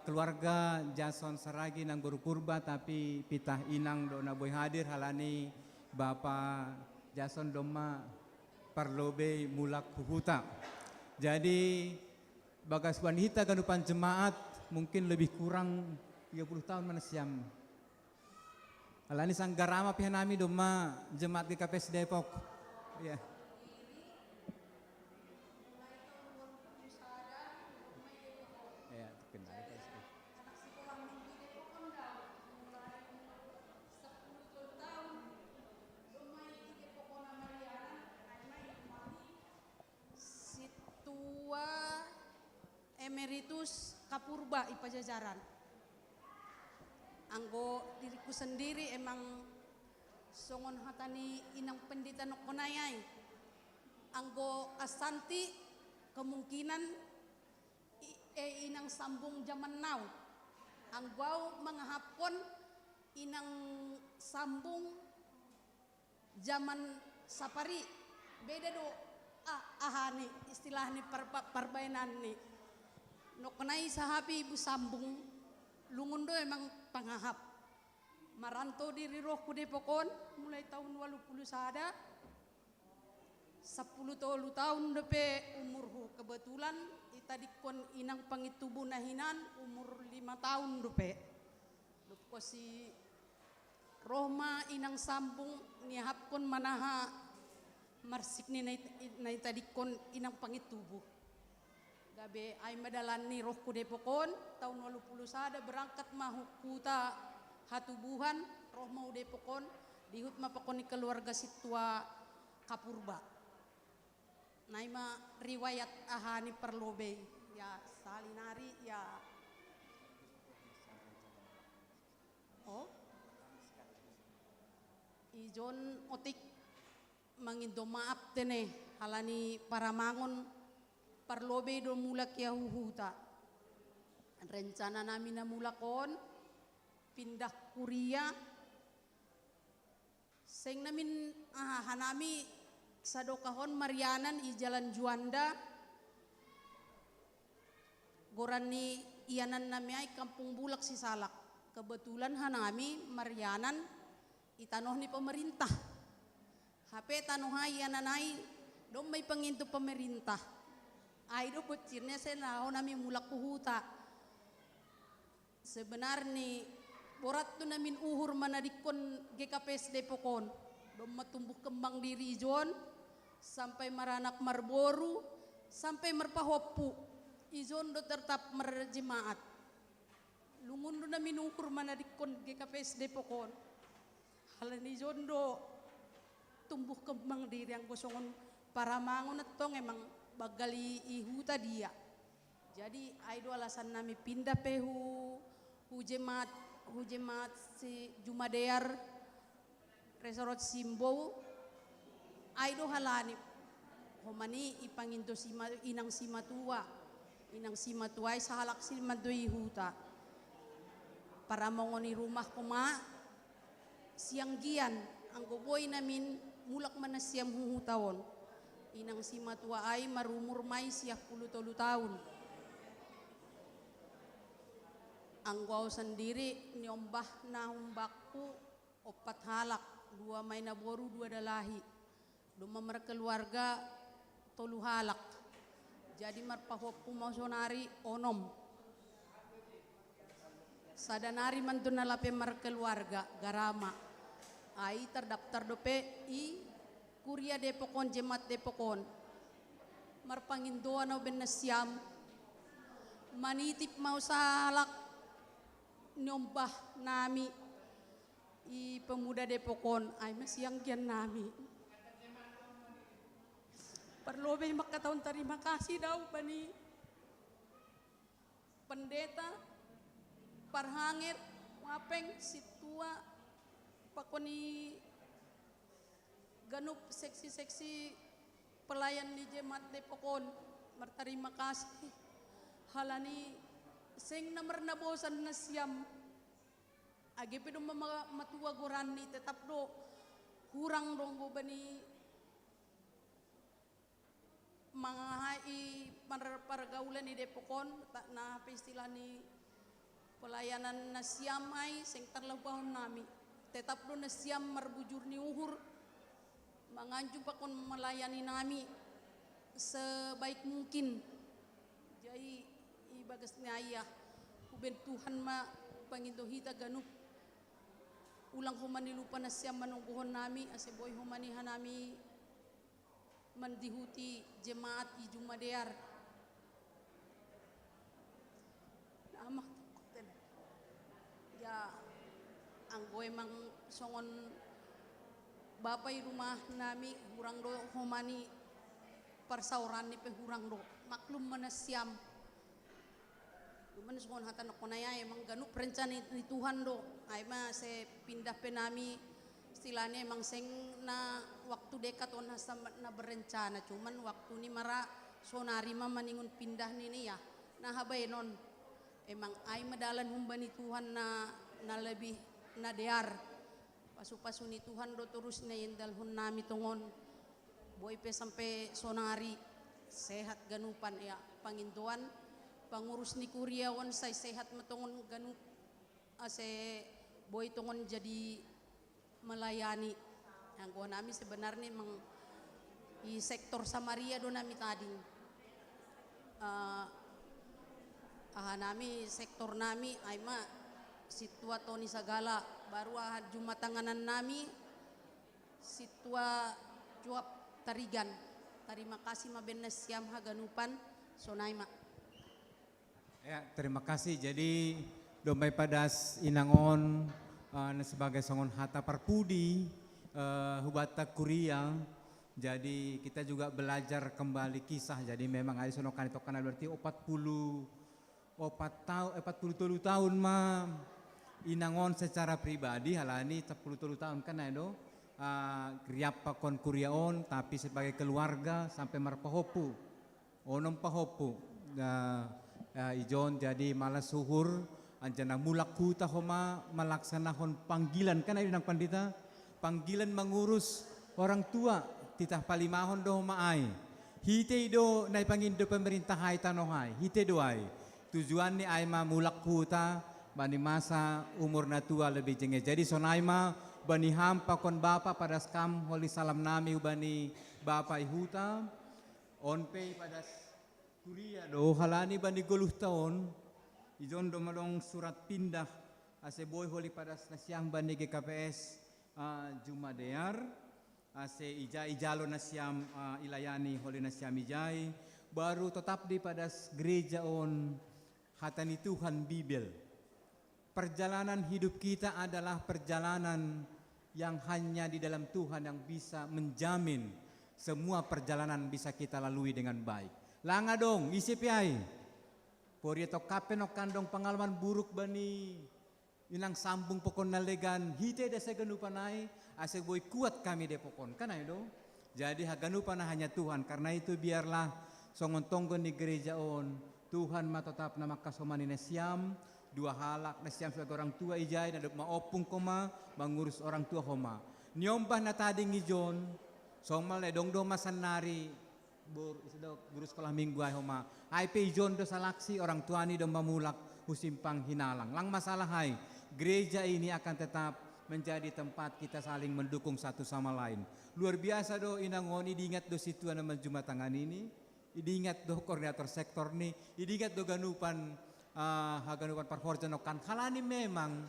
keluarga Jason Saragi nang Boru Purba tapi pitah inang do na boy hadir halani Bapak Jason doma parlobe mulak huhuta. Jadi bagas wanita ganupan jemaat mungkin lebih kurang 30 tahun mana siam. Alani sanggarama pihanami doma jemaat GKPS Depok. Ya. Ya, kenal. Situa Emeritus Kapurba i Pajajaran. Anggo diriku sendiri emang songon hatani inang pendeta nokonayai. Anggo asanti kemungkinan inang sambung zaman now. Anggo mengahapon inang sambung zaman sapari. Beda do ahani istilahnya perbainan ni. Nokonai sahabi ibu sambung lungundo emang pangahap. Marantau diri rohku Depokon mulai tahun 80 sada. 10 tahun depe umurku kebetulan itadikon inang pangitubu nahinan umur 5 tahun depe. Lupo si Roma inang sambung nihapkon manaha marsik ni na itadikon inang pangitubu. Gabe ay madalani rohku Depokon tahun 80 sada berangkat mahukuta hatubuhan roh mau Depokon dihut mapakon ni keluarga situa Kapurba. Naima riwayat ahani perlobe ya salinari ya. Oh. Ijon otik mangindo maaf tene halani para mangon parlobe do mulak ya huhuta. Rencana namin na mulakon pindah Kuria. Seng namin hanami sadokahon Marianan i Jalan Juanda. Goran ni iyanan nami ay Kampung Bulak Sisalak. Kebetulan hanami Marianan itanoh ni pemerintah. HP tanuhay iyanan ay dong may panginto pemerintah. Ay do pecirnya saya nao nami mulak kuhuta. Sebenarnya borat tu namin uhur manadikon GKPS Depokon. Dom matumbuh kembang diri ijon sampai maranak marboru sampai merpahopu. Ijon do tetap merjemaat. Lungun do namin uhur manadikon GKPS Depokon. Halan ijon do tumbuh kembang diri yang kosongon para mangon atong emang bagali ihuta dia. Jadi aido alasan nami pindah pehu hujemat si Jumadear Resort Simbo aido halani homani ipanginto inang simatua ay sahalak simadoi huta para mongoni rumah kuma siang gian ang goboy namin mulak manasiam huhutawon inang simatua ay marumur may siya 10 tahun. Ang gwaw sendiri niombah na humbakku 4 halak, 2 may naboru, 2 dalahi. Dumamar keluarga 3 halak. Jadi marpahop kumausonari onom. Sadanari mantun nalape mar keluarga garama. Ai terdaftar dope i Kuria Depokon Jemaat Depokon. Marpangindoan au benasiam. Manitip mau salak nyombah nami i pemuda Depokon ay masiang kian nami perlu be makataon terima kasih daw bani pendeta parhangir ngapeng situa pakoni ganup seksi-seksi pelayan di Jemaat Depokon berterima kasih halani sing nomor nabosan na siyam agipi do matua gorani tetap do kurang dong go bani mga hai pargaulan ni Depokon na istilah ni pelayanan na siyam ay sing tarlabahon nami tetap do na siyam marbujur ni uhur manganju pa kon melayani nami sebaik mungkin jadi bagas ni ayah kuben Tuhan ma panginto hita ganup ulang humani lupa na siya manungguhon nami ase boy humani hanami mandihuti jemaat i Jumadear amak takutin ya ang boy mang songon bapay rumah nami hurang do humani parsauran ni pe hurang do maklum manasiam Duman semua hatan ako na ya emang ganuk rencana ni Tuhan do ay ma se pindah penami istilahnya emang seng na waktu dekat on hasta na berencana cuman waktu ni mara sonari ma maningun pindah ni ya nah habay non emang ay madalan humbani Tuhan na lebih na dear pasu-pasu ni Tuhan do terus na yendalhon nami tongon boy pe sampai sonari sehat ganupan ya pangintuan pangurus ni Kuriawan say sehat matongon ganup ase boy tongon jadi melayani yang gua nami sebenarnya emang di sektor Samaria do nami tadi nami sektor nami aima situa Tony Sagala baru jumatanganan nami situa cuap tarigan terima kasih mabenes siam haganupan sonaima. Ya, terima kasih. Jadi domai padas inangon sebagai songon hata parpudi hubata Kuria. Jadi kita juga belajar kembali kisah. Jadi memang ada sonokan itu kan berarti 40 tahun mah inangon secara pribadi halani 10 tahun kan ada kriapa kon Kuriaon tapi sebagai keluarga sampai marpahopu onom pahopu ijon jadi malas suhur anjana mulak huta homa melaksanakan panggilan kan ada nang pandita panggilan mengurus orang tua titah palimahon do maay. Hite do na pangindo pemerintah hay tanohay. Hite do ay. Tujuan ni ay mamulak puta bani masa umur na tua lebih jenge. Jadi sonay ma bani hampa kon bapa pada skam holi salam nami bani bapa ihuta. On pay pada kuliah do halani bani goluh taon. Ijon do malong surat pindah ase boy holi pada nasyang bani GKPS Jumadear. Ase ijalo na siyam ilayani holi na siyam ijay baru tetap di pada gereja on hatani Tuhan Bibel. Perjalanan hidup kita adalah perjalanan yang hanya di dalam Tuhan yang bisa menjamin semua perjalanan bisa kita lalui dengan baik. Langa dong isip ay pori to kapen kandong pengalaman buruk bani inang sambung pokon nalegan hite da seganupanay ase boy kuat kami de pokon kanay do. Jadi haganupan na hanya Tuhan, karena itu biarlah songon tonggon di gereja on Tuhan matetap na makasomani na siyam dua halak na siyam sebagai orang tua ijay na maopung koma mangurus orang tua koma nyombah na tading ijon somal na dongdo masanari guru sekolah minggu ay homa ay pe ijon do salaksi orang tua ni do mamulak husimpang hinalang lang masalah hay gereja ini akan tetap menjadi tempat kita saling mendukung satu sama lain. Luar biasa do inangoni diingat do situan naman jumatangan ini, diingat do koordinator sektor ni, diingat do ganupan haganupan parforjan kan halani memang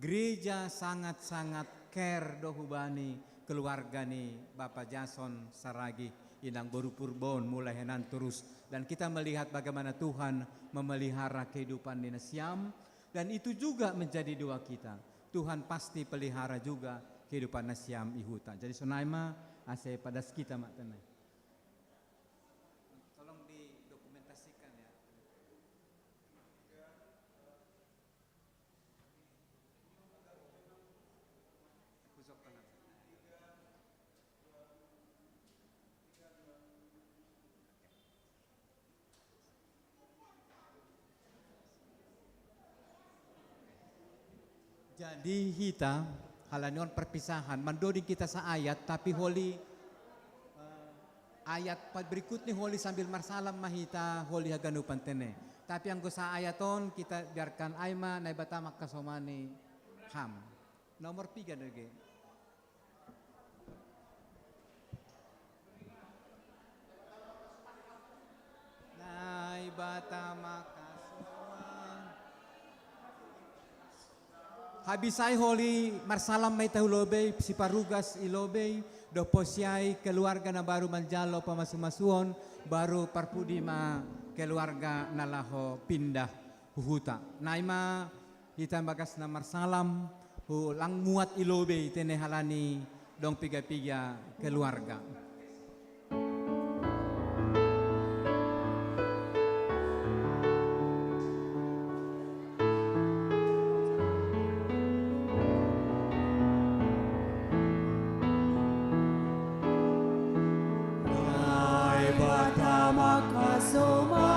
gereja sangat-sangat care do hubani keluarga ni Bapak Jason Saragi inang baru purbon mulai henan terus, dan kita melihat bagaimana Tuhan memelihara kehidupan di Nasiam. Dan itu juga menjadi doa kita. Tuhan pasti pelihara juga kehidupan Nasiam ihuta. Jadi sonaima ase pada kita mak tenai. Tolong didokumentasikan ya. Jadi kita halanion perpisahan mandoding kita sa ayat tapi holi ayat berikut nih holi sambil marsalam mahita holi haganupan tene. Tapi ang sa ayaton kita biarkan aima na ibata makasomani ham. Nomor 3 lagi. Na ibata makasomani habisay holi marsalam may tahulobey si parugas ilobey do posyay keluarga na baru manjalo pamasumasuon baru parpudi ma keluarga na laho pindah huhuta naima hitam bagas na marsalam lang muat ilobey tenehalani dong piga-piga keluarga. Makasomani